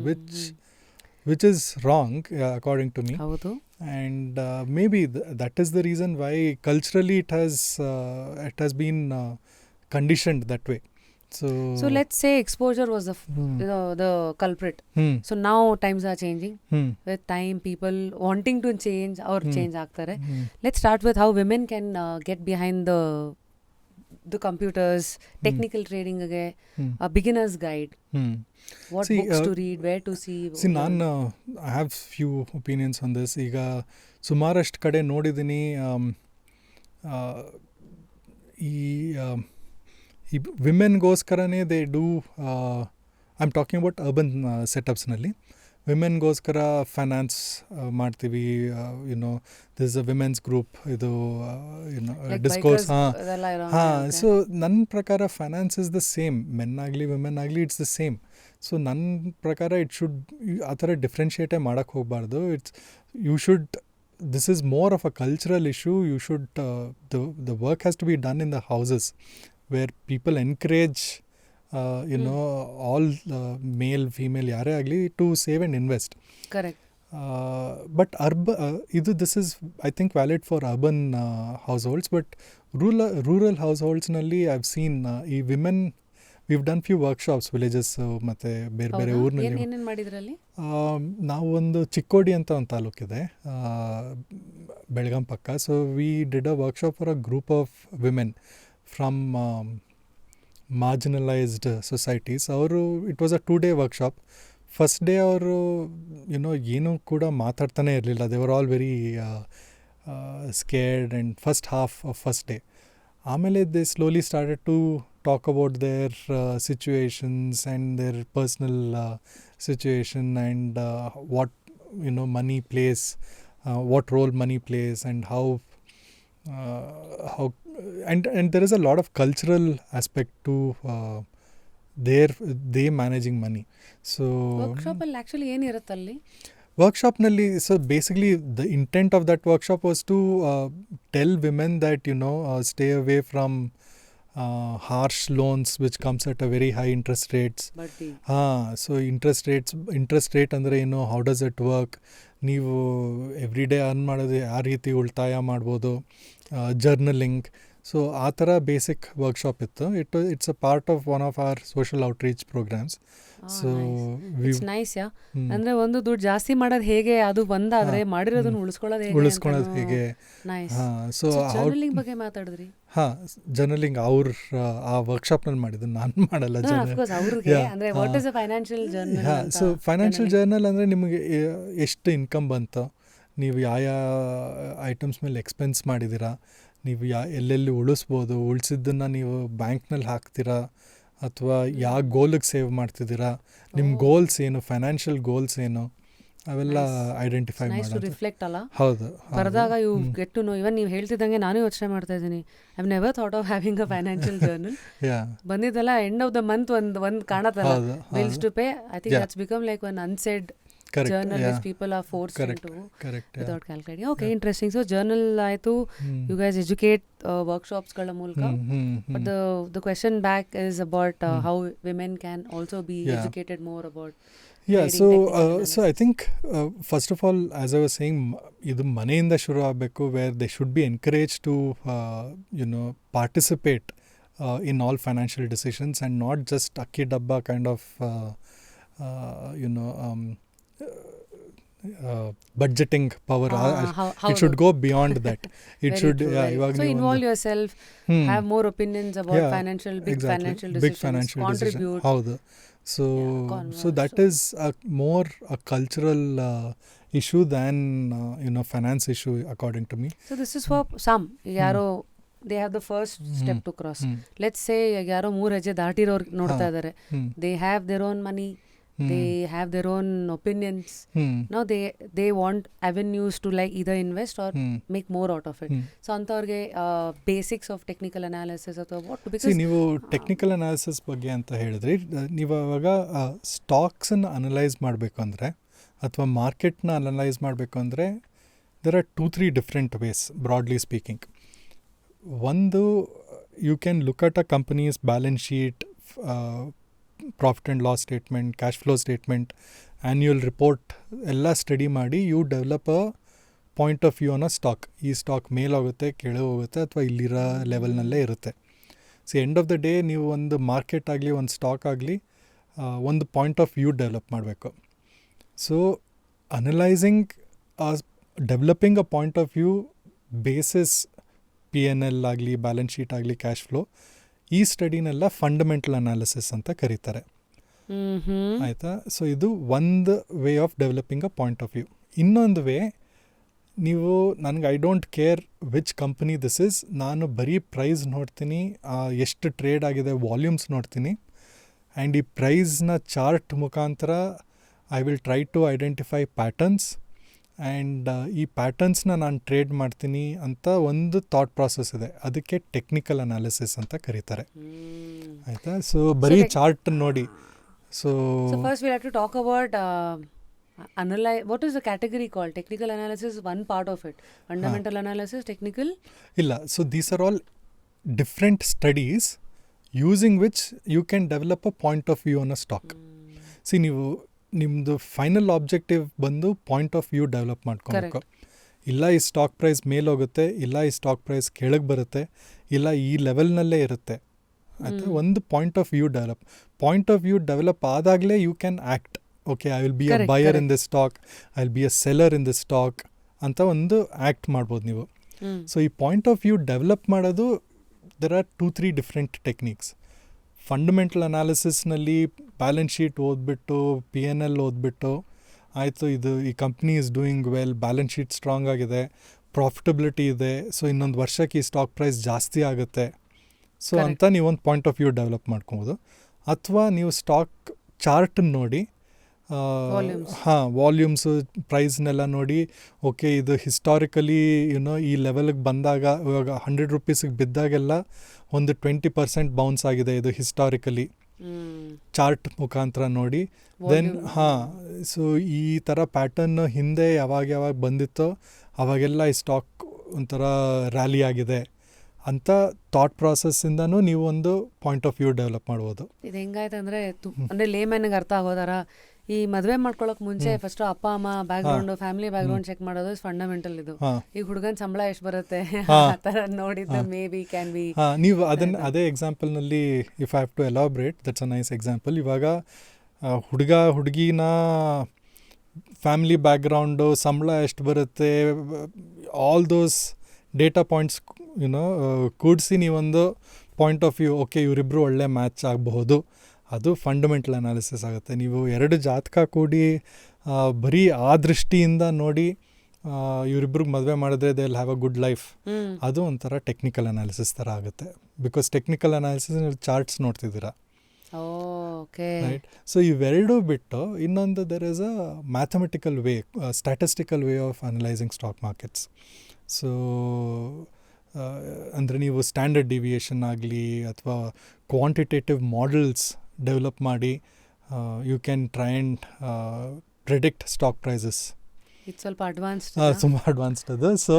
which is wrong according to me. ಹೌದು. And maybe that is the reason why culturally it has been conditioned that way. So let's say exposure was the culprit. So now times are changing. With time, people wanting to change or change ಆಗ್ತಾರೆ. Let's start with how women can get behind the computers, technical trading age, a beginner's guide. What books to read, where to see. ನಾನು I have few opinions on this. ಈಗ ಸುಮಾರಷ್ಟು ಕಡೆ ನೋಡಿದ್ದೀನಿ, ಈ ವಿಮೆನ್ಗೋಸ್ಕರನೇ they do, I am talking about urban ಸೆಟಪ್ಸ್ನಲ್ಲಿ. ವಿಮೆನ್ಗೋಸ್ಕರ ಫೈನಾನ್ಸ್ ಮಾಡ್ತೀವಿ, ದಿಸ್ ಅ ವಿಮೆನ್ಸ್ ಗ್ರೂಪ್, ಇದು ಡಿಸ್ಕೋರ್ಸ್. ಹಾಂ, ಸೊ ನನ್ನ ಪ್ರಕಾರ finance is the same, men ಆಗಲಿ ವಿಮೆನ್ ಆಗಲಿ, ಇಟ್ಸ್ ದ ಸೇಮ್. ಸೊ ನನ್ನ ಪ್ರಕಾರ ಇಟ್ ಶುಡ್ ಆ ಥರ ಡಿಫ್ರೆನ್ಷಿಯೇಟೇ ಮಾಡೋಕ್ಕೆ ಹೋಗಬಾರ್ದು. You should, this is more of a cultural issue. You should, the work has to be done in the houses where people encourage all male female ಯಾರೇ ಆಗಲಿ to save and invest. Correct. But this is I think valid for urban household. But rural ಹೌಸ್ ಹೋಲ್ಡ್ಸ್ನಲ್ಲಿ ಐ ಹ್ಯಾವ್ ಸೀನ್ ಈ women, we've done few workshops, villages ಮತ್ತು ಬೇರೆ ಬೇರೆ ಊರಿನಲ್ಲಿ. ಏನೇನು ಮಾಡಿದ್ರಲ್ಲಿ? ನಾವು ಒಂದು ಚಿಕ್ಕೋಡಿ ಅಂತ ಒಂದು ತಾಲೂಕಿದೆ ಬೆಳಗಾಂ ಪಕ್ಕ. So we did a workshop for a group of women from marginalised societies. ಅವರು it was a 2-day workshop. First day ಅವರು ಏನೂ ಕೂಡ ಮಾತಾಡ್ತಾನೆ ಇರಲಿಲ್ಲ. They were all very scared and first half of first day. ಆಮೇಲೆ they slowly started to talk about their situations and their personal situation and what money plays, what role money plays, and how and there is a lot of cultural aspect to they managing money. So workshop ಅಲ್ಲಿ actually ಏನಿರುತ್ತೆ ಅಲ್ಲಿ? ವರ್ಕ್ಶಾಪ್ನಲ್ಲಿ, so basically the intent of that workshop was to tell women that stay away from harsh loans which comes at a very high interest rates. So interest rate ಅಂದರೆ ಏನು, ಹೌ ಡಸ್ ಇಟ್ ವರ್ಕ್, ನೀವು ಎವ್ರಿ ಡೇ ಅರ್ನ್ ಮಾಡೋದು ಯಾವ ರೀತಿ ಉಳಿತಾಯ ಮಾಡ್ಬೋದು, ಜರ್ನಲಿಂಗ್. ಸೊ ಆ ಥರ ಬೇಸಿಕ್ ವರ್ಕ್ಶಾಪ್ ಇತ್ತು. It's a part of one of our social outreach programmes. So nice. ಅಂದ್ರೆ ಒಂದು ದುಡ್ಡು ಜಾಸ್ತಿ ಮಾಡೋದು ಹೇಗೆ, ಅದು ಒಂದಾದ್ರೆ ಮಾಡಿರೋದನ್ನ ಉಳಿಸ್ಕೊಳ್ಳೋದು ಹೇಗೆ. ಸೊ ಜರ್ನಲಿಂಗ್ ಬಗ್ಗೆ ಮಾತಾಡಿದ್ರಿ. ಜರ್ನಲಿಂಗ್ ಅವ್ರ ಆ ವರ್ಕ್ಶಾಪ್ನಲ್ಲಿ ಮಾಡಿದ್ದು, ನಾನು ಮಾಡಲ್ಲ. ಸೊ ಫೈನಾನ್ಷಿಯಲ್ ಜರ್ನಲ್ ಅಂದರೆ ನಿಮಗೆ ಎಷ್ಟು ಇನ್ಕಮ್ ಬಂತು, ನೀವು ಯಾವ ಐಟಮ್ಸ್ ಮೇಲೆ ಎಕ್ಸ್ಪೆನ್ಸ್ ಮಾಡಿದ್ದೀರಾ, ನೀವು ಎಲ್ಲೆಲ್ಲಿ ಉಳಿಸ್ಬೋದು, ಉಳಿಸಿದ್ದನ್ನು ನೀವು ಬ್ಯಾಂಕ್ನಲ್ಲಿ ಹಾಕ್ತೀರಾ ಅಥವಾ ಯಾವ ಗೋಲಿಗೆ ಸೇವ್ ಮಾಡ್ತಿದ್ದೀರಾ, ನಿಮ್ಮ ಗೋಲ್ಸ್ ಏನು, ಫೈನಾನ್ಷಿಯಲ್ ಗೋಲ್ಸ್ ಏನು, ಅವೆಲ್ಲ ಐಡೆಂಟಿಫೈ ಮಾಡೋದು. ರಿಫ್ಲೆಕ್ಟ್ ಅಲ್ಲ. ಹೌದು. ಬರೆದಾಗ you get to know. Even ನೀವು ಹೇಳ್ತಿದ್ದಂಗೆ ನಾನು ಯೋಚನೆ ಮಾಡ್ತಾ ಇದ್ದೀನಿ, I have never thought of having a financial journal. ಬಂದಿದ್ದಲ್ಲ ಎಂಡ್ ಆಫ್ ದ ಮಂತ್ ಒಂದು ಕಾಣತ್ತಲ್ಲ, bills to pay. I think that's become like one unsaid journal which people are forced into without calculating. Okay, interesting. So journal ಆಯಿತು, you guys educate workshops ಗಳ ಮೂಲಕ. But the question back is about how women can also be educated more about. So I think first of all, as I was saying, ಇದು ಮನೆಯಿಂದ ಶುರು ಆಗಬೇಕು, where they should be encouraged to participate in all financial decisions and not just akki dabba kind of budgeting power. how It should go beyond that. It Very should, true, yeah, very ಇವಾಗ true. So ನೀವು involve yourself, have more opinions about Yeah, financial, big exactly. financial Big decisions, financial decision. contribute. ಹೌದು. So converse. that is more a cultural issue than finance issue according to me. So this is for some. ಯಾರೋ they have the first step to cross. Let's say ಯಾರೋ 3 ಹೆಜ್ಜೆ ದಾಟಿರೋರು ನೋಡ್ತಾ ಇದ್ದಾರೆ. They have their own money. They have their own opinions. Now they want avenues to like either invest or make more out of it. So ಅಂತವ್ರಿಗೆ basics of technical analysis ಅಥವಾ what, because ನೀವು ಟೆಕ್ನಿಕಲ್ ಅನಾಲಿಸಿಸ್ ಬಗ್ಗೆ ಅಂತ ಹೇಳಿದ್ರಿ, ನೀವು ಅವಾಗ ಸ್ಟಾಕ್ಸನ್ನು ಅನಲೈಸ್ ಮಾಡಬೇಕು ಅಂದರೆ ಅಥವಾ ಮಾರ್ಕೆಟ್ನ ಅನಲೈಸ್ ಮಾಡಬೇಕು ಅಂದರೆ there are 2-3 different ways, broadly speaking. ಒಂದು, you can look at a company's balance sheet, profit and loss statement, cash flow statement, annual report ಎಲ್ಲ ಸ್ಟಡಿ ಮಾಡಿ you develop a point of view on a stock. ಈ ಸ್ಟಾಕ್ ಮೇಲಾಗುತ್ತೆ, ಕೆಳಗೆ ಹೋಗುತ್ತೆ, ಅಥವಾ ಇಲ್ಲಿರೋ ಲೆವೆಲ್ನಲ್ಲೇ ಇರುತ್ತೆ. So end of the day ನೀವು ಒಂದು ಮಾರ್ಕೆಟ್ ಆಗಲಿ ಒಂದು ಸ್ಟಾಕ್ ಆಗಲಿ ಒಂದು ಪಾಯಿಂಟ್ ಆಫ್ ವ್ಯೂ ಡೆವಲಪ್ ಮಾಡಬೇಕು. So analysing developing a point of view basis P&L ಆಗಲಿ, ಬ್ಯಾಲೆನ್ಸ್ ಶೀಟ್ ಆಗಲಿ, ಕ್ಯಾಶ್ ಫ್ಲೋ, ಈ ಸ್ಟಡಿನೆಲ್ಲ ಫಂಡಮೆಂಟಲ್ ಅನಾಲಿಸಿಸ್ ಅಂತ ಕರೀತಾರೆ. ಆಯಿತಾ? ಸೊ ಇದು ಒಂದು way of developing a point of view. ಇನ್ನೊಂದು ವೇ, ನೀವು ನನಗೆ I don't care which company this is, ನಾನು ಬರೀ ಪ್ರೈಸ್ ನೋಡ್ತೀನಿ, ಎಷ್ಟು ಟ್ರೇಡ್ ಆಗಿದೆ ವಾಲ್ಯೂಮ್ಸ್ ನೋಡ್ತೀನಿ, ಆ್ಯಂಡ್ ಈ ಪ್ರೈಸ್ನ ಚಾರ್ಟ್ ಮುಖಾಂತರ I will try to identify patterns, and ಈ ಪ್ಯಾಟರ್ನ್ಸ್ನ ನಾನು ಟ್ರೇಡ್ ಮಾಡ್ತೀನಿ ಅಂತ ಒಂದು ಥಾಟ್ ಪ್ರಾಸೆಸ್ ಇದೆ. ಅದಕ್ಕೆ ಟೆಕ್ನಿಕಲ್ ಅನಾಲಿಸಿಸ್ ಅಂತ ಕರೀತಾರೆ. ಆಯಿತಾ? ಸೊ ಬರೀ ಚಾರ್ಟ್ ನೋಡಿ. So first we have to talk about analyze. What is the category called? Technical analysis is one part of it. Fundamental analysis, technical? Illa. So these are all different studies using which you can develop a point of view on a stock. See, ನಿಮ್ಮದು ಫೈನಲ್ ಆಬ್ಜೆಕ್ಟಿವ್ ಬಂದು ಪಾಯಿಂಟ್ ಆಫ್ ವ್ಯೂ ಡೆವಲಪ್ ಮಾಡ್ಕೊಬೇಕು. ಇಲ್ಲ ಈ ಸ್ಟಾಕ್ ಪ್ರೈಸ್ ಮೇಲೋಗುತ್ತೆ, ಇಲ್ಲ ಈ ಸ್ಟಾಕ್ ಪ್ರೈಸ್ ಕೆಳಗೆ ಬರುತ್ತೆ, ಇಲ್ಲ ಈ ಲೆವೆಲ್ನಲ್ಲೇ ಇರುತ್ತೆ. ಆಯಿತಾ? ಒಂದು ಪಾಯಿಂಟ್ ಆಫ್ ವ್ಯೂ ಡೆವಲಪ್ ಆದಾಗಲೇ you can act. Okay, I will be a buyer in this stock, I will be a seller in this stock ಅಂತ ಒಂದು ಆ್ಯಕ್ಟ್ ಮಾಡ್ಬೋದು ನೀವು. ಸೊ ಈ ಪಾಯಿಂಟ್ ಆಫ್ ವ್ಯೂ ಡೆವಲಪ್ ಮಾಡೋದು, there are 2-3 different techniques. Fundamental ಅನಾಲಿಸಿಸ್ನಲ್ಲಿ ಬ್ಯಾಲೆನ್ಸ್ ಶೀಟ್ ಓದ್ಬಿಟ್ಟು, P&L ಓದ್ಬಿಟ್ಟು, ಆಯಿತು ಈ company is doing well, balance sheet strong ಆಗಿದೆ, ಪ್ರಾಫಿಟಬಿಲಿಟಿ ಇದೆ, ಸೊ ಇನ್ನೊಂದು ವರ್ಷಕ್ಕೆ ಈ ಸ್ಟಾಕ್ ಪ್ರೈಸ್ ಜಾಸ್ತಿ ಆಗುತ್ತೆ, ಸೊ ಅಂತ ನೀವೊಂದು ಪಾಯಿಂಟ್ ಆಫ್ ವ್ಯೂ ಡೆವಲಪ್ ಮಾಡ್ಕೊಬೋದು. ಅಥವಾ ನೀವು ಸ್ಟಾಕ್ ಚಾರ್ಟ್ ನೋಡಿ, ವಾಲ್ಯೂಮ್ಸು ಪ್ರೈಸ್ನೆಲ್ಲ ನೋಡಿ, ಓಕೆ ಇದು ಹಿಸ್ಟಾರಿಕಲಿ ಈ ಲೆವೆಲ್ಗೆ ಬಂದಾಗ, ಇವಾಗ 100 ರೂಪೀಸಿಗೆ ಬಿದ್ದಾಗೆಲ್ಲ ಒಂದು 20% ಬೌನ್ಸ್ ಆಗಿದೆ ಇದು ಹಿಸ್ಟಾರಿಕಲಿ, ಚಾರ್ಟ್ ಮುಖಾಂತರ ನೋಡಿ. ದೆನ್ ಸೊ ಈ ಥರ ಪ್ಯಾಟರ್ನ್ ಹಿಂದೆ ಯಾವಾಗ ಬಂದಿತ್ತೋ ಅವಾಗೆಲ್ಲ ಈ ಸ್ಟಾಕ್ ಒಂಥರ ರ್ಯಾಲಿ ಆಗಿದೆ ಅಂತ ಥಾಟ್ ಪ್ರಾಸೆಸ್ಸಿಂದನೂ ನೀವು ಒಂದು ಪಾಯಿಂಟ್ ಆಫ್ ವ್ಯೂ ಡೆವಲಪ್ ಮಾಡ್ಬೋದು. ಇದು ಹೆಂಗಾಯ್ತು ಅಂದರೆ ಲೇಮನ್ಗೆ ಅರ್ಥ ಆಗೋದಾರ, ಈ ಮದುವೆ ಮಾಡ್ಕೊಳ್ಳೋಕೆ ಮುಂಚೆ ಫಸ್ಟ್ ಅಪ್ಪ ಅಮ್ಮ ಬ್ಯಾಕ್ಗ್ರೌಂಡ್, ಫ್ಯಾಮಿಲಿ ಬ್ಯಾಕ್ಗ್ರೌಂಡ್ ಚೆಕ್ ಮಾಡೋದು ಫಂಡಮೆಂಟಲ್. ಇದು ಈಗ ಹುಡುಗನ ಸಂಬಳ ಎಷ್ಟು ಬರುತ್ತೆ ಆ ಥರ ನೋಡಿದ್ದು ಮೇ ಬಿ ಕ್ಯಾನ್ ಬಿ. ನೀವು ಅದೇ ಎಕ್ಸಾಂಪಲ್ನಲ್ಲಿ if I have to elaborate, that's a nice example. ಇವಾಗ ಹುಡುಗಿನ ಫ್ಯಾಮಿಲಿ ಬ್ಯಾಕ್ಗ್ರೌಂಡು, ಸಂಬಳ ಎಷ್ಟು ಬರುತ್ತೆ, ಆಲ್ ದೋಸ್ ಡೇಟಾ ಪಾಯಿಂಟ್ಸ್ ಕೂಡಿಸಿ ನೀವೊಂದು ಪಾಯಿಂಟ್ ಆಫ್ ವ್ಯೂ, ಓಕೆ ಇವರಿಬ್ಬರು ಒಳ್ಳೆ ಮ್ಯಾಚ್ ಆಗಬಹುದು, ಅದು ಫಂಡಮೆಂಟಲ್ ಅನಾಲಿಸಿಸ್ ಆಗುತ್ತೆ. ನೀವು 2 ಜಾತಕ ಕೂಡಿ ಬರೀ ಆ ದೃಷ್ಟಿಯಿಂದ ನೋಡಿ ಇವರಿಬ್ರಿಗೆ ಮದುವೆ ಮಾಡಿದ್ರೆ they will have a good life, ಅದು ಒಂಥರ ಟೆಕ್ನಿಕಲ್ ಅನಾಲಿಸಿಸ್ ಥರ ಆಗುತ್ತೆ. ಬಿಕಾಸ್ ಟೆಕ್ನಿಕಲ್ ಅನಾಲಿಸಿಸ್ ನೀವು ಚಾರ್ಟ್ಸ್ ನೋಡ್ತಿದ್ದೀರಾ, ರೈಟ್? ಸೊ ಇವೆರಡೂ ಬಿಟ್ಟು ಇನ್ನೊಂದು there is a mathematical way, statistical way of analysing stock markets. So ಅಂದರೆ ನೀವು ಸ್ಟ್ಯಾಂಡರ್ಡ್ ಡಿವಿಯೇಷನ್ ಆಗಲಿ ಅಥವಾ ಕ್ವಾಂಟಿಟೇಟಿವ್ ಮಾಡೆಲ್ಸ್ ಡೆವಲಪ್ ಮಾಡಿ you can try and predict stock prices. ಇದು ಸ್ವಲ್ಪ ತುಂಬ ಅಡ್ವಾನ್ಸ್ಡ್ ಅದು. So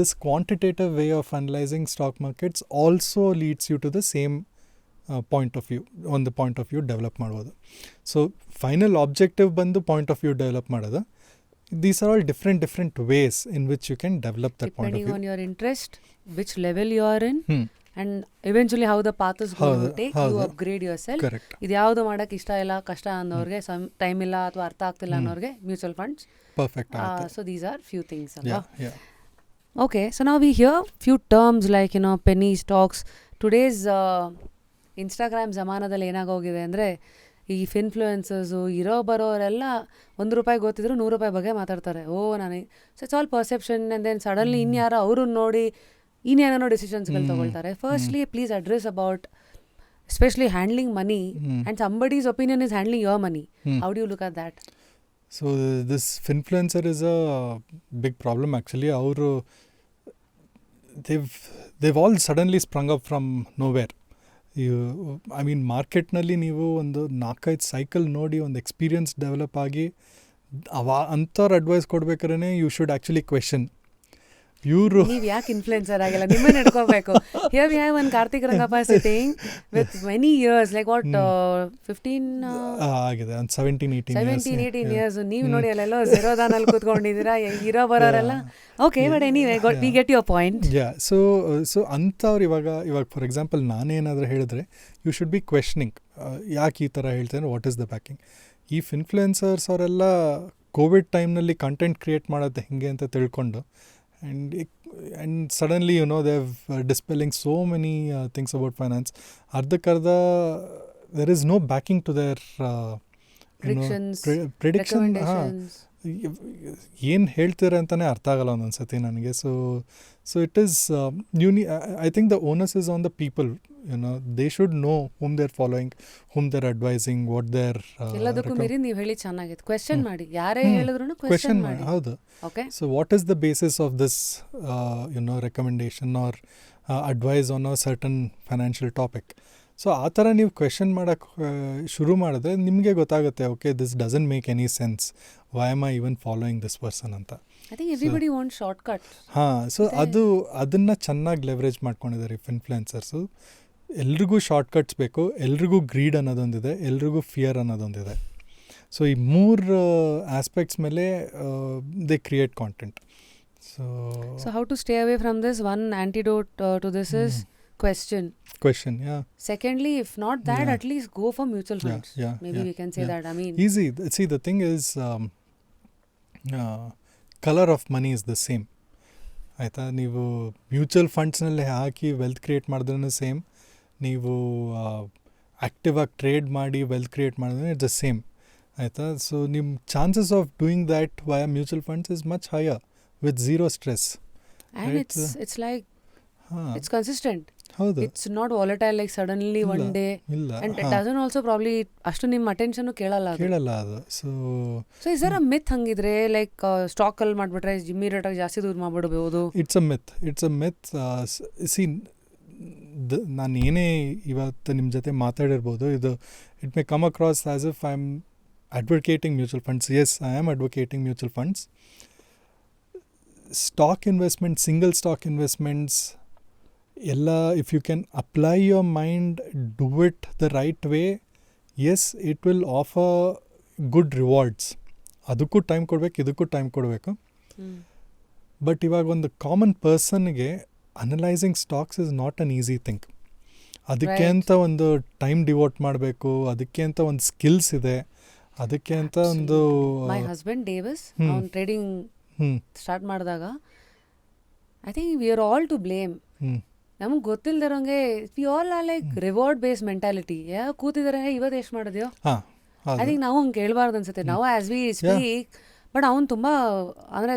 this quantitative way of analysing stock markets also leads you to the same point of view, ಒಂದು ಪಾಯಿಂಟ್ ಆಫ್ ವ್ಯೂ ಡೆವಲಪ್ ಮಾಡ್ಬೋದು. ಸೊ ಫೈನಲ್ ಆಬ್ಜೆಕ್ಟಿವ್ ಬಂದು ಪಾಯಿಂಟ್ ಆಫ್ ವ್ಯೂ ಡೆವಲಪ್ ಮಾಡೋದು. These are all different ways in which you can develop that point of view. Depending on your interest, which level you are in, and eventually how the path is going to take you upgrade yourself. ಇದು ಯಾವುದು ಮಾಡೋಕ್ಕೆ ಇಷ್ಟ ಇಲ್ಲ, ಕಷ್ಟ ಅನ್ನೋರಿಗೆ, ಟೈಮ್ ಇಲ್ಲ ಅಥವಾ ಅರ್ಥ ಆಗ್ತಿಲ್ಲ ಅನ್ನೋರಿಗೆ mutual funds perfect. So these are few things ಅಲ್ವಾ. Okay, so now we hear few terms like, you know, penny stocks. Today's Instagram ಜಮಾನದಲ್ಲಿ ಏನಾಗೋಗಿದೆ ಅಂದರೆ, ಈ ಇನ್ಫ್ಲೂಯೆನ್ಸರ್ಸು ಬರೋರೆಲ್ಲ ₹1 ಗೊತ್ತಿದ್ರು ₹100 ಬಗ್ಗೆ ಮಾತಾಡ್ತಾರೆ. So it's all perception. And then suddenly ಇನ್ಯಾರೋ ಅವ್ರನ್ನ ನೋಡಿ ಇನ್ನೇನೋ ಡಿಸಿಷನ್ಸ್ಗಳು ತೊಗೊಳ್ತಾರೆ. Firstly please address about especially handling money and somebody's opinion is handling your money. How do you look at that? So this influencer is a big problem actually. They've all suddenly sprung up from nowhere. ಮಾರ್ಕೆಟ್ನಲ್ಲಿ ನೀವು ಒಂದು 4-5 ಸೈಕಲ್ ನೋಡಿ ಒಂದು ಎಕ್ಸ್ಪೀರಿಯನ್ಸ್ ಡೆವಲಪ್ ಆಗಿ ಅಂಥವ್ರು ಅಡ್ವೈಸ್ ಕೊಡ್ಬೇಕಾದ್ರೆ ಯು ಶುಡ್ ಆ್ಯಕ್ಚುಲಿ ಕ್ವೆಶನ್ ಇವರು ನೀವು ಯಾಕೆ ಇನ್ಫ್ಲುಯೆನ್ಸರ್ ಆಗಿಲ್ಲ, ನಿಮ್ಮನ್ನ ಹಿಡ್ಕೋಬೇಕು. Here we have one Karthik Rangappa sitting with many years, like what 15 ಆಗಿದೆ, ಒಂದು 17-18 ಇಯರ್ಸ್. ನೀವು ನೋಡಿ ಅಲ್ಲೆಲ್ಲೋ ಝೆರೋದಾನಲ್ಲಿ ಕೂತ್ಕೊಂಡಿದ್ದೀರಾ, ಬರೋರೆಲ್ಲ. Okay, but anyway we get your point. So ಅಂಥವ್ರು ಇವಾಗ ಫಾರ್ ಎಕ್ಸಾಂಪಲ್ ನಾನೇನಾದರೂ ಹೇಳಿದ್ರೆ ಯು ಶುಡ್ ಬಿ ಕ್ವೆಶ್ನಿಂಗ್, ಯಾಕೆ ಈ ಥರ ಹೇಳ್ತೇನೆ, ವಾಟ್ ಈಸ್ ದ ಬ್ಯಾಕಿಂಗ್. ಈ ಇನ್ಫ್ಲುಯೆನ್ಸರ್ಸ್ ಅವರೆಲ್ಲ ಕೋವಿಡ್ ಟೈಮ್ನಲ್ಲಿ ಕಂಟೆಂಟ್ ಕ್ರಿಯೇಟ್ ಮಾಡೋದು ಹೆಂಗೆ ಅಂತ ತಿಳ್ಕೊಂಡು and suddenly, you know, they're dispelling so many things about finance. Ardhakarda there is no backing to their prediction. ಏನು ಹೇಳ್ತಾರೆ ಅಂತಲೇ ಅರ್ಥ ಆಗಲ್ಲ ಒಂದೊಂದ್ಸತಿ ನನಗೆ. So it is I think the ಓನಸ್ is on the people. You know, they should know whom they're following, whom they're advising, what they're ಎಲ್ಲದಕ್ಕೂ ಮೀರಿ ನೀವು ಹೇಳಿ ಚೆನ್ನಾಗಿದೆ. ಕ್ವೆಶ್ಚನ್ ಮಾಡಿ, ಯಾರೇ ಹೇಳಿದ್ರು ಕ್ವೆಶ್ಚನ್ ಮಾಡಿ. ಹೌದು. Okay, so what is the basis of this recommendation or advice on a certain financial topic. So ಆ ಥರ ನೀವು ಕ್ವೆಶ್ಚನ್ ಮಾಡೋಕ್ಕೆ ಶುರು ಮಾಡಿದ್ರೆ ನಿಮಗೆ ಗೊತ್ತಾಗುತ್ತೆ, okay this doesn't make any sense, why am I even following this person ಅಂತ. I think everybody want shortcut. So ಅದನ್ನು ಚೆನ್ನಾಗಿ ಲೆವರೇಜ್ ಮಾಡ್ಕೊಂಡಿದ್ದಾರೆ ಇನ್ಫ್ಲುಯೆನ್ಸರ್ಸು. ಎಲ್ರಿಗೂ ಶಾರ್ಟ್ ಕಟ್ಸ್ ಬೇಕು, ಎಲ್ರಿಗೂ ಗ್ರೀಡ್ ಅನ್ನೋದೊಂದಿದೆ, ಎಲ್ರಿಗೂ ಫಿಯರ್ ಅನ್ನೋದೊಂದಿದೆ. ಸೊ ಈ 3 ಆಸ್ಪೆಕ್ಟ್ಸ್ ಮೇಲೆ they create content. So how to stay away from this? One antidote to this is question, yeah. Secondly, if not that, at least go for mutual funds. Maybe we can say that. I mean, easy. See, the thing is, color of money is the same. ಆಯಿತಾ, ನೀವು ಮ್ಯೂಚುವಲ್ ಫಂಡ್ಸ್ನಲ್ಲಿ ಹಾಕಿ ವೆಲ್ತ್ ಕ್ರಿಯೇಟ್ ಮಾಡಿದ್ರೂ ಸೇಮ್, ನೀವು ಆ್ಯಕ್ಟಿವ್ ಆಗಿ ಟ್ರೇಡ್ ಮಾಡಿ ವೆಲ್ತ್ ಕ್ರಿಯೇಟ್ ಮಾಡಿದ್ರೆ ಇಟ್ಸ್ ದ ಸೇಮ್. ಆಯಿತಾ, ಸೊ ನಿಮ್ಮ chances of doing that via mutual funds is much higher with zero stress. And it's like it's consistent. ಹೌದು, it's not volatile like suddenly one day. And it doesn't also probably ಅಷ್ಟು ನಿಮ್ಮ ಅಟೆನ್ಷನ್ ಕೇಳಲ್ಲ ಅದು. ಸೊ ಇಸ್ ದರ್ ಅ ಮಿತ್ ಹಂಗಿದ್ರೆ, ಲೈಕ್ ಸ್ಟಾಕ್ ಅಲ್ಲಿ ಮಾಡ್ಬಿಟ್ರೆ ಇಮಿಡಿಯೇಟ್ ಆಗಿ ಜಾಸ್ತಿ ದುಡ್ಡು ಮಾಡ್ಬಿಡ್ಬೋದು? It's a myth. ಸಿ, ನಾನು ಏನೇ ಇವತ್ತು ನಿಮ್ಮ ಜೊತೆ ಮಾತಾಡಿರ್ಬೋದು, ಇದು it may come across as if I am advocating mutual funds. Yes, I am advocating mutual funds. Stock investment, single stock investments ಎಲ್ಲ, if you can apply your mind, do it the right way, yes it will offer good rewards. ಅದಕ್ಕೂ ಟೈಮ್ ಕೊಡಬೇಕು, ಇದಕ್ಕೂ ಟೈಮ್ ಕೊಡಬೇಕು. ಬಟ್ ಇವಾಗ ಒಂದು ಕಾಮನ್ ಪರ್ಸನ್ಗೆ analysing stocks is not an easy thing. ಅದಕ್ಕೆ ಅಂತ ಒಂದು ಟೈಮ್ ಡಿವೋಟ್ ಮಾಡಬೇಕು, ಅದಕ್ಕೆ ಅಂತ ಒಂದು ಸ್ಕಿಲ್ಸ್ ಇದೆ, ಅದಕ್ಕೆ ಅಂತ ಒಂದು. ಮೈ ಹಸ್ಬೆಂಡ್ ಡೇವಿಸ್ ಅವ್ನು ಟ್ರೇಡಿಂಗ್ ಸ್ಟಾರ್ಟ್ ಮಾಡಿದಾಗ I think we are all to blame. ನಮಗೆ ಗೊತ್ತಿಲ್ದಿರೋಂಗೆ we all are like reward based mentality. ಕೂತಿದ್ದಾರೆ, ಇವತ್ತು ಎಷ್ಟು ಮಾಡಿದ್ಯೋ, ಐ ಥಿಂಕ್ ನಾವು ಹಂಗೆ ಕೇಳಬಾರ್ದು ಅನ್ಸುತ್ತೆ. ನಾವು ಆಸ್ ವಿ ಸ್ಪೀಕ್, ಬಟ್ ಅವ್ನು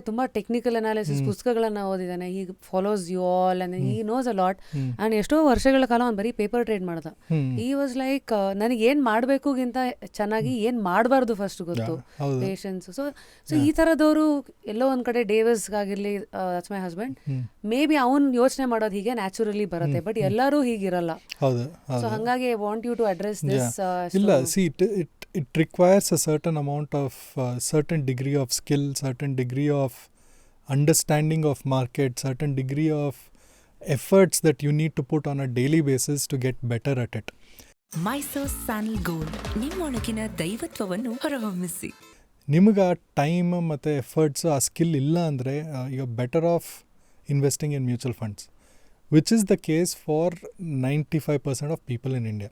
ತುಂಬ ಟೆಕ್ನಿಕಲ್ ಅನಾಲಿಸಿಸ್ ಪುಸ್ತಕಗಳನ್ನು ಓದಿದ್ದಾನೆ. He follows you all and he knows a lot. And ಎಷ್ಟೋ ವರ್ಷಗಳ ಕಾಲ ಅವ್ನು ಬರೀ ಪೇಪರ್ ಟ್ರೇಡ್ ಮಾಡ್ದ. ಹಿ ವಾಸ್ ಲೈಕ್, ನನಗೆ ಏನು ಮಾಡಬೇಕುಗಿಂತ ಚೆನ್ನಾಗಿ ಏನು ಮಾಡಬಾರ್ದು ಫಸ್ಟ್ ಗೊತ್ತು, ಪೇಷನ್ಸ್. ಸೊ ಈ ಥರದವರು ಎಲ್ಲೋ ಒಂದು ಕಡೆ ಡೇವಿಸ್ಗಾಗಿರಲಿ, that's my husband, maybe ಅವ್ನು ಯೋಚನೆ ಮಾಡೋದು ಹೀಗೆ ನ್ಯಾಚುರಲಿ ಬರುತ್ತೆ, ಬಟ್ ಎಲ್ಲರೂ ಹೀಗಿರಲ್ಲ. ಸೊ ಹಾಗಾಗಿ I want you to address this. It requires a certain amount of certain degree of skill, certain degree of understanding of market, certain degree of efforts that you need to put on a daily basis to get better at it. Mysore sandal gold, ನಿಮ್ಮೊಳಗಿನ ದೈವತ್ವವನ್ನು ಹೊರಹೊಮ್ಮಿಸಿ. ನಿಮಗೆ ಆ ಟೈಮ್ ಮತ್ತು ಎಫರ್ಟ್ಸ್, ಆ ಸ್ಕಿಲ್ ಇಲ್ಲ ಅಂದರೆ you are better off investing in mutual funds. which is the case for 95% of people in India.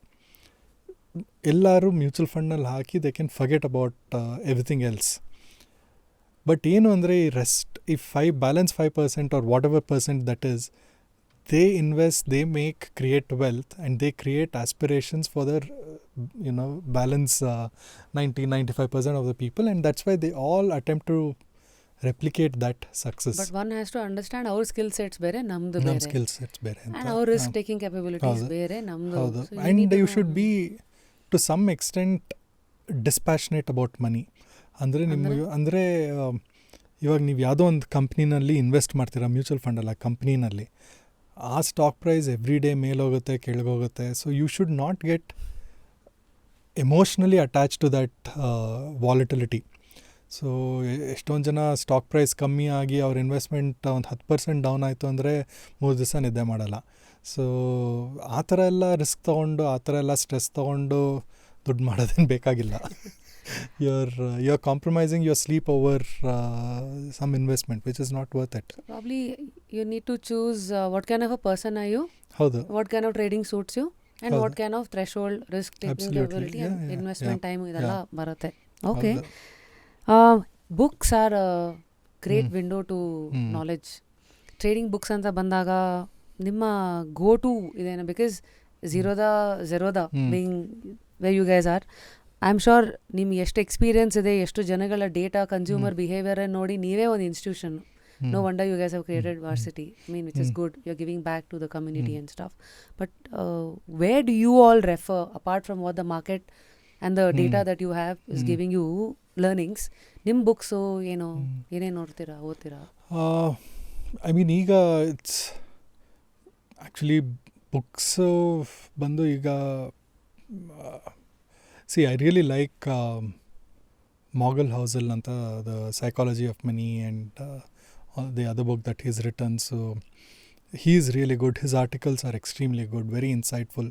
ಎಲ್ಲರೂ ಮ್ಯೂಚುವಲ್ ಫಂಡ್ನಲ್ಲಿ ಹಾಕಿ they can forget about everything else. But ಏನು ಅಂದರೆ ಈ ರೆಸ್ಟ್, ಈ balance 5% or whatever percent that is, they invest, they create wealth, and they create aspirations for their balance 90-95% of the people, and that's why they all attempt to replicate that success. But one has to understand our skill sets ಬೇರೆ, ನಮ್ದು ಬೇರೆ, skill sets ಬೇರೆ ಅಂತ, and our risk taking capabilities ಬೇರೆ, ನಮ್ದು. So and you should be to some extent dispassionate about money. ಅಂದರೆ ನಿಮಗೆ ಅಂದರೆ ಇವಾಗ ನೀವು ಯಾವುದೋ ಒಂದು ಕಂಪ್ನಿನಲ್ಲಿ ಇನ್ವೆಸ್ಟ್ ಮಾಡ್ತೀರಾ, ಮ್ಯೂಚುವಲ್ ಫಂಡಲ್ಲ, ಕಂಪ್ನಿನಲ್ಲಿ ಆ ಸ್ಟಾಕ್ ಪ್ರೈಸ್ ಎವ್ರಿ ಡೇ ಮೇಲೋಗುತ್ತೆ ಕೆಳಗೋಗುತ್ತೆ. So you should not get emotionally attach to that volatility. So ಎಷ್ಟೊಂದು ಜನ ಸ್ಟಾಕ್ ಪ್ರೈಸ್ ಕಮ್ಮಿ ಆಗಿ ಅವ್ರ ಇನ್ವೆಸ್ಟ್ಮೆಂಟ್ ಒಂದು 10% ಡೌನ್ ಆಯಿತು ಅಂದರೆ 3 ದಿವಸ ನಿದ್ದೆ ಮಾಡಲ್ಲ. ಸೊ ಆ ಥರ ಎಲ್ಲ ರಿಸ್ಕ್ ತೊಗೊಂಡು, ಆ ಥರ ಎಲ್ಲ ಸ್ಟ್ರೆಸ್ ತೊಗೊಂಡು ದುಡ್ಡು ಮಾಡೋದೇನು ಬೇಕಾಗಿಲ್ಲ. you're compromising your sleep over some investment which is not worth it. Probably you need to choose what kind of a person are you, howdu, what kind of trading suits you, and what kind of threshold risk taking capability and investment time idella barutte. Okay. Books are a great window to knowledge. Trading books anta bandaga nimma go to idena, because Zerodha being where you guys are, I am sure ನಿಮ್ಗೆ ಎಷ್ಟು ಎಕ್ಸ್ಪೀರಿಯನ್ಸ್ ಇದೆ, ಎಷ್ಟು ಜನಗಳ ಡೇಟಾ, ಕನ್ಸ್ಯೂಮರ್ ಬಿಹೇವಿಯರ್ ನೋಡಿ ನೀವೇ ಒಂದು institution. No wonder you guys have created Varsity. I mean which is good, you are giving back to the community and stuff. But where do you all refer apart from what the market and the data that you have is giving you learnings? ನಿಮ್ಮ ಬುಕ್ಸು ಏನೋ ಏನೇನು ನೋಡ್ತೀರಾ, ಓದ್ತೀರಾ? ಐ ಮೀನ್ ಈಗ ಇಟ್ಸ್ ಆ್ಯಕ್ಚುಲಿ ಬುಕ್ಸು ಬಂದು ಈಗ see, I really like Mogul Housel anta, the Psychology of Money, and the other book that he's written. So he's really good. His articles are extremely good, very insightful,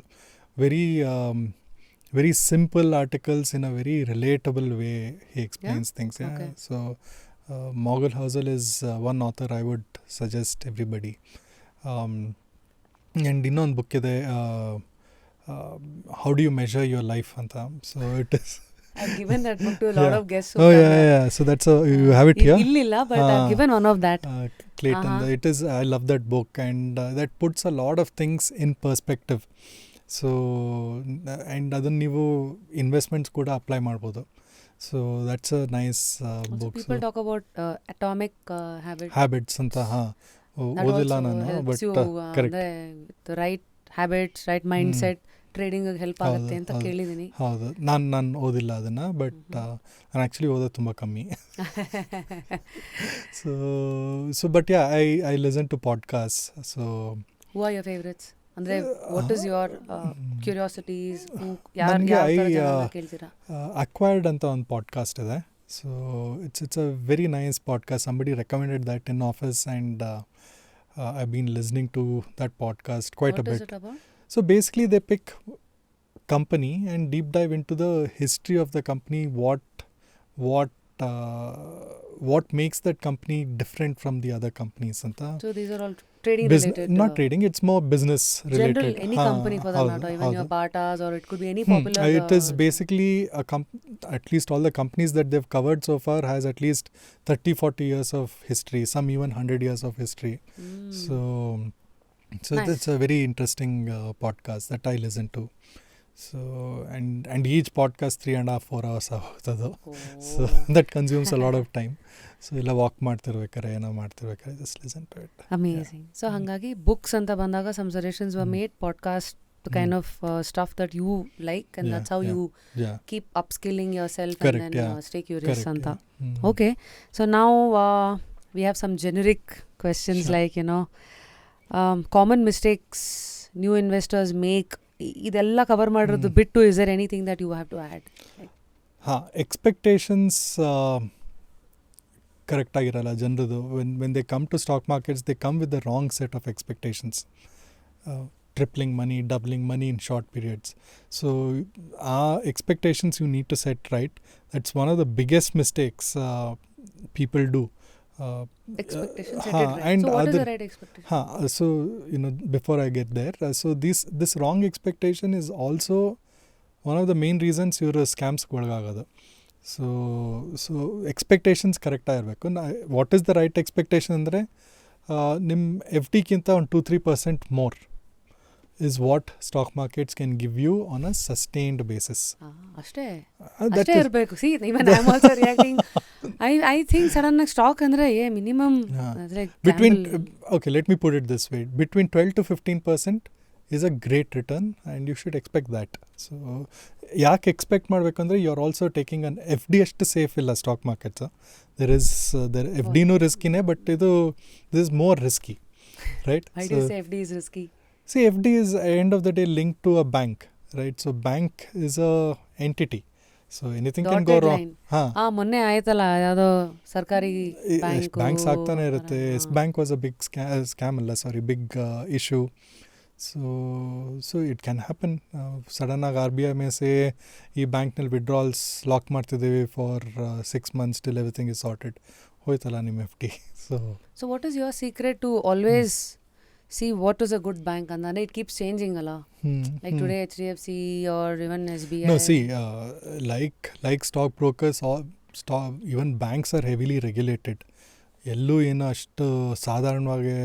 very simple articles in a very relatable way. He explains things. Yeah. Okay. So Mogul Housel is one author I would suggest everybody. And ಇನ್ನೊಂದು book ಇದೆ, how do you measure your life anta. So it is, I've given that book to a lot of guests. So that's you have it here. Illilla, but I've given one of that. Clayton, it is, I love that book, and that puts a lot of things in perspective. So and adannu ನೀವು ಇನ್ವೆಸ್ಟ್ಮೆಂಟ್ಸ್ ಕೂಡ ಅಪ್ಲೈ ಮಾಡ್ಬೋದು. So that's a nice book. People talk about atomic habits anta. ಓದಿಲ್ಲ ನಾನು, but correct, the right habits, right mindset trading help ಆಗುತ್ತೆ ಅಂತ ಕೇಳಿದ್ದೀನಿ. ಹೌದು, ನಾನು ಓದಿಲ್ಲ ಅದನ್ನು, ಬಟ್ ನಾನು ಆ್ಯಕ್ಚುಲಿ ಓದೋದು ತುಂಬ ಕಮ್ಮಿ. So but yeah, I listen to podcast. So who are your favourites? ಅಂದರೆ ವಾಟ್ ಇಸ್ ಯುವರ್ ಕ್ಯೂರಿಯಾಸಿಟೀಸ್? ಕೇಳ್ತೀರಾ? ಅಕ್ವೈರ್ಡ್ ಅಂತ ಒಂದು ಪಾಡ್ಕಾಸ್ಟ್ ಇದೆ. So it's a very nice podcast. Somebody recommended that in office, and I've been listening to that podcast quite a bit. What is it about? So basically they pick company and deep dive into the history of the company, what makes that company different from the other companies anta. So these are all trading related? Not trading, it's more business related. General, any company for that matter, even your Batas, or it could be any popular. It is basically at least all the companies that they've covered so far has at least 30-40 years of history, some even 100 years of history. So nice. It's a very interesting podcast that I listen to. So and each podcast 3.5-4 hours agutadu. So that consumes a lot of time. So illa walk ಮಾಡ್ತಿರ್ಬೇಕಾರೆ, ಏನೋ ಮಾಡ್ತಿರ್ಬೇಕಾರೆ, just listen to it. Amazing. So hangagi books anta bandaga some suggestions were made. Podcast, the kind of stuff that you like, and that's how you keep upskilling yourself. Correct, and then stay curious. Correct, anta. Okay, so now we have some generic questions. Sure. Like, common mistakes new investors make. ಇದೆಲ್ಲ ಕವರ್ ಮಾಡಿರೋದು ಬಿಟ್ಟು, is there anything that you have to add? Expectations correct ಆಗಿರಲ್ಲ ಜನರದು. When they come to stock markets, they come with the wrong set of expectations. Tripling money, doubling money in short periods. So ಆ expectations you need to set right. That's one of the biggest mistakes people do. Expectations set हाँ, it right. and So what is other- the right expectation? हाँ, so before I get there, so this wrong expectation is also one of the main reasons ಇವರು ಸ್ಕ್ಯಾಮ್ಸ್ಗೆ ಒಳಗಾಗೋದು. ಸೊ ಎಕ್ಸ್ಪೆಕ್ಟೇಷನ್ಸ್ ಕರೆಕ್ಟಾಗಿ ಇರಬೇಕು. What is the right expectation ಅಂದರೆ ನಿಮ್ಮ ಎಫ್ ಡಿಗಿಂತ ಒಂದು 2-3% more is what stock markets can give you on a sustained basis. ಅಷ್ಟೇ That ಅಷ್ಟೇ is- ಇರಬೇಕು. See even I am also reacting. I think sudden ಆಗಿ ಸ್ಟಾಕ್ ಅಂದರೆ minimum Between okay, let me put it this way. Between 12 to 15% is a great return and you should expect that. So ಯಾಕೆ ಎಕ್ಸ್ಪೆಕ್ಟ್ ಮಾಡಬೇಕಂದ್ರೆ you are also taking an F D ಅಷ್ಟು ಸೇಫ್ ಇಲ್ಲ ಸ್ಟಾಕ್ ಮಾರ್ಕೆಟ್ಸ್. ದರ್ ಎಫ್ ಡಿನೂ ರಿಸ್ಕಿನೇ, but this is more risky, right? Why do you say FD is risky? See, FD is at the end of the day linked to a bank, right? So bank is a entity. So anything can go wrong. ಮೊನ್ನೆ ಆಯ್ತಲ್ಲ ಯಾವುದೋ ಸರ್ಕಾರಿ ಬ್ಯಾಂಕ್ಸ್ ಆಗ್ತಾನೆ ಇರುತ್ತೆ. Yes Bank was a big scam ಅಲ್ಲ, sorry, big issue. So it can happen. ಸಡನ್ನಾಗಿ ಆರ್ ಬಿ ಐ ಮೇಸೆ ಈ ಬ್ಯಾಂಕ್ನಲ್ಲಿ ವಿಡ್ರಾಲ್ಸ್ ಲಾಕ್ ಮಾಡ್ತಿದ್ದೀವಿ for 6 months till everything is sorted. ಹೋಯ್ತಲ್ಲ ನಿಮ್ಮ F D. So what is your secret to always see what is a good bank? And then it keeps changing a lot. Like today HDFC or even SBI. No, see, like stock brokers or even banks are heavily regulated. ಎಲ್ಲೂ ಏನು ಅಷ್ಟು ಸಾಧಾರಣವಾಗಿ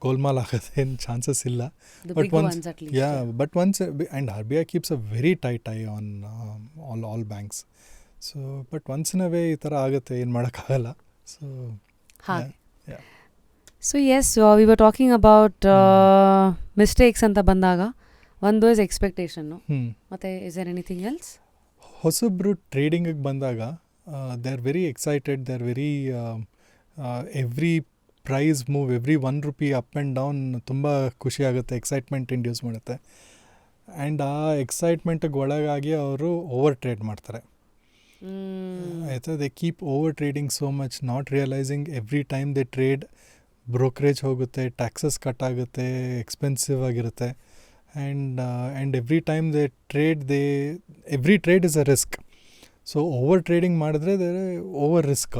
ಗೋಲ್ಮಾಲ್ ಆಗೋದು ಏನು ಚಾನ್ಸಸ್ ಇಲ್ಲ. The But big ones at least. Yeah, but once, and RBI keeps a very tight eye on all banks. So, but once in a way ಈ ಥರ ಆಗುತ್ತೆ, ಏನು ಮಾಡೋಕ್ಕಾಗಲ್ಲ. So, yeah. So yes, we were talking about mistakes ಅಂತ ಬಂದಾಗ ಒಂದು is expectation. ಮತ್ತೆ is there anything else? ಹೊಸಬ್ರು ಟ್ರೇಡಿಂಗಿಗೆ ಬಂದಾಗ they are very excited, they are very every price move, every ₹1 up and down ತುಂಬ ಖುಷಿ ಆಗುತ್ತೆ, ಎಕ್ಸೈಟ್ಮೆಂಟ್ ಇಂಡ್ಯೂಸ್ ಮಾಡುತ್ತೆ. ಆ್ಯಂಡ್ ಆ ಎಕ್ಸೈಟ್ಮೆಂಟಿಗೆ ಒಳಗಾಗಿ ಅವರು ಓವರ್ ಟ್ರೇಡ್ ಮಾಡ್ತಾರೆ. ಆಯಿತಾ? They keep overtrading so much, not realising every time they trade brokerage ಹೋಗುತ್ತೆ, ಟ್ಯಾಕ್ಸಸ್ ಕಟ್ ಆಗುತ್ತೆ, ಎಕ್ಸ್ಪೆನ್ಸಿವ್ ಆಗಿರುತ್ತೆ. And every time they every trade is a risk. So overtrading ಮಾಡಿದ್ರೆ they over risk.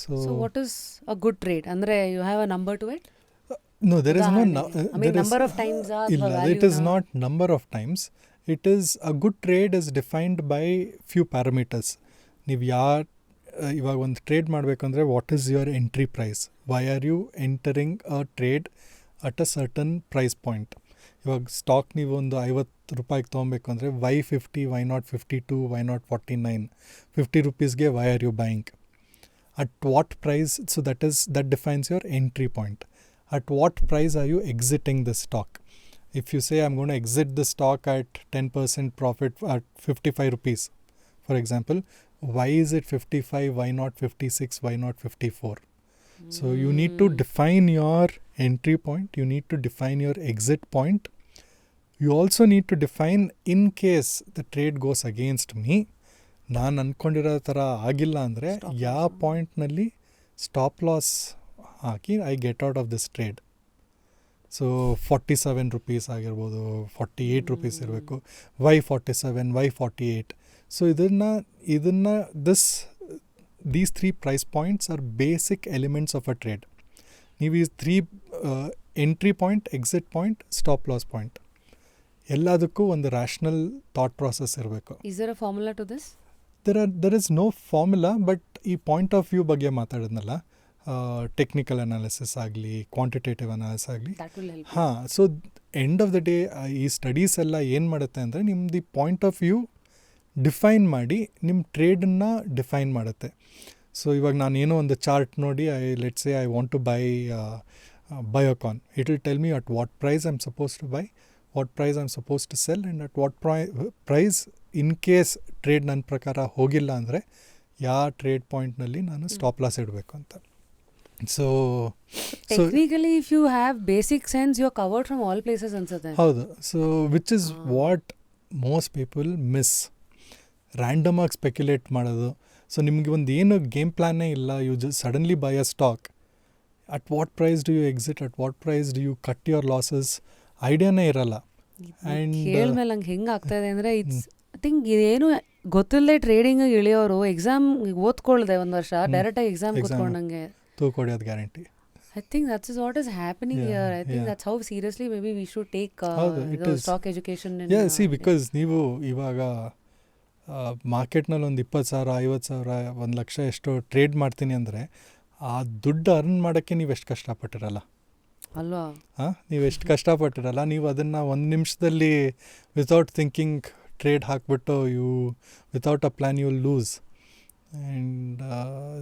So what is a good trade? ಅಂದರೆ you have a number to it? No, there is no number of times illa, it is not number of times. It is a good trade is defined by few parameters. ನೀವು ಇವಾಗ ಒಂದು ಟ್ರೇಡ್ ಮಾಡಬೇಕಂದ್ರೆ what is your entry price? Why are you entering a trade at a certain price point? ಇವಾಗ ಸ್ಟಾಕ್ ನೀವು ಒಂದು ₹50 ತೊಗೊಬೇಕು ಅಂದರೆ why 50, why not 52, why not 49? ₹50 why are you buying? At what price? So that defines your entry point. At what price are you exiting the stock? If you say I'm going to exit the stock at 10% profit at ₹55, for example, why is it 55? Why not 56? Why not 54? So you need to define your entry point. You need to define your exit point. You also need to define, in case the trade goes against me, ನಾನು ಅಂದ್ಕೊಂಡಿರೋ ಥರ ಆಗಿಲ್ಲ ಅಂದರೆ ಯಾವ ಪಾಯಿಂಟ್ನಲ್ಲಿ ಸ್ಟಾಪ್ ಲಾಸ್ ಹಾಕಿ I get out of this trade. So ₹47 ಆಗಿರ್ಬೋದು, ₹48 ಇರಬೇಕು. Why 47? Why 48? So these 3 price points are basic elements of a trade. ನೀವು ಈ 3 entry point, exit point, stop loss point, ಎಲ್ಲದಕ್ಕೂ ಒಂದು ರ್ಯಾಷನಲ್ ಥಾಟ್ ಪ್ರಾಸೆಸ್ ಇರಬೇಕು. Is there a formula to this? There is no formula, but ಈ ಪಾಯಿಂಟ್ ಆಫ್ ವ್ಯೂ ಬಗ್ಗೆ ಮಾತಾಡಿದ್ನಲ್ಲ, ಟೆಕ್ನಿಕಲ್ ಅನಾಲಿಸಿಸ್ ಆಗಲಿ, ಕ್ವಾಂಟಿಟೇಟಿವ್ ಅನಾಲಿಸಿಸ್ ಆಗಲಿ, ಹಾಂ. So end of the day ಈ ಸ್ಟಡೀಸ್ ಎಲ್ಲ ಏನು ಮಾಡುತ್ತೆ ಅಂದರೆ ನಿಮ್ಮದು ಪಾಯಿಂಟ್ ಆಫ್ ವ್ಯೂ ಡಿಫೈನ್ ಮಾಡಿ ನಿಮ್ಮ ಟ್ರೇಡನ್ನು ಡಿಫೈನ್ ಮಾಡುತ್ತೆ. ಸೊ ಇವಾಗ ನಾನೇನೋ ಒಂದು ಚಾರ್ಟ್ ನೋಡಿ let's say I want to buy Biocon. It will tell me at what price I am suppose to buy, what price I am suppose to sell, and at what price in case trade ನನ್ನ ಪ್ರಕಾರ ಹೋಗಿಲ್ಲ ಅಂದರೆ ಯಾವ ಟ್ರೇಡ್ ಪಾಯಿಂಟ್ನಲ್ಲಿ ನಾನು ಸ್ಟಾಪ್ ಲಾಸ್ ಇಡಬೇಕು ಅಂತ. So technically if you have basic sense you're covered from all places ಅನ್ಸುತ್ತೆ. ಹೌದು. So which is what most people miss. Random ಆಗಿ ಸ್ಪೆಕ್ಯುಲೇಟ್ ಮಾಡೋದು. ಸೊ ನಿಮಗೆ ಒಂದು ಏನು ಗೇಮ್ ಪ್ಲ್ಯಾನೇ ಇಲ್ಲ, you just suddenly buy a stock. At what price do you exit, at what price do you cut your losses, ಐಡಿಯಾನೇ ಇರಲ್ಲ. ಆ್ಯಂಡ್ ಕೇಳ್ಮೇಲೆ ಹಂಗೆ ಹೆಂಗೆ ಆಗ್ತಾ ಇದೆ ಅಂದರೆ ಇಟ್ಸ್ ಐ ಥಿಂಕ್ ಇದೇನು ಗೊತ್ತಿಲ್ಲದೆ ಟ್ರೇಡಿಂಗ್ ಇಳಿಯೋರು ಎಕ್ಸಾಮ್ ಓದ್ಕೊಳ್ದೆ ಒಂದು ವರ್ಷ ಡೈರೆಕ್ಟಾಗಿ ಎಕ್ಸಾಮ್ ಕೂತ್ಕೊಂಡಂಗೆ ತೂಕೊಡಿಯೋದು guarantee. I think that's what is happening here. I think that's how seriously maybe we should take stock education. See, because ನೀವು ಇವಾಗ ಮಾರ್ಕೆಟ್ನಲ್ಲಿ ಒಂದು 20,000 50,000 1 ಲಕ್ಷ ಎಷ್ಟೋ ಟ್ರೇಡ್ ಮಾಡ್ತೀನಿ ಅಂದರೆ ಆ ದುಡ್ಡು ಅರ್ನ್ ಮಾಡೋಕ್ಕೆ ನೀವು ಎಷ್ಟು ಕಷ್ಟಪಟ್ಟಿರಲ್ಲ ಅಲ್ವಾ? ನೀವು ಎಷ್ಟು ಕಷ್ಟಪಟ್ಟಿರಲ್ಲ, ನೀವು ಅದನ್ನು 1 ನಿಮಿಷದಲ್ಲಿ ವಿತೌಟ್ ಥಿಂಕಿಂಗ್ ಟ್ರೇಡ್ ಹಾಕ್ಬಿಟ್ಟು without a plan you will lose. And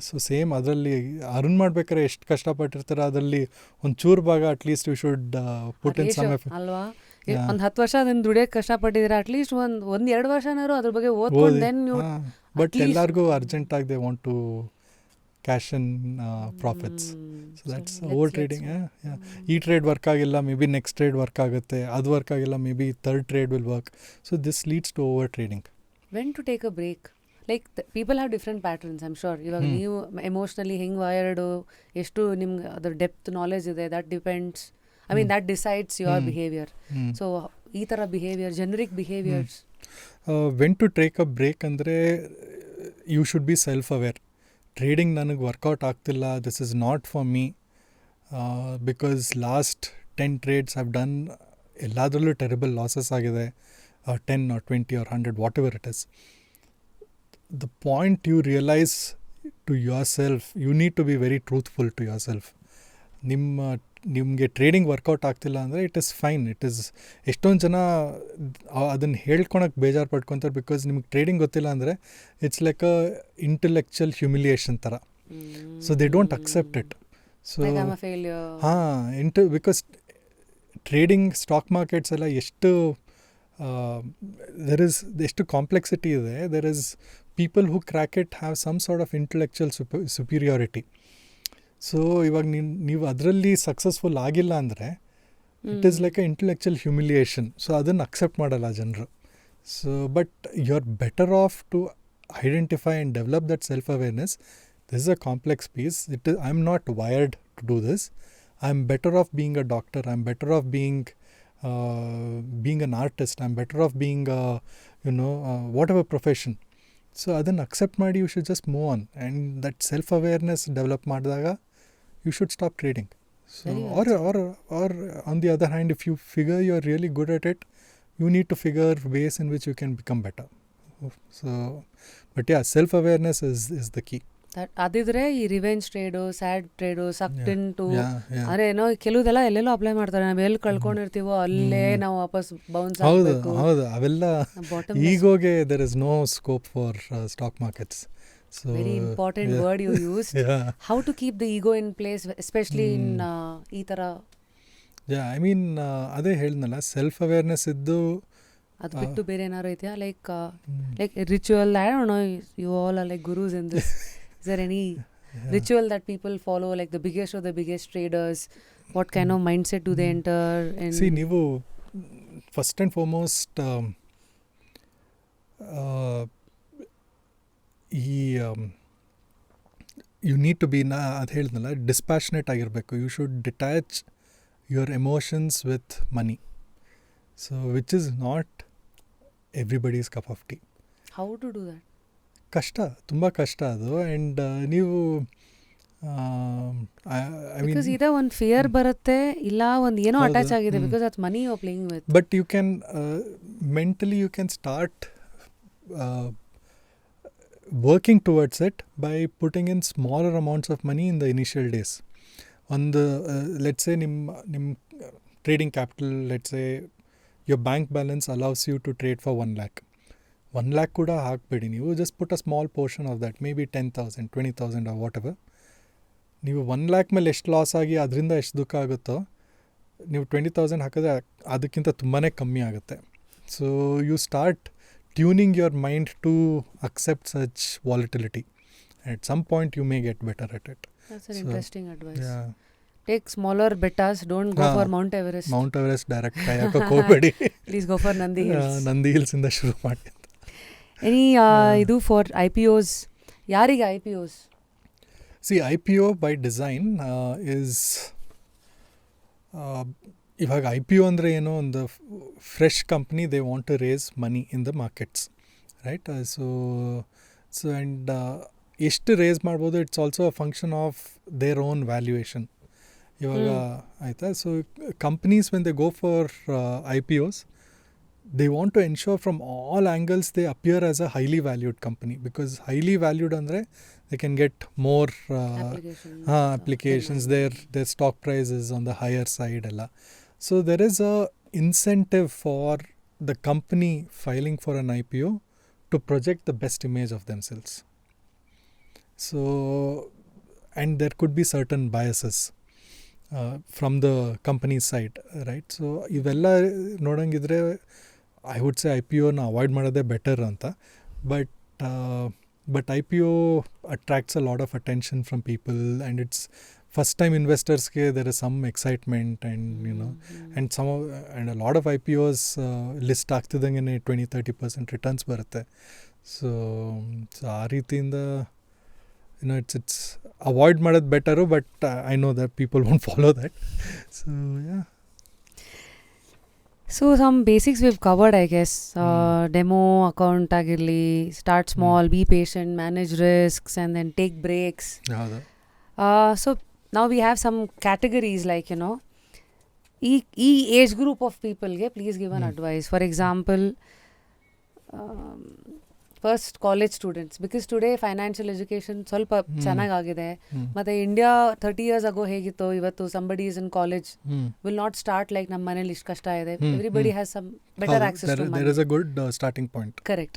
so same ಅದರಲ್ಲಿ ಅರ್ನ್ ಮಾಡ್ಬೇಕಾದ್ರೆ ಎಷ್ಟು ಕಷ್ಟಪಟ್ಟಿರ್ತಾರೆ ಅದರಲ್ಲಿ ಒಂದು ಚೂರು ಭಾಗ at least you should put in some effort ಅಲ್ವಾ? ಒಂದು 10 ವರ್ಷ ಅದನ್ನ ದುಡಿಯೋಕ್ಕೆ ಕಷ್ಟಪಟ್ಟಿದ್ರೆ ಅಟ್ಲೀಸ್ಟ್ ಒಂದು 2 ವರ್ಷನಾದ್ರು ಅದ್ರ ಬಗ್ಗೆ ಓದ್ಕೊಂಡು ದೆನ್ ಯು. ಬಟ್ ಎಲ್ಲರಿಗೂ ಅರ್ಜೆಂಟ್ ಆಗಿ they want to cash in profits. So that's over trading. ಈ ಟ್ರೇಡ್ ವರ್ಕ್ ಆಗಿಲ್ಲ, maybe next trade work ಆಗುತ್ತೆ, ಅದು ವರ್ಕ್ ಆಗಿಲ್ಲ, maybe third trade will work. So this leads to over trading. When to take a break? Like people have different patterns. I'm sure ಇವಾಗ ನೀವು ಎಮೋಷ್ನಲಿ ಹೆಂಗೆ ವಯರ್ಡು, ಎಷ್ಟು ನಿಮ್ಗೆ ಅದ್ರ ಡೆಪ್ತ್ ನಾಲೆಜ್ ಇದೆ, that depends. I mean that decides your behaviour. So ಈ ಥರ behaviour, generic behaviours. When to take a break ಅಂದರೆ you should be self aware. Trading ನನಗೆ ವರ್ಕೌಟ್ ಆಗ್ತಿಲ್ಲ, this is not for me, because last 10 trades have done, ಎಲ್ಲದರಲ್ಲೂ ಟೆರಿಬಲ್ ಲಾಸಸ್ ಆಗಿದೆ, 10 or 20 or 100 whatever it is. The point you realize to yourself, you need to be very truthful to yourself. ನಿಮಗೆ ಟ್ರೇಡಿಂಗ್ ವರ್ಕೌಟ್ ಆಗ್ತಿಲ್ಲ ಅಂದರೆ it is fine. It is ಎಷ್ಟೊಂದು ಜನ ಅದನ್ನು ಹೇಳ್ಕೊಳಕ್ಕೆ ಬೇಜಾರು ಪಡ್ಕೊತಾರೆ, ಬಿಕಾಸ್ ನಿಮ್ಗೆ ಟ್ರೇಡಿಂಗ್ ಗೊತ್ತಿಲ್ಲ ಅಂದರೆ it's like a intellectual humiliation ಥರ. So they don't accept it. So because trading stock markets ಎಲ್ಲ ಎಷ್ಟು ಎಷ್ಟು ಕಾಂಪ್ಲೆಕ್ಸಿಟಿ ಇದೆ. There is people who crack it have some sort of intellectual superiority. So ಇವಾಗ ನೀವು ಅದರಲ್ಲಿ ಸಕ್ಸಸ್ಫುಲ್ ಆಗಿಲ್ಲ ಅಂದರೆ it is like a intellectual humiliation. So ಅದನ್ನು ಅಕ್ಸೆಪ್ಟ್ ಮಾಡಲ್ಲ ಜನರು. So but you are better off to identify and develop that self awareness. This is a complex piece. I am not wired to do this. I am better off being a doctor. I am better off being an artist. I am better off being whatever profession. So ಅದನ್ನು ಅಕ್ಸೆಪ್ಟ್ ಮಾಡಿ you should just move on. And that self awareness develop ಮಾಡಿದಾಗ you should stop trading. So or on the other hand, if you figure you are really good at it, you need to figure ways in which you can become better. So but self awareness is the key. ಅದಿದ್ರೆ ಈ ರಿವೆಂಜ್ ಟ್ರೇಡು, ಸ್ಯಾಡ್ ಟ್ರೇಡು, ಸಕ್ಟಿಂಟು ಅಂದರೆ ಏನೋ ಕೆಲವುದೆಲ್ಲ ಎಲ್ಲೆಲ್ಲೋ ಅಪ್ಲೈ ಮಾಡ್ತಾರೆ. ನಾವು ಎಲ್ಲಿ ಕಳ್ಕೊಂಡಿರ್ತೀವೋ ಅಲ್ಲೇ ನಾವು ವಾಪಸ್ ಬೌನ್ಸ್ ಆಗಬೇಕು. ಹೌದು, ಅವೆಲ್ಲ ಈಗೋಗೆ there is no scope for stock markets. So very important word you used. How to keep the ego in place, especially in ಈ ಥರ. ಐ ಮೀನ್ ಅದೇ ಹೇಳಿದ್ನಲ್ಲ, ಸೆಲ್ಫ್ ಅವೇರ್ನೆಸ್ ಇದ್ದು ಅದು ಬಿಟ್ಟು ಬೇರೆ ಏನಾರು ಇದೆಯಾ? Like ritual, I don't know, you all are like gurus in this. Is there any ritual that people follow, like the biggest of the biggest traders? What kind of mindset do they enter? And see, ನೀವು first and foremost you need to be, ಅದು ಹೇಳಿದ್ನಲ್ಲ, ಡಿಸ್ಪ್ಯಾಷನೇಟ್ ಆಗಿರಬೇಕು. You should detach your emotions with money. So which is not everybody's cup of tea. how to do that? ಕಷ್ಟ, ತುಂಬ ಕಷ್ಟ ಅದು. ಆ್ಯಂಡ್ ನೀವು ಬಿಕಾಸ್ ಇದೆ ಒಂದು ಫಿಯರ್ ಬರುತ್ತೆ, ಇಲ್ಲ ಒಂದು ಏನೋ ಅಟ್ಯಾಚ್ ಆಗಿದೆ, because that's money you're playing with. But you can mentally you can start working towards it by putting in smaller amounts of money in the initial days. On the let's say nim trading capital, let's say your bank balance allows you to trade for 1 lakh. 1 lakh kuda haakbedi ನೀವು, just put a small portion of that, maybe 10,000 20,000 or whatever. ನೀವು 1 lakh ಮೇಲೆ ಎಷ್ಟು ಲಾಸ್ ಆಗಿ ಅದರಿಂದ ಎಷ್ಟು ದುಃಖ ಆಗುತ್ತೋ, ನೀವು 20,000 ಹಾಕಿದ್ರೆ ಅದಕ್ಕಿಂತ ತುಂಬಾ ಕಮ್ಮಿ ಆಗುತ್ತೆ. So you start tuning your mind to accept such volatility. At some point you may get better at it. That's an interesting advice. Yeah. Take smaller betas, don't go for Mount Everest. Mount Everest direct kayaka kobedi. Please go for Nandi Hills. Nandi Hills inda shuru ಮಾಡಿ. Any idu for IPOs? ಯಾರಿಗೆ IPOs? See, IPO by design is ಇವಾಗ ಐ ಪಿ ಒ ಅಂದರೆ ಏನೋ ಒಂದು fresh company, they want to raise money in the markets, right. So and ಎಷ್ಟು ರೇಸ್ ಮಾಡ್ಬೋದು, it's also a function of their own valuation. ಇವಾಗ ಆಯಿತಾ, so companies when they go for IPOs, they want to ensure from all angles they appear as a highly valued company, because highly valued andre they can get more applications, their stock price is on the higher side alla. So there is a incentive for the company filing for an IPO to project the best image of themselves. So, and there could be certain biases from the company's side, right? So ivella nodangidre I would say IPOನ ಅವಾಯ್ಡ್ ಮಾಡೋದೇ ಬೆಟರ್ ಅಂತ. But IPO attracts a lot of attention from people, and it's first time investors-ಗೆ there is some excitement, and you know, and a lot of IPOs list ಆಗ್ತಿದ್ದಂಗೆ 20-30% ರಿಟರ್ನ್ಸ್ ಬರುತ್ತೆ. ಸೊ ಆ ರೀತಿಯಿಂದ it's ಅವಾಯ್ಡ್ ಮಾಡೋದು better, but I know that people won't follow that. So yeah. So some basics we've covered, I guess. Demo account agirli, start small, be patient, manage risks, and then take breaks. So now we have some categories, like, you know, each age group of people, please give an advice. For example, first college students, because today financial education ಸ್ವಲ್ಪ ಚೆನ್ನಾಗಾಗಿದೆ. ಮತ್ತೆ ಇಂಡಿಯಾ 30 years ago ಹೇಗಿತ್ತು, ಇವತ್ತು somebody is in college will not start like ನಮ್ಮ ಮನೇಲಿ ಇಷ್ಟು ಕಷ್ಟ ಇದೆ. Everybody has some better access to money. There is a good starting point. Correct.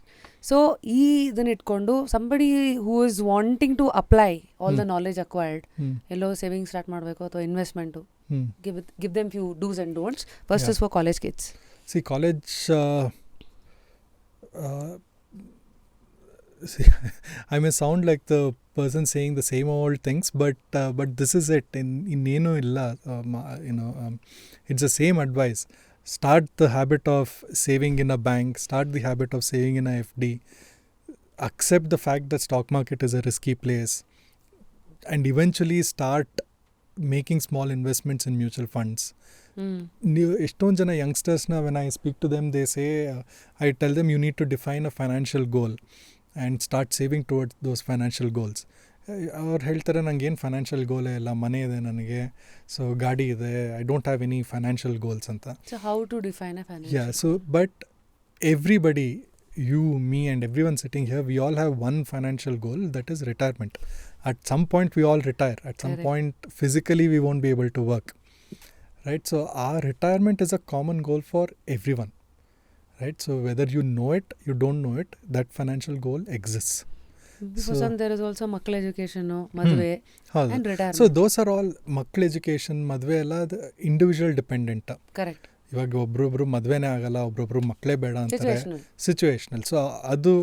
So ಇದನ್ನ ಇಟ್ಕೊಂಡು somebody who is wanting to apply all the knowledge acquired, yellow saving start ಮಾಡಬೇಕು ಅಥವಾ investment, give them few do's and don'ts. First is for college kids. See, college see, I may sound like the person saying the same old things, but this is it. In ಏನು ಇಲ್ಲ, it's the same advice. Start the habit of saving in a bank. Start the habit of saving in a FD. Accept the fact that stock market is a risky place, and eventually start making small investments in mutual funds. ನೀವು ಎಷ್ಟೊಂದು ಜನ ಯಂಗ್ಸ್ಟರ್ಸ್ನ when I speak to them, they say, I tell them you need to define a financial goal and start saving towards those financial goals. ಅವ್ರು ಹೇಳ್ತಾರೆ, ನನಗೇನು ಫೈನಾನ್ಷಿಯಲ್ ಗೋಲೇ ಇಲ್ಲ, ಮನೆ ಇದೆ ನನಗೆ, ಸೊ ಗಾಡಿ ಇದೆ, I don't have any financial goals ಅಂತ. So how to define a financial goal? So but everybody, you, me and everyone sitting here, we all have one financial goal, that is retirement. At some point we all retire. At some point physically we won't be able to work, right? So our retirement is a common goal for everyone. Right, so whether you know it, you don't know it, that financial goal exists. For some there is also makkal education, madve and retirement. So those are all makkal education, madve alla individual dependent. Correct. ಇವಾಗ ಒಬ್ರೊಬ್ರು ಮದ್ವೆನೇ ಆಗಲ್ಲ, ಒಬ್ರೊಬ್ರು ಮಕ್ಕಳೇ ಬೇಡ ಅಂತಾರೆ, ಸಿಚುವೇಶನಲ್. ಸೊ ಅದು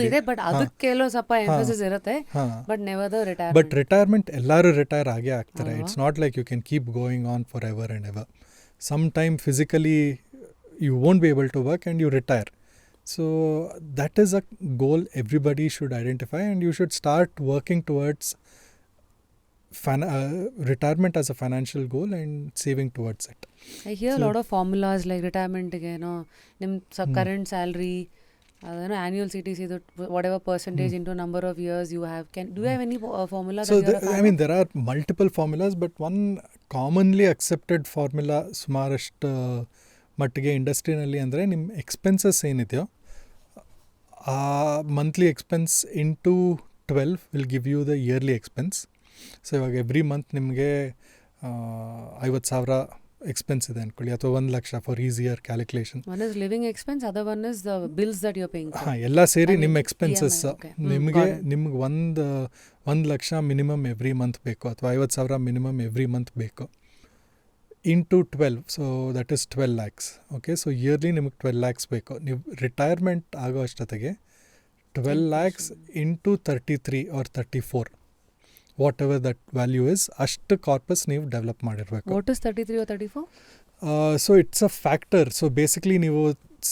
ಇದೆ, ಬಟ್ ಅದಕ್ಕೆ ಕೆಲವು ಸ್ವಲ್ಪ ಎಂಫಸಿಸ್ ಇರುತ್ತೆ, but never the retirement. But retirement ಎಲ್ಲರೂ ರಿಟೈರ್ ಆಗೇ ಆಗ್ತಾರೆ. It's not like you can keep going on forever and ever. Some time physically you won't be able to work and you retire. So that is a goal everybody should identify, and you should start working towards retirement as a financial goal and saving towards it. I hear a lot of formulas like retirement ಗೆ ನಿಮ್ಮ current salary, annual CTC, whatever percentage into number of years you have. Do you have any formula? So I mean, there are multiple formulas, but one commonly accepted formula ಸುಮಾರಷ್ಟು ಮಟ್ಟಿಗೆ ಇಂಡಸ್ಟ್ರಿನಲ್ಲಿ ಅಂದರೆ, ನಿಮ್ಮ ಎಕ್ಸ್ಪೆನ್ಸಸ್ ಏನಿದೆಯೋ ಆ monthly expense into 12 will give you the yearly expense. So ಇವಾಗ ಎವ್ರಿ ಮಂತ್ ನಿಮಗೆ 50,000 ಎಕ್ಸ್ಪೆನ್ಸ್ ಇದೆ ಅಂದ್ಕೊಳ್ಳಿ, ಅಥವಾ 1 ಲಕ್ಷ for easier calculation. One is living expense, other one is the bills that you are paying. ಎಲ್ಲ ಸೇರಿ ನಿಮ್ಮ ಎಕ್ಸ್ಪೆನ್ಸಸ್ ನಿಮಗೆ 1 ಲಕ್ಷ ಮಿನಿಮಮ್ ಎವ್ರಿ ಮಂತ್ ಬೇಕು, ಅಥವಾ 50,000 ಮಿನಿಮಮ್ ಎವ್ರಿ ಮಂತ್ ಬೇಕು, into 12, so that is 12 lakhs. Okay, so yearly ನಿಮಗೆ 12 lakhs ಬೇಕು. ನೀವು ರಿಟೈರ್ಮೆಂಟ್ ಆಗೋ ಅಷ್ಟೊತ್ತಿಗೆ 12 lakhs into 33 or 34, whatever that value is, ಅಷ್ಟು ಕಾರ್ಪಸ್ ನೀವು ಡೆವಲಪ್ ಮಾಡಿರಬೇಕು. What is 33 or 34? So it's a factor. So basically ನೀವು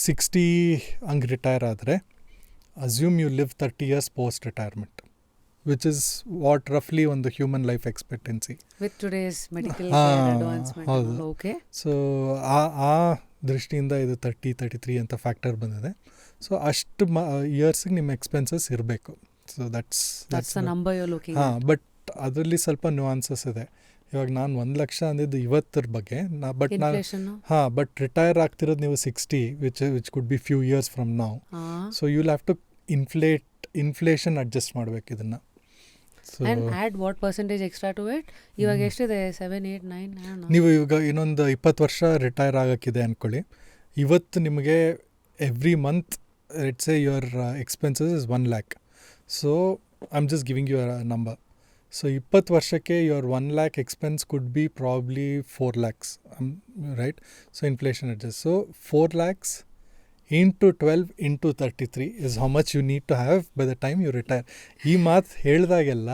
60 ಹಂಗೆ ರಿಟೈರ್ ಆದರೆ, assume you live 30 years post retirement, which is what roughly on the human life expectancy with today's medical care advancement. Okay, so ಆ ದೃಷ್ಟಿಯಿಂದ ಇದು 33 ಅಂತ ಫ್ಯಾಕ್ಟರ್ ಬಂದಿದೆ. ಸೊ ಅಷ್ಟು ಇಯರ್ಸಿಗೆ ನಿಮ್ಮ ಎಕ್ಸ್ಪೆನ್ಸಸ್ ಇರಬೇಕು. So that's the number you are looking. ಹಾಂ, ಬಟ್ ಅದರಲ್ಲಿ ಸ್ವಲ್ಪ ನ್ಯೂಆನ್ಸಸ್ ಇದೆ. ಇವಾಗ ನಾನು 1 ಲಕ್ಷ ಅಂದಿದ್ದು ಇವತ್ತರ ಬಗ್ಗೆ, ಬಟ್ ರಿಟೈರ್ ಆಗ್ತಿರೋದು ನೀವು 60, which could be few years from now. So you will have to inflation adjust ಮಾಡ್ಬೇಕು ಇದನ್ನು. And add what percentage extra to it? ಇವಾಗ ಎಷ್ಟಿದೆ? 7, 8, 9? ನೀವು ಇವಾಗ ಇನ್ನೊಂದು 20 ವರ್ಷ ರಿಟೈರ್ ಆಗೋಕ್ಕಿದೆ ಅಂದ್ಕೊಳ್ಳಿ. ಇವತ್ತು ನಿಮಗೆ every month let's say your expenses is 1 lakh. So I am just giving you a number. So 20 ವರ್ಷಕ್ಕೆ your 1 lakh expense could be probably 4 lakhs, right? So inflation adjust. So 4 lakhs into 12 into 33 is how much you need to have by the time you retire. ಈ ಮಾತು ಹೇಳಿದಾಗೆಲ್ಲ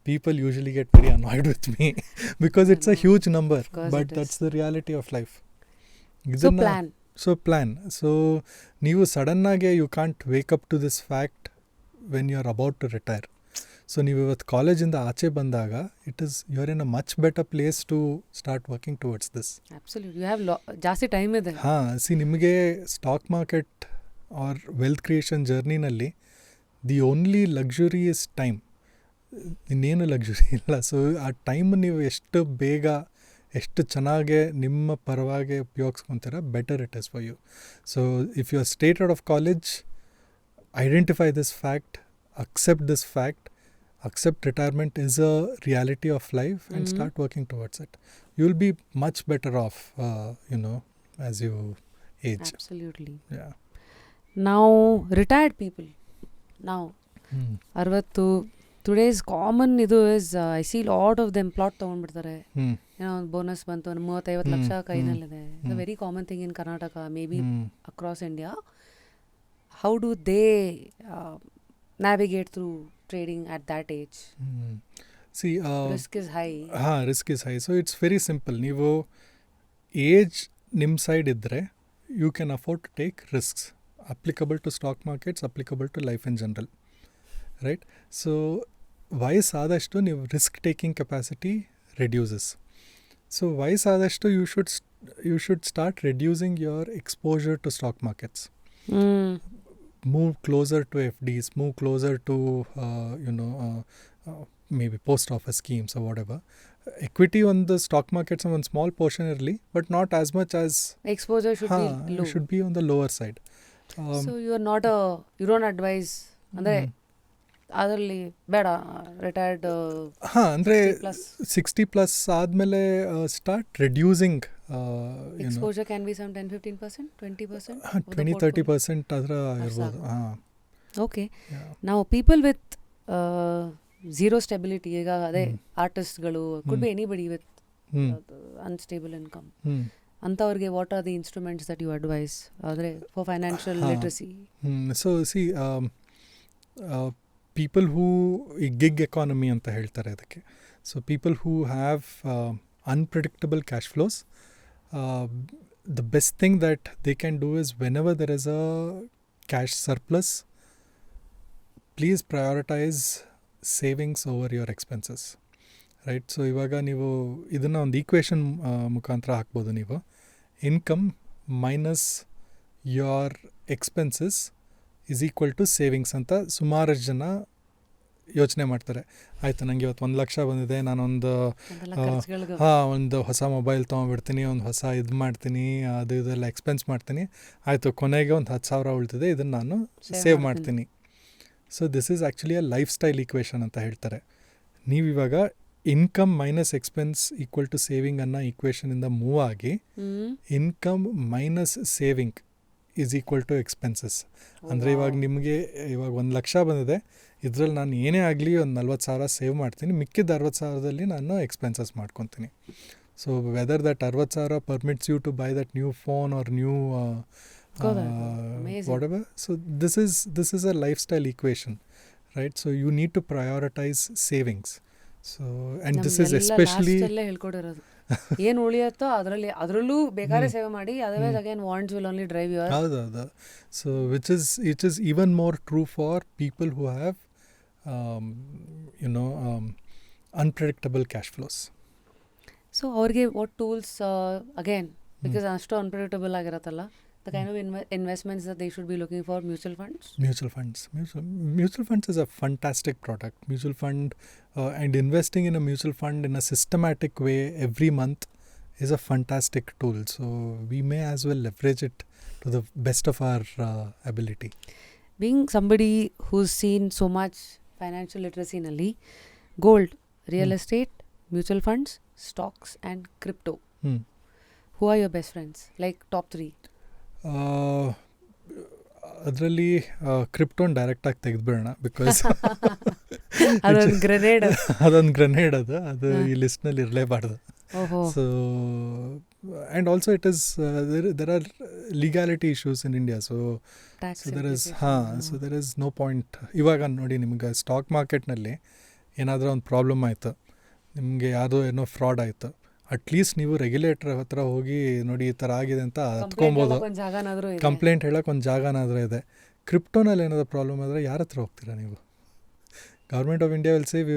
people usually get very annoyed with me because it's a huge number, but that's the reality of life. So plan. So ನೀವು ಸಡನ್ನಾಗೆ you can't wake up to this fact when you are about to retire. So ನೀವು ಇವತ್ತು ಕಾಲೇಜಿಂದ ಆಚೆ ಬಂದಾಗ you are in a much better place to start working towards this. ಜಾಸ್ತಿ ಟೈಮ್ ಇದೆ. ಹಾಂ, ನಿಮಗೆ stock market or wealth creation ಜರ್ನಿನಲ್ಲಿ the only luxury is time. ಇನ್ನೇನು ಲಕ್ಸುರಿ ಇಲ್ಲ. ಸೊ ಆ ಟೈಮ್ ನೀವು ಎಷ್ಟು ಬೇಗ ಎಷ್ಟು ಚೆನ್ನಾಗೆ ನಿಮ್ಮ ಪರವಾಗಿ ಉಪಯೋಗಿಸ್ಕೊತೀರ, better it is for you. So if you are straight out of college, identify this fact, accept this fact, accept retirement is a reality of life, and start working towards it. You will be much better off, as you age. Absolutely. Yeah. Now, retired people. Now, 60, today's common idu is, I see lot of them plot ತಗೊಂಡ್ಬಿಡ್ತಾರೆ. ಬೋನಸ್ ಬಂತು, 30-50 ಲಕ್ಷ ಕೈನಲ್ಲಿದೆ. It's a very common thing in Karnataka, maybe across India. How do they navigate through trading at that age? See, risk is high. Risk is high. So it's very simple. ನೀವು ಏಜ್ ನಿಮ್ಮ ಸೈಡ್ ಇದ್ದರೆ you can afford to take risks applicable to stock markets, applicable to life in general, right? So ವಯಸ್ಸಾದಷ್ಟು ನೀವು risk taking capacity reduces. So ವಯಸ್ಸಾದಷ್ಟು you should start reducing your exposure to stock markets. Move closer to FDs, move closer to maybe post office schemes or whatever. Equity on the stock markets on one small portion early, but not as much as exposure should be low. Should be on the lower side. So you don't advise ಅಂದ್ರೆ ಅದರಲ್ಲಿ ಬೇಡ ರಿಟೈರ್ಡ್ ಅಂದರೆ 60+ ಆದಮೇಲೆ start reducing exposure can be some 10-15%, 20%, 20-30% ಅದರ ಇರ್ಬೋದು. ಓಕೆ. ನಾವು ಪೀಪಲ್ ವಿತ್ ಝೀರೋ ಸ್ಟೆಬಿಲಿಟಿ, ಈಗ ಅದೇ ಆರ್ಟಿಸ್ಟ್ಗಳು, could be anybody with unstable income, ಅಂಥವ್ರಿಗೆ what are the instruments that you advise ಆದರೆ for financial literacy? So see people who ಈ ಗಿಗ್ ಎಕಾನಮಿ ಅಂತ ಹೇಳ್ತಾರೆ ಅದಕ್ಕೆ. So people who have unpredictable cash flows, the best thing that they can do is whenever there is a cash surplus, please prioritize savings over your expenses, right? So ಇವಾಗ ನೀವು ಇದನ್ನು ಒಂದು ಈಕ್ವೇಷನ್ ಮುಖಾಂತರ ಹಾಕ್ಬೋದು. ನೀವು income minus your expenses is equal to savings ಅಂತ ಸುಮಾರಷ್ಟು ಜನ ಯೋಚನೆ ಮಾಡ್ತಾರೆ. ಆಯಿತು, ನನಗೆ ಇವತ್ತು 1 ಲಕ್ಷ ಬಂದಿದೆ, ನಾನೊಂದು ಒಂದು ಹೊಸ ಮೊಬೈಲ್ ತೊಗೊಂಡ್ಬಿಡ್ತೀನಿ, ಒಂದು ಹೊಸ ಇದು ಮಾಡ್ತೀನಿ, ಅದು ಇದೆಲ್ಲ ಎಕ್ಸ್ಪೆನ್ಸ್ ಮಾಡ್ತೀನಿ, ಆಯಿತು ಕೊನೆಗೆ ಒಂದು 10,000 ಉಳ್ತಿದೆ, ಇದನ್ನು ನಾನು ಸೇವ್ ಮಾಡ್ತೀನಿ. So this is actually a lifestyle equation ಅಂತ ಹೇಳ್ತಾರೆ. ನೀವಿವಾಗ income minus expense equal to saving ಅನ್ನೋ ಈಕ್ವೇಷನಿಂದ ಮೂವ್ ಆಗಿ income minus saving is equal to expenses. ಅಂದರೆ ಇವಾಗ ನಿಮಗೆ ಇವಾಗ 1 ಲಕ್ಷ ಬಂದಿದೆ, ಇದರಲ್ಲಿ ನಾನು ಏನೇ ಆಗಲಿ ಒಂದು 40,000 ಸೇವ್ ಮಾಡ್ತೀನಿ, ಮಿಕ್ಕಿದ 60,000ದಲ್ಲಿ ನಾನು ಎಕ್ಸ್ಪೆನ್ಸಸ್ ಮಾಡ್ಕೊತೀನಿ. So whether that 60,000 permits you to buy that new phone or new whatever. So this is a lifestyle equation, right? So you need to prioritize savings. So and this is especially ಏನು ಉಳಿಯುತ್ತೋ ಅದರಲ್ಲೂ ಬೇಕಾದ್ರೆ ಸೇವ್ ಮಾಡಿ, otherwise again wants will only drive your. ಹೌದು. So which is even more true for people who have unpredictable cash flows. So ಅವ್ರಿಗೆ ವಾಟ್ ಟೂಲ್ಸ್ ಅಗೇನ್, ಬಿಕಾಸ್ ಅಷ್ಟು unpredictable ಆಗಿರತ್ತಲ್ಲ, the kind of investments that they should be looking for? Mutual funds? Mutual funds is a fantastic product. Mutual fund and investing in a mutual fund in a systematic way every month is a fantastic tool. So we may as well leverage it to the best of our ability. Being somebody who's seen so much financial literacy in Ali, gold, real estate, mutual funds, stocks and crypto. Who are your best friends? Like top 3? ಅದರಲ್ಲಿ ಕ್ರಿಪ್ಟೋನ್ ಡೈರೆಕ್ಟಾಗಿ ತೆಗೆದುಬಿಡೋಣ ಬಿಕಾಸ್ ಅದೊಂದು ಗ್ರೆನೇಡ್. ಅದೊಂದು ಗ್ರೆನೇಡ್ ಅದು ಈ ಲಿಸ್ಟ್ನಲ್ಲಿ ಇರಲೇಬಾರ್ದು. So and also it is there are legality issues in India. So there is no point. ಇವಾಗ ನೋಡಿ, ನಿಮ್ಗೆ ಸ್ಟಾಕ್ ಮಾರ್ಕೆಟ್ನಲ್ಲಿ ಏನಾದರೂ ಒಂದು ಪ್ರಾಬ್ಲಮ್ ಆಯಿತು, ನಿಮಗೆ ಯಾವುದೋ ಏನೋ ಫ್ರಾಡ್ ಆಯಿತು, ಅಟ್ಲೀಸ್ಟ್ ನೀವು ರೆಗ್ಯುಲೇಟರ್ ಹತ್ರ ಹೋಗಿ ನೋಡಿ ಈ ಥರ ಆಗಿದೆ ಅಂತ ಹತ್ಕೊಬೋದು, ಕಂಪ್ಲೇಂಟ್ ಹೇಳೋಕೆ ಒಂದು ಜಾಗನಾದರೂ ಇದೆ. ಕ್ರಿಪ್ಟೋನಲ್ಲಿ ಏನಾದರೂ ಪ್ರಾಬ್ಲಮ್ ಆದರೆ ಯಾರ ಹತ್ರ ಹೋಗ್ತೀರಾ ನೀವು? Government of India will say we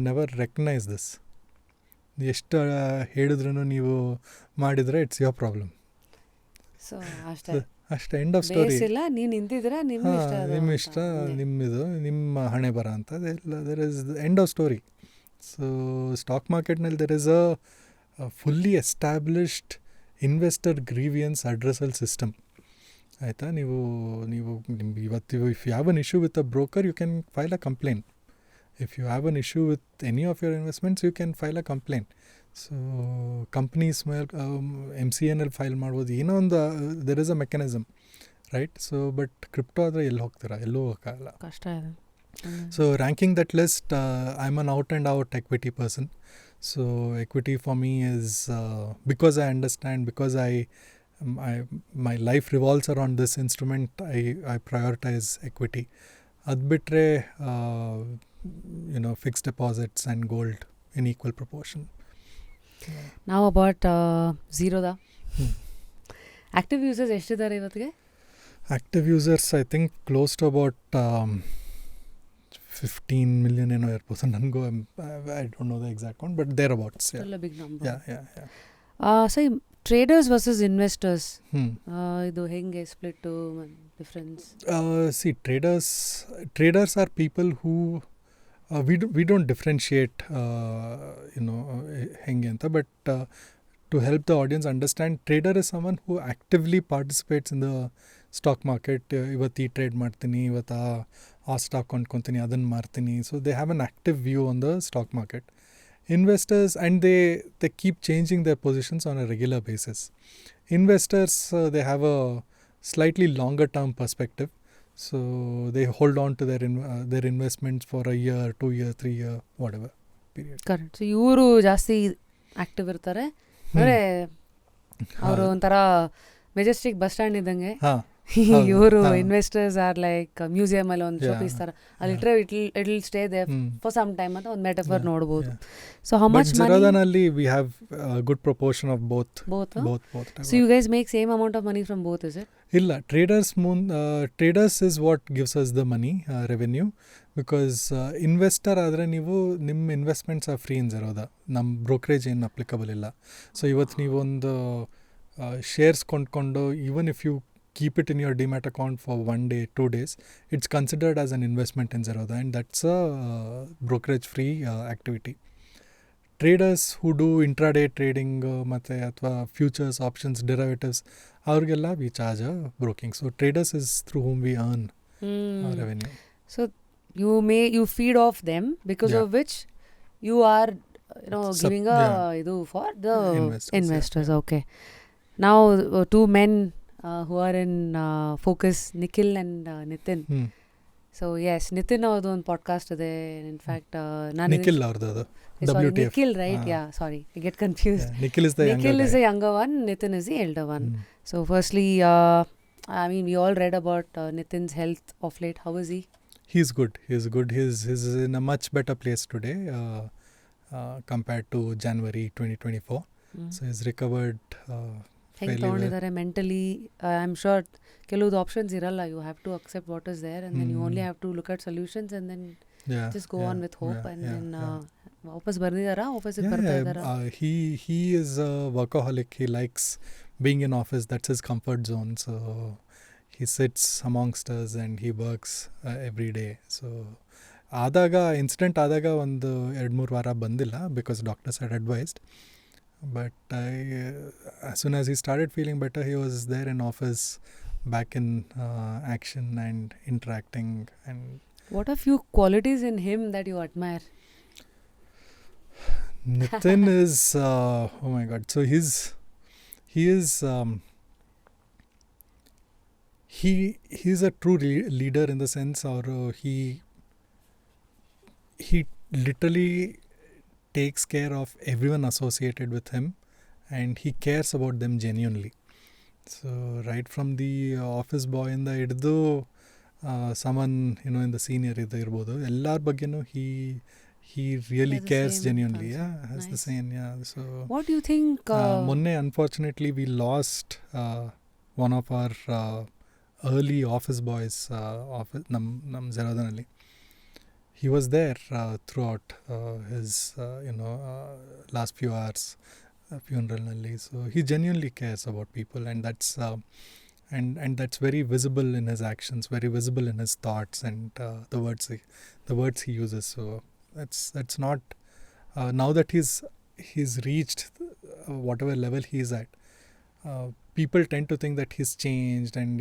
never recognise this. ಎಷ್ಟು ಹೇಳಿದ್ರೂ ನೀವು ಮಾಡಿದರೆ ಇಟ್ಸ್ ಯುವರ್ ಪ್ರಾಬ್ಲಮ್. ಸೊ ಅಷ್ಟೇ, ಎಂಡ್ ಆಫ್ ಸ್ಟೋರಿ. ನಿಮ್ಮ ಇಷ್ಟ, ನಿಮ್ಮಿದು, ನಿಮ್ಮ ಹಣೆ ಬರ ಅಂತ there is end of story. So stock ಮಾರ್ಕೆಟ್ನಲ್ಲಿ there is a fully established investor grievance addressal system. ಆಯಿತಾ? ನೀವು ಇವತ್ತು if you have an issue with a broker, you can file a complaint. If you have an issue with any of your investments, you can file a complaint. So companies ಮೇಲೆ MCAನಲ್ಲಿ ಫೈಲ್ ಮಾಡ್ಬೋದು, ಏನೋ ಒಂದು there is a mechanism, right? So but crypto ಆದರೆ ಎಲ್ಲಿ ಹೋಗ್ತೀರಾ? ಎಲ್ಲೂ ಹೋಗೋಕ್ಕಾಗಲ್ಲ, ಕಷ್ಟ ಇದೆ. So ranking that list, I'm an out and out equity person. So equity for me is because I understand, because my life revolves around this instrument, I prioritize equity. Ad bitre fixed deposits and gold in equal proportion. Now about Zerodha. Active users ಎಷ್ಟಿದ್ದಾರೆ ಇವತ್ತಿಗೆ? Active users I think close to about 15 million ಏನೋ ಇರ್ಬೋದು. ನನಗೂ I don't know the exact count, but thereabouts. Still a big number. Yeah. So traders versus investors, ಇದು ಹೆಂಗೆ split difference? See, traders are people who we don't differentiate ಹೆಂಗೆ ಅಂತ, but to help the audience understand, trader is someone who actively participates in the stock market. ಇವತ್ತು ಈ ಟ್ರೇಡ್ ಮಾಡ್ತೀನಿ, ಇವತ್ತು ಆ ಸ್ಟಾಕ್ ಕೊಂಡ್ಕೊತೀನಿ, ಅದನ್ನು ಮಾರ್ತೀನಿ. So they have an active view on the stock market. Investors, and they keep changing their positions on a regular basis. Investors, they have a slightly longer term perspective. So they hold on to their investments for a year, 2 year, 3 year, whatever period. Correct. So ಇವರು ಜಾಸ್ತಿ ಆಕ್ಟಿವ್ ಇರ್ತಾರೆ. ಅಂದರೆ ಅವರು ಒಂಥರ ಮೆಜೆಸ್ಟಿಕ್ ಬಸ್ ಸ್ಟ್ಯಾಂಡ್ ಇದ್ದಂಗೆ. ಇವರು ಇನ್ವೆಸ್ಟರ್ಸ್ ಆರ್ ಲೈಕ್ ಮ್ಯೂಸಿಯಂ ಅಲ್ಲಿ ಒಂದು ಶೋಪೀಸ್ ತರ, ಅಲ್ಲಿ ಇಟ್ರೆ it will stay there for some time ಅಂತ ಒಂದು ಮೆಟಫರ್ ನೋಡಬಹುದು. So how much money? Zerodha-ನಲ್ಲಿ we have a good proportion of both. So you guys make same amount of money from both, is it? ಇಲ್ಲ, traders is what gives us the money, revenue, because investor ಆದರೆ ನೀವು ನಿಮ್ಮ ಇನ್ವೆಸ್ಟ್ಮೆಂಟ್ಸ್ ಆರ್ ಫ್ರೀ ಇನ್ Zerodha. ನಮ್ಮ ಬ್ರೋಕರೇಜ್ ಏನು ಅಪ್ಲಿಕಬಲ್ ಇಲ್ಲ. ಸೊ ಇವತ್ತು ನೀವು ಒಂದು ಶೇರ್ಸ್ ಕೊಂಡ್ಕೊಂಡು, even if you keep it in your demat account for 1 day, 2 days, it's considered as an investment in Zerodha, and that's a brokerage free activity. Traders who do intraday trading ಮತ್ತೆ ಅಥವಾ ಫ್ಯೂಚರ್ಸ್, ಆಪ್ಷನ್ಸ್, ಡೆರಿವೇಟಿವ್ಸ್, ಅವ್ರಿಗೆಲ್ಲ we charge a broking. So traders is through whom we earn revenue. So you feed off them, because of which you are giving idu for the investors. Yeah. Okay. Now 2 men who are in focus, Nikhil and Nitin. So yes, Nitin ಅವ್ರದ್ದು ಒಂದು ಪಾಡ್ಕಾಸ್ಟ್ ಇದೆ. ಇನ್ಫ್ಯಾಕ್ಟ್ ನಾನು ನಿಖಿಲ್ ಅವ್ರದ್ದು WTF. Nikhil, right? Yeah, sorry, I get confused. Yeah, Nikhil is the younger one, Nitin is the elder one. So firstly, I mean, we all read about Nitin's health of late. How is he? He's good. He's in a much better place today compared to January 2024. So he's recovered ಹೆಂಗೆ ತೊಗೊಂಡಿದ್ದಾರೆ ಮೆಂಟಲಿ? ಐ ಆಮ್ ಶೋರ್ ಕೆಲವುದು ಆಪ್ಷನ್ಸ್ ಇರಲ್ಲ. You have to accept what is there, and then you only have to look at solutions, and then just go on with hope, and then ವಾಪಸ್ ಬರ್ದಿದಾರಾ, ಆಫೀಸಿಗೆ ಬರ್ತಾ ಇದ್ದಾರಾ? He is a workaholic. He likes being in office. That's his comfort zone. So he sits amongst us and he works every day. So ಆದಾಗ ಇನ್ಸಿಡೆಂಟ್ ಆದಾಗ ಒಂದು 2-3 ವಾರ ಬಂದಿಲ್ಲ because doctors had advised. But as soon as he started feeling better, he was there in office, back in action and interacting. And What are few qualities in him that you admire? Nitin is oh my god, so he's a true leader in the sense, or he literally takes care of everyone associated with him and he cares about them genuinely. So right from the office boy in the ಹಿಡಿದು someone in the senior ಇರ್ಬೋದು, ಎಲ್ಲರ ಬಗ್ಗೆನೂ he really Has the cares same genuinely. concept. Yeah, has the Nice. same. Yeah, so What do you think? ಮೊನ್ನೆ unfortunately we lost one of our early office boys, ನಮ್ಮ Zerodhanalli. He was there throughout his last few hours funeral nalli. So he genuinely cares about people, and that's and that's very visible in his actions, very visible in his thoughts and the words he uses. So that's not now that he's reached whatever level he is at. People tend to think that he's changed and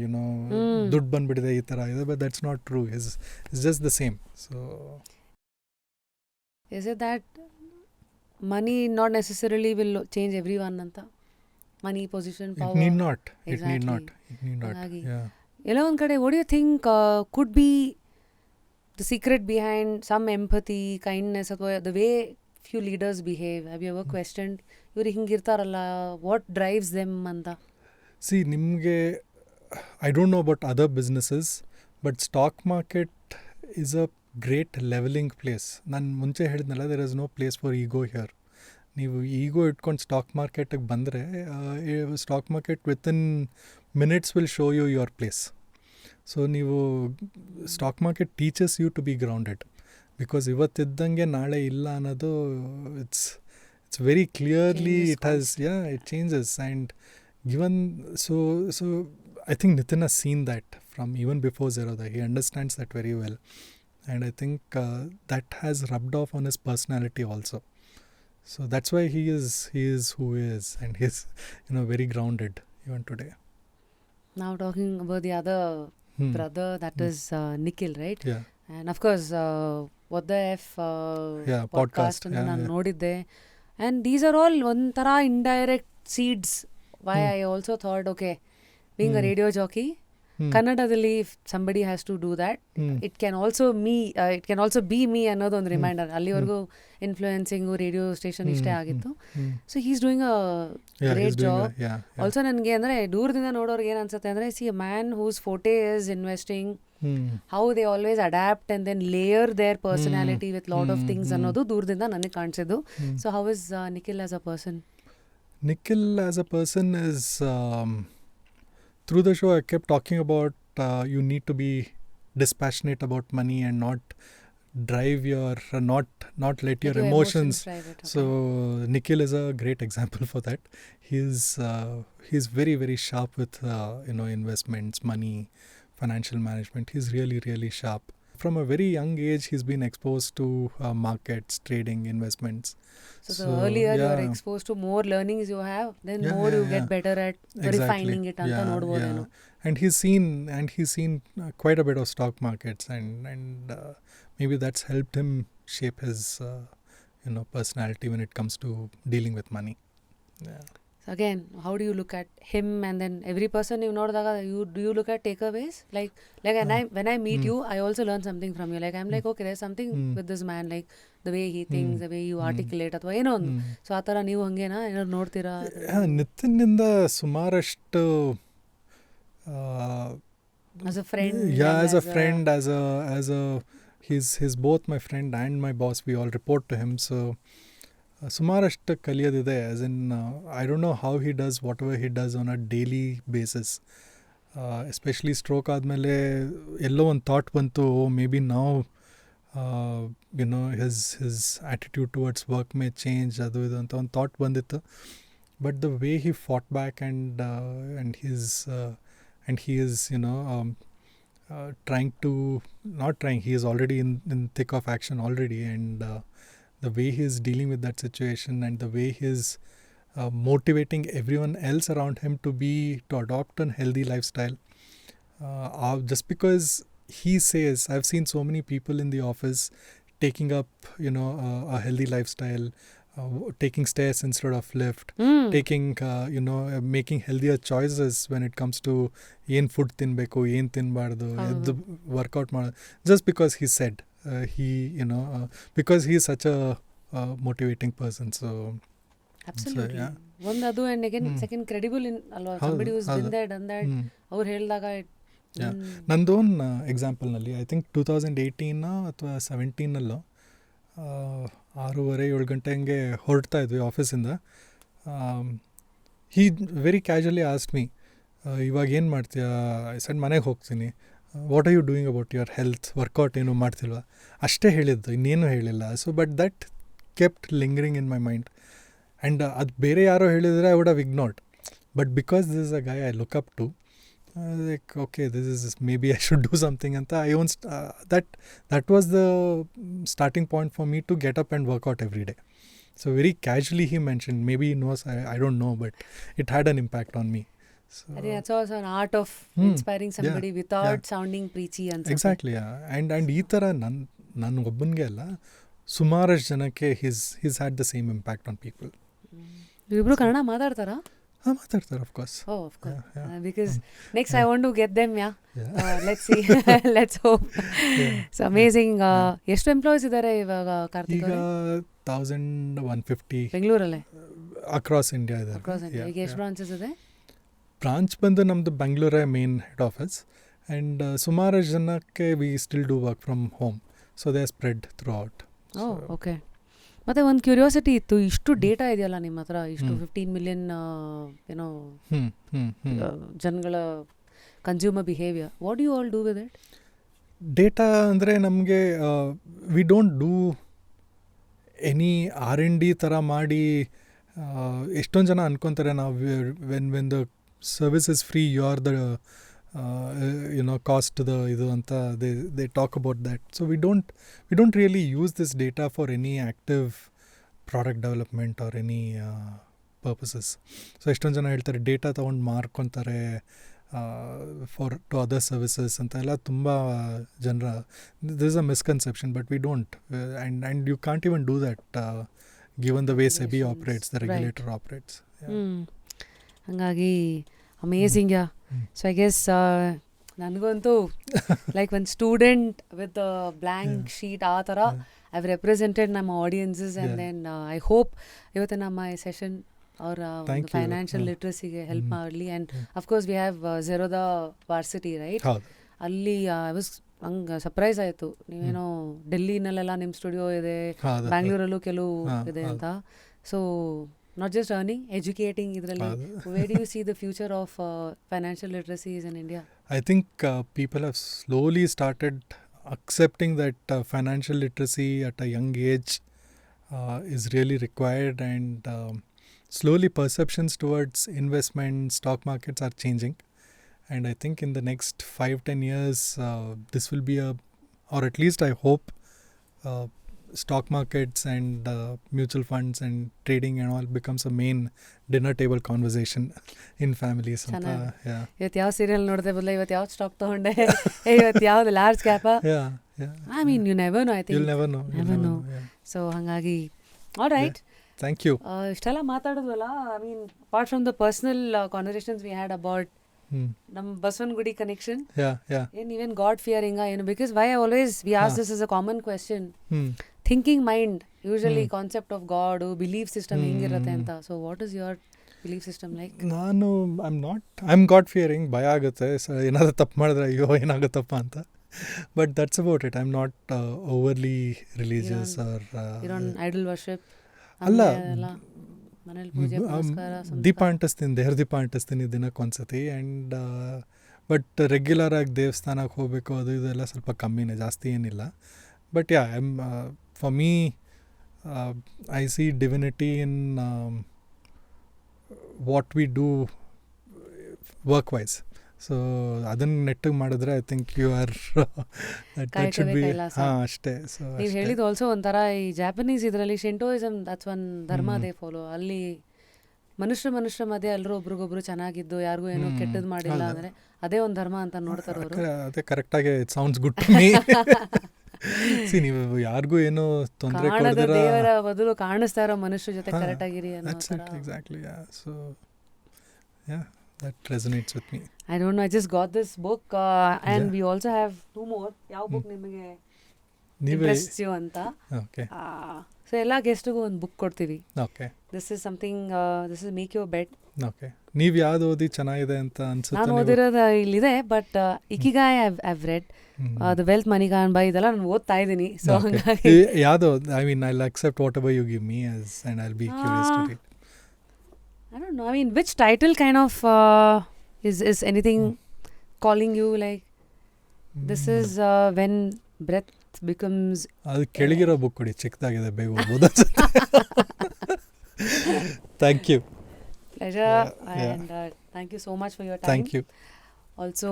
ದುಡ್ಡು ಬಂದ್ಬಿಟ್ಟಿದೆ ಈ ಥರ ಇದೆ, but that's not true. It's just the same. So Is it that money not necessarily will change everyone anta? Money, position, power. it need not. ಹಾಗಾಗಿ Yeah. ಎಲ್ಲೋ ಒಂದು ಕಡೆ what do you think could be the secret behind some empathy, kindness, ಅಥವಾ the way few leaders behave? Have you ever questioned ಇವ್ರು ಹಿಂಗಿರ್ತಾರಲ್ಲ, what drives them ಅಂತ? See, ನಿಮಗೆ I don't know about other businesses, but stock market is a great leveling place. ನಾನು ಮುಂಚೆ ಹೇಳಿದ್ನಲ್ಲ, there is no place for ego here. ನೀವು ಈಗೋ ಇಟ್ಕೊಂಡು ಸ್ಟಾಕ್ ಮಾರ್ಕೆಟಿಗೆ ಬಂದರೆ stock market within minutes will show you your place. So ನೀವು stock market teachers you to be grounded, because ಇವತ್ತಿದ್ದಂಗೆ ನಾಳೆ ಇಲ್ಲ ಅನ್ನೋದು it's very clearly it changes. And given so I think Nitin has seen that from even before Zerodha. He understands that very well, and I think that has rubbed off on his personality also. So that's why he is who he is, and he's very grounded even today. Now talking about the other brother, that is Nikhil, right? Yeah. And of course, what the F podcast Yeah, ನಾನು yeah. ನೋಡಿದ್ದೆ. And these are all ಒಂಥರ indirect seeds. Why I also thought, okay, being a radio jockey, ಕನ್ನಡದಲ್ಲಿ if somebody has to do that, it can also be me ಅನ್ನೋದು ಒಂದು ರಿಮೈಂಡರ್. ಅಲ್ಲಿವರೆಗೂ ಇನ್ಫ್ಲೂಯೆನ್ಸಿಂಗು ರೇಡಿಯೋ ಸ್ಟೇಷನ್ ಇಷ್ಟೇ ಆಗಿತ್ತು. So he's doing a great job. Also ನನಗೆ ಅಂದರೆ ದೂರದಿಂದ ನೋಡೋರ್ಗೆ ಏನು ಅನ್ಸುತ್ತೆ ಅಂದರೆ, see a man whose forte is investing, how they always adapt and then layer their personality with lot of things ಅನ್ನೋದು ದೂರದಿಂದ ನನಗೆ ಕಾಣಿಸಿದ್ದು. So how is Nikhil as a person? Nikhil as a person is through the show I kept talking about you need to be dispassionate about money and not drive your not let your emotions drive it. Okay. So Nikhil is a great example for that. He's very, very sharp with investments, money, financial management. He's really, really sharp. From a very young age he's been exposed to markets, trading, investments. So the earlier you are exposed to, more learnings you have, then more you get better at refining it anta ನೋಡಬಹುದೇನೋ. And he's seen quite a bit of stock markets, and maybe that's helped him shape his personality when it comes to dealing with money. Yeah. So again, how do you look at him, and then every person you ನೋಡಿದಾಗ do you look at takeaways? Like when I meet you, I also learn something from you. Like I'm like, okay, there's something with this man, like the way he thinks, the way you articulate, ಅಥವಾ ಏನೋ ಒಂದು. ಸೊ ಆ ಥರ ನೀವು ಹಂಗೇನಾ ಏನಾದ್ರು ನೋಡ್ತೀರಾ? ನಿತಿನ್ನಿಂದ ಸುಮಾರಷ್ಟು as a friend? Yeah, as a friend, as a he's both my friend and my boss. We all report to him. So ಸುಮಾರಷ್ಟು ಕಲಿಯೋದಿದೆ. As in I don't know how he does whatever he does on a daily basis. Especially stroke ಆದಮೇಲೆ ಎಲ್ಲೋ ಒಂದು ಥಾಟ್ ಬಂತು, ಮೇ ಬಿ ನಾವು his attitude towards work may change, adu idu anta ಒಂದು ಥಾಟ್ ಬಂದಿತ್ತು. But the way he fought back and he is trying to, not trying, he is already in thick of action already, and the way he is dealing with that situation and the way he is motivating everyone else around him to adopt a healthy lifestyle. Just because he says, I've seen so many people in the office taking up a healthy lifestyle, taking stairs instead of lift, taking making healthier choices when it comes to ಏನ್ ಫುಡ್ ತಿನ್ಬೇಕು, ಏನ್ ತಿನ್ಬಾರ್ದು, ಎದ್ದು ವರ್ಕೌಟ್ ಮಾಡೋದು, just because he said because he is such a motivating person. So absolutely, one adu and again second credible in alwa, somebody who's been there done that, ಅವ್ರು ಹೇಳಿದಾಗ ನಂದೋನ್ ಎಕ್ಸಾಂಪಲ್ನಲ್ಲಿ ಐ ಥಿಂಕ್ 2018 ಅಥವಾ 17 6:30-7 ಗಂಟೆ ಹಂಗೆ ಹೊರಡ್ತಾ ಇದ್ವಿ ಆಫೀಸಿಂದ. He very casually asked me, ಇವಾಗ ಏನು ಮಾಡ್ತೀಯಾ? ಸೆಡ್ ಮನೆಗೆ ಹೋಗ್ತೀನಿ. What are you doing about your health? Workout ಏನು ಮಾಡ್ತಿಲ್ವಾ? ಅಷ್ಟೇ ಹೇಳಿದ್ದು, ಇನ್ನೇನು ಹೇಳಿಲ್ಲ. So but that kept lingering in my mind. And ಅದು ಬೇರೆ ಯಾರೋ ಹೇಳಿದರೆ I would have ignored. But because this is a guy I look up to, like, okay, this is, maybe I should do something. And that was the starting point for me to get up and work out every day. So very casually he mentioned, maybe he knows, I don't know, but it had an impact on me. So I think that's also an art of inspiring somebody without sounding preachy and something. Exactly, yeah. And ಈ ಥರ ನನ್ನ ಒಬ್ಬನಿಗೆ ಅಲ್ಲ, ಸುಮಾರಷ್ಟು ಜನಕ್ಕೆ he's had the same impact on people. ಇಬ್ರು ಕನ್ನಡ ಮಾತಾಡ್ತಾರಾ? ಮಾತಾಡ್ತಾರೆ, of course. Oh, of course. Because next I want to get them, let's see. Let's hope. So amazing. ಎಷ್ಟು ಎಂಪ್ಲಾಯೀಸ್ ಇದ್ದಾರೆ ಇವಾಗ ಕಾರ್ತಿಕ್? ಈಗ 1150 ಬೆಂಗಳೂರಲ್ಲೇ ಅಕ್ರಾಸ್ ಇಂಡಿಯಾ ಇದ್ದಾರೆ. ಈಗ ಎಷ್ಟು ಬ್ರಾಂಚಸ್ ಇದೆ? ಬ್ರಾಂಚ್ ಬಂದು ನಮ್ಮದು ಬೆಂಗಳೂರೇ ಮೇನ್ ಹೆಡ್ ಆಫೀಸ್. ಆ್ಯಂಡ್ ಸುಮಾರು ಜನಕ್ಕೆ we still do work from home, so they are spread through out. Okay. ಮತ್ತು ಒಂದು ಕ್ಯೂರಿಯಾಸಿಟಿ ಇತ್ತು, ಇಷ್ಟು ಡೇಟಾ ಇದೆಯಲ್ಲ ನಿಮ್ಮ ಹತ್ರ, ಇಷ್ಟು 15 ಮಿಲಿಯನ್ ಜನಗಳ consumer behaviour, what you all do with it? Data ಅಂದರೆ ನಮಗೆ we don't do any R&D ಥರ ಮಾಡಿ. ಎಷ್ಟೊಂದು ಜನ ಅನ್ಕೊತಾರೆ ನಾವು when the service is free, you are the cost the idu anta, they talk about that. So we don't really use this data for any active product development or any purposes. So ಎಷ್ಟೊಂದು ಜನ ಹೇಳ್ತಾರೆ ಡೇಟಾ ತೊಗೊಂಡು ಮಾರ್ಕೊತಾರೆ to other services ಅಂತ ಎಲ್ಲ ತುಂಬ ಜನರ this is a misconception, but we don't, and you can't even do that given the way SEBI operates, the regulator operates. ಹಂಗಾಗಿ ಅಮೇಝಿಂಗ್. ಸೊ ಐ ಗೆಸ್ ನನಗಂತೂ ಲೈಕ್ ಒಂದು ಸ್ಟೂಡೆಂಟ್ ವಿತ್ ಬ್ಲ್ಯಾಂಕ್ ಶೀಟ್ ಆ ಥರ ಐವ್ ರೆಪ್ರೆಸೆಂಟೆಡ್ ನಮ್ಮ audiences. And then I hope ಇವತ್ತು ನಮ್ಮ ಸೆಷನ್ ಅವರ ಫೈನಾನ್ಷಿಯಲ್ ಲಿಟ್ರಸಿಗೆ ಹೆಲ್ಪ್ ಮಾಡಲಿ. And of course we have Zerodha varsity, right? ಅಲ್ಲಿ ಐ ವಾಸ್ ಹಂಗೆ ಸರ್ಪ್ರೈಸ್ ಆಯಿತು, ನೀವೇನೋ ಡೆಲ್ಲಿನಲ್ಲೆಲ್ಲ ನಿಮ್ಮ ಸ್ಟುಡಿಯೋ ಇದೆ, ಬ್ಯಾಂಗ್ಳೂರಲ್ಲೂ ಕೆಲವು ಇದೆ ಅಂತ. So not just earning, educating idralli. Where do you see the future of financial literacies in India? I think people have slowly started accepting that financial literacy at a young age is really required, and slowly perceptions towards investment, stock markets are changing. And I think in the next 5-10 years this will be or at least I hope stock markets and mutual funds and trading and all becomes a main dinner table conversation in families. ಇವತ್ತು ಯಾವ ಸೀರಿಯಲ್ ನೋಡಿದೆ ಬದಲ ಇವತ್ತು ಯಾವ ಸ್ಟಾಕ್ ತಗೊಂಡೆ, ಇವತ್ತು ಯಾವ್ದು ಲಾರ್ಜ್ ಕ್ಯಾಪಾ? I mean you never know. I think you'll never know. So ಹಾಗಾಗಿ ಆಲ್ ರೈಟ್, ಥ್ಯಾಂಕ್ ಯು. ಇಷ್ಟೆಲ್ಲ ಮಾತಾಡೋದ್ವಲ್ಲ, I mean apart from the personal conversations we had about ನಮ್ಮ ಬಸವನಗುಡಿ ಕನೆಕ್ಷನ್, ಏನ್ ನೀವೇನ್ ಗಾಡ್ ಫಿಯರಿಂಗ ಏನು? Because why always we ask this is a common question. Thinking mind usually concept of god, belief system ಹೆಂಗಿರುತ್ತೆ ಅಂತ. So what is your belief system like? ನಾನು ಐ ಆಮ್ ಗಾಡ್ ಫಿಯರಿಂಗ್. ಭಯ ಆಗುತ್ತೆ ಏನಾದರೂ ತಪ್ಪು ಮಾಡಿದ್ರೆ, ಅಯ್ಯೋ ಏನಾಗುತ್ತಪ್ಪ ಅಂತ. But that's about it. I am not overly religious or idol worship ಅಲ್ಲ. ದೀಪ ಅಂಟಿಸ್ತೀನಿ, ದೇವ್ರ ದೀಪ ಅಂಟಿಸ್ತೀನಿ ದಿನಕ್ಕೊಂದ್ಸತಿ. ಆ್ಯಂಡ್ ಬಟ್ ರೆಗ್ಯುಲರ್ ಆಗಿ ದೇವಸ್ಥಾನಕ್ಕೆ ಹೋಗಬೇಕು ಅದು ಇದೆಲ್ಲ ಸ್ವಲ್ಪ ಕಮ್ಮಿನೇ, ಜಾಸ್ತಿ ಏನಿಲ್ಲ. But yeah, for me, I see divinity in what we do work-wise. So ಅದನ್ನ ನೆಟ್ಟಿಗೆ ಮಾಡಿದ್ರೆ I think you are that should be ಅಷ್ಟೇ. ಸೊ ನೀವು ಹೇಳಿದ್ದು ಆಲ್ಸೋ ಒಂಥರ ಈ ಜಾಪನೀಸ್ ಇದರಲ್ಲಿ ಶಿಂಟೋಯಿಸಮ್ ದಟ್ಸ್ ಒನ್ ಧರ್ಮ ದೇ ಫಾಲೋ. ಅಲ್ಲಿ ಮನುಷ್ಯರ ಮಧ್ಯೆ ಎಲ್ಲರೂ ಒಬ್ರಿಗೊಬ್ರು ಚೆನ್ನಾಗಿದ್ದು ಯಾರಿಗೂ ಏನೋ ಕೆಟ್ಟದ್ದು ಮಾಡಿಲ್ಲ ಅಂದ್ರೆ ಅದೇ ಒಂದು ಧರ್ಮ ಅಂತ ನೋಡ್ತಾರೆ ಅವರು. ಅದೇ ಕರೆಕ್ಟಾಗಿ it sounds good to me. ನೀವು ಯಾರಿಗೂ ಏನೋ ತೊಂದರೆ ಕಾಣದ ದೇವರ ಬದಲು ಕಾಣಿಸ್ತಾ ಇರೋ ಮನುಷ್ಯರ ಜೊತೆ ಕರೆಕ್ಟ್ ಆಗಿರಿ ಅನ್ನೋ ಥರ. Exactly, yeah. So yeah, that resonates with me. I don't know, I just got this book and we also have two more. ಯಾವ book ನಿಮಗೆ interests you ಅಂತ. Okay. ಸೊ ಎಲ್ಲ ಗೆಸ್ಟ್ಗೂ ಒಂದು ಬುಕ್ ಕೊಡ್ತೀವಿ. Okay. This is something, this is Make Your Bed. Okay. ನೀವು ಯಾವ್ದು ಓದಿ ಚೆನ್ನಾಗಿದೆ ಅಂತ ಅನ್ಸುತ್ತೆ? ನಾನು ಓದಿರೋದು ಇಲ್ಲಿದೆ, but ಇಕಿಗಾಯ್ I've read. The Wealth Money Can't Buy ಇದೆಲ್ಲ ನಾನು ಓದ್ತಾ ಇದ್ದೀನಿ. ಸೊ ಹಂಗಾಗಿ ಯಾವ್ದು, I mean I'll accept whatever you give me as and I'll be curious to read. I don't know, I mean which title kind of is anything calling you like this is when breath becomes. ಅದು ಕೆಳಗಿರೋ ಬುಕ್ ಕೊಡಿ, ಚಿಕ್ಕದಾಗಿದೆ, ಬೇಗ ಓದ್ಬೋದು ಅನ್ಸುತ್ತೆ. Thank you. Pleasure. And thank you so much for your time. Thank you. Also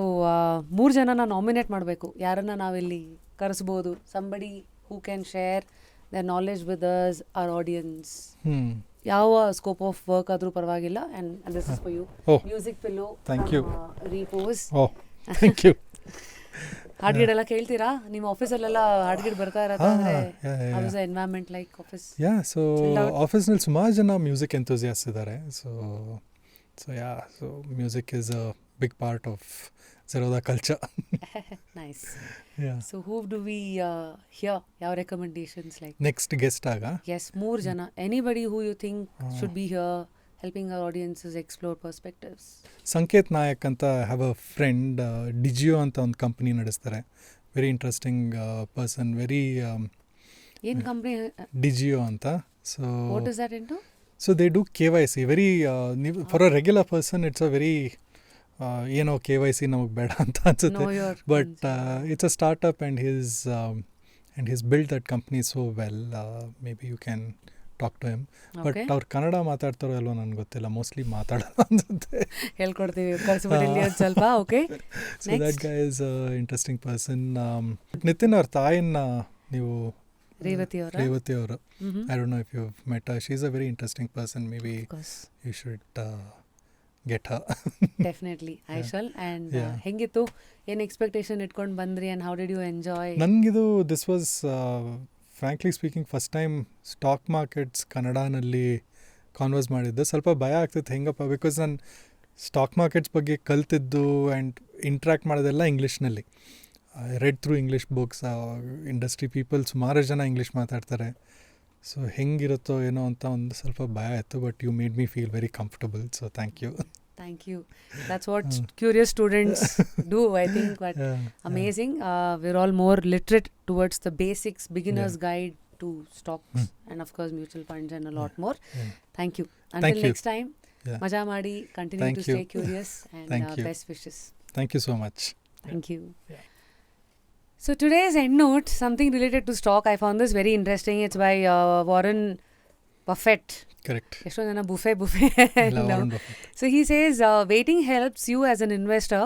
3 ಜನನ ನಾಮಿನೇಟ್ ಮಾಡಬೇಕು, ಯಾರನ್ನ ನಾವಿಲ್ಲಿ ಕರೆಸ್ಬೋದು. Somebody who can share their knowledge with us, our audience. ಯಾವ ಸ್ಕೋಪ್ ಆಫ್ ವರ್ಕ್ ಆದರೂ ಪರವಾಗಿಲ್ಲ. and this is for you. Music Pillow. Thank you. Repose. Thank you. ಹಾಡ್ಗಿಡೆಲ್ಲ ಕೇಳ್ತೀರಾ? ನಿಮ್ಮ ಆಫೀಸಲ್ಲೆಲ್ಲ ಹಾಡ್ಗಿಡ್ ಬರ್ತಾ ಇರತ್ತೆ ಅಂದ್ರೆ how is the environment like office? Yeah, so ಆಫೀಸ್ನಲ್ಲಿ ಸುಮಾರು ಜನ ಮ್ಯೂಸಿಕ್ ಎಂಥೂಸಿಯಾಸ್ಟ್ ಇದ್ದಾರೆ. So yeah, so music is a big part of Zerodha culture. Nice. Yeah. So who do we hear? Your recommendations like? Next guest ಆಗ? Yes, 3 ಜನ. Anybody who you think should be here helping our audiences explore perspectives. ಸಂಕೇತ್ ನಾಯಕ್ ಅಂತ ಹ್ಯಾವ್ ಅ ಫ್ರೆಂಡ್, ಡಿಜಿಯೋ ಅಂತ ಒಂದು ಕಂಪ್ನಿ ನಡೆಸ್ತಾರೆ. Very interesting person. ವೆರಿ ಏನು ಕಂಪ್ನಿ? ಡಿಜಿಯೋ ಅಂತ. So what is that into? So they do KYC. Very for a regular person it's a very ಏನೋ KYC ನಮಗೆ ಬೇಡ ಅಂತ ಅನ್ಸುತ್ತೆ. But it's a startup and he's built that company so well. Maybe you can talk to him. But ಅವ್ರು ಕನ್ನಡ ಮಾತಾಡ್ತಾರೋ ಅಲ್ವೋ ನನಗೆ ಗೊತ್ತಿಲ್ಲ, ಮೋಸ್ಟ್ಲಿ ಮಾತಾಡಲ್ಲ ಅನ್ಸುತ್ತೆ. ಹೇಳ್ಕೊಡ್ತೀವಿ, ಕಳಿಸ್ಬಿಡಿ ಒಂದು ಸ್ವಲ್ಪ. Okay. So that guy is an interesting person. Nitin ಅವ್ರ ತಾಯಿನ ನೀವು ರೇವತಿ ಅವರು, I don't know if you've met her. She's a very interesting person. Maybe you should get her. Definitely, I shall. And ಹೆಂಗಿತ್ತು, ಏನು ಎಕ್ಸ್ಪೆಕ್ಟೇಷನ್ ಇಟ್ಕೊಂಡು ಬಂದ್ರಿ and how did you enjoy? ನನಗಿದು this was frankly speaking first time stock markets ಕನ್ನಡನಲ್ಲಿ ಕಾನ್ವರ್ಸ್ ಮಾಡಿದ್ದು. ಸ್ವಲ್ಪ ಭಯ ಆಗ್ತಿತ್ತು ಹೆಂಗಪ್ಪ, ಬಿಕಾಸ್ ನಾನು ಸ್ಟಾಕ್ ಮಾರ್ಕೆಟ್ಸ್ ಬಗ್ಗೆ ಕಲ್ತಿದ್ದು ಆ್ಯಂಡ್ ಇಂಟ್ರ್ಯಾಕ್ಟ್ ಮಾಡೋದೆಲ್ಲ ಇಂಗ್ಲೀಷ್ನಲ್ಲಿ. Red through English books. Industry people ಸುಮಾರು ಜನ ಇಂಗ್ಲೀಷ್ ಮಾತಾಡ್ತಾರೆ. ಸೊ ಹೆಂಗಿರುತ್ತೋ ಏನೋ ಅಂತ ಒಂದು ಸ್ವಲ್ಪ ಭಯ ಆಯಿತು. But you made me feel very comfortable. So thank you. Thank you. That's what curious students do, I think. But amazing. We're all more literate towards the basics, beginner's guide to stocks and of course mutual funds and a lot more. Thank you. Until next time, maja maadi, continue to stay curious and best wishes. Thank you so much. Thank you. So today's end note, something related to stock. I found this very interesting. It's by Warren Buffett. Correct. ಎಷ್ಟೋ ಜನ ಬುಫೆ So he says waiting helps you as an investor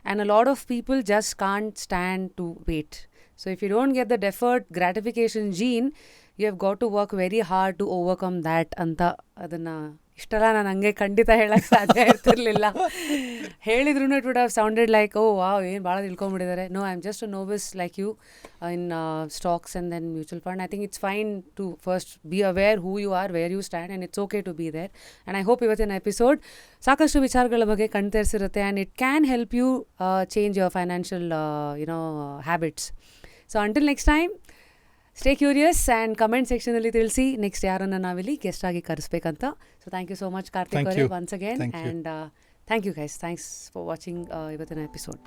and a lot of people just can't stand to wait. So if you don't get the deferred gratification gene, you have got to work very hard to overcome that ಅಂತ. ಅದನ್ನು ಇಷ್ಟೆಲ್ಲ ನಾನು ಹಂಗೆ ಖಂಡಿತ ಹೇಳಕ್ಕೆ ಸಾಧ್ಯ ಇರ್ತಿರ್ಲಿಲ್ಲ. ಹೇಳಿದ್ರು it would have sounded like oh wow, ಏನು ಭಾಳ ತಿಳ್ಕೊಂಬಿಟ್ಟಿದ್ದಾರೆ. No, I am just a novice like you in stocks and then mutual fund. I think it's fine to first be aware who you are, where you stand, and it's okay to be there. And I hope ಇವತ್ತಿನ ಎಪಿಸೋಡ್ ಸಾಕಷ್ಟು ವಿಚಾರಗಳ ಬಗ್ಗೆ ಕಣ್ತರಿಸಿರುತ್ತೆ and it can help you change your financial habits. So until next time, stay curious and comment ಸೆಕ್ಷನಲ್ಲಿ ತಿಳಿಸಿ ನೆಕ್ಸ್ಟ್ ಯಾರನ್ನು ನಾವಿಲ್ಲಿ ಗೆಸ್ಟ್ ಆಗಿ ಕರೆಸ್ಬೇಕಂತ. So thank you so much Karthik ಅವರೇ, once again. And thank you guys. Thanks for watching ಇವತ್ತಿನ ಎಪಿಸೋಡ್.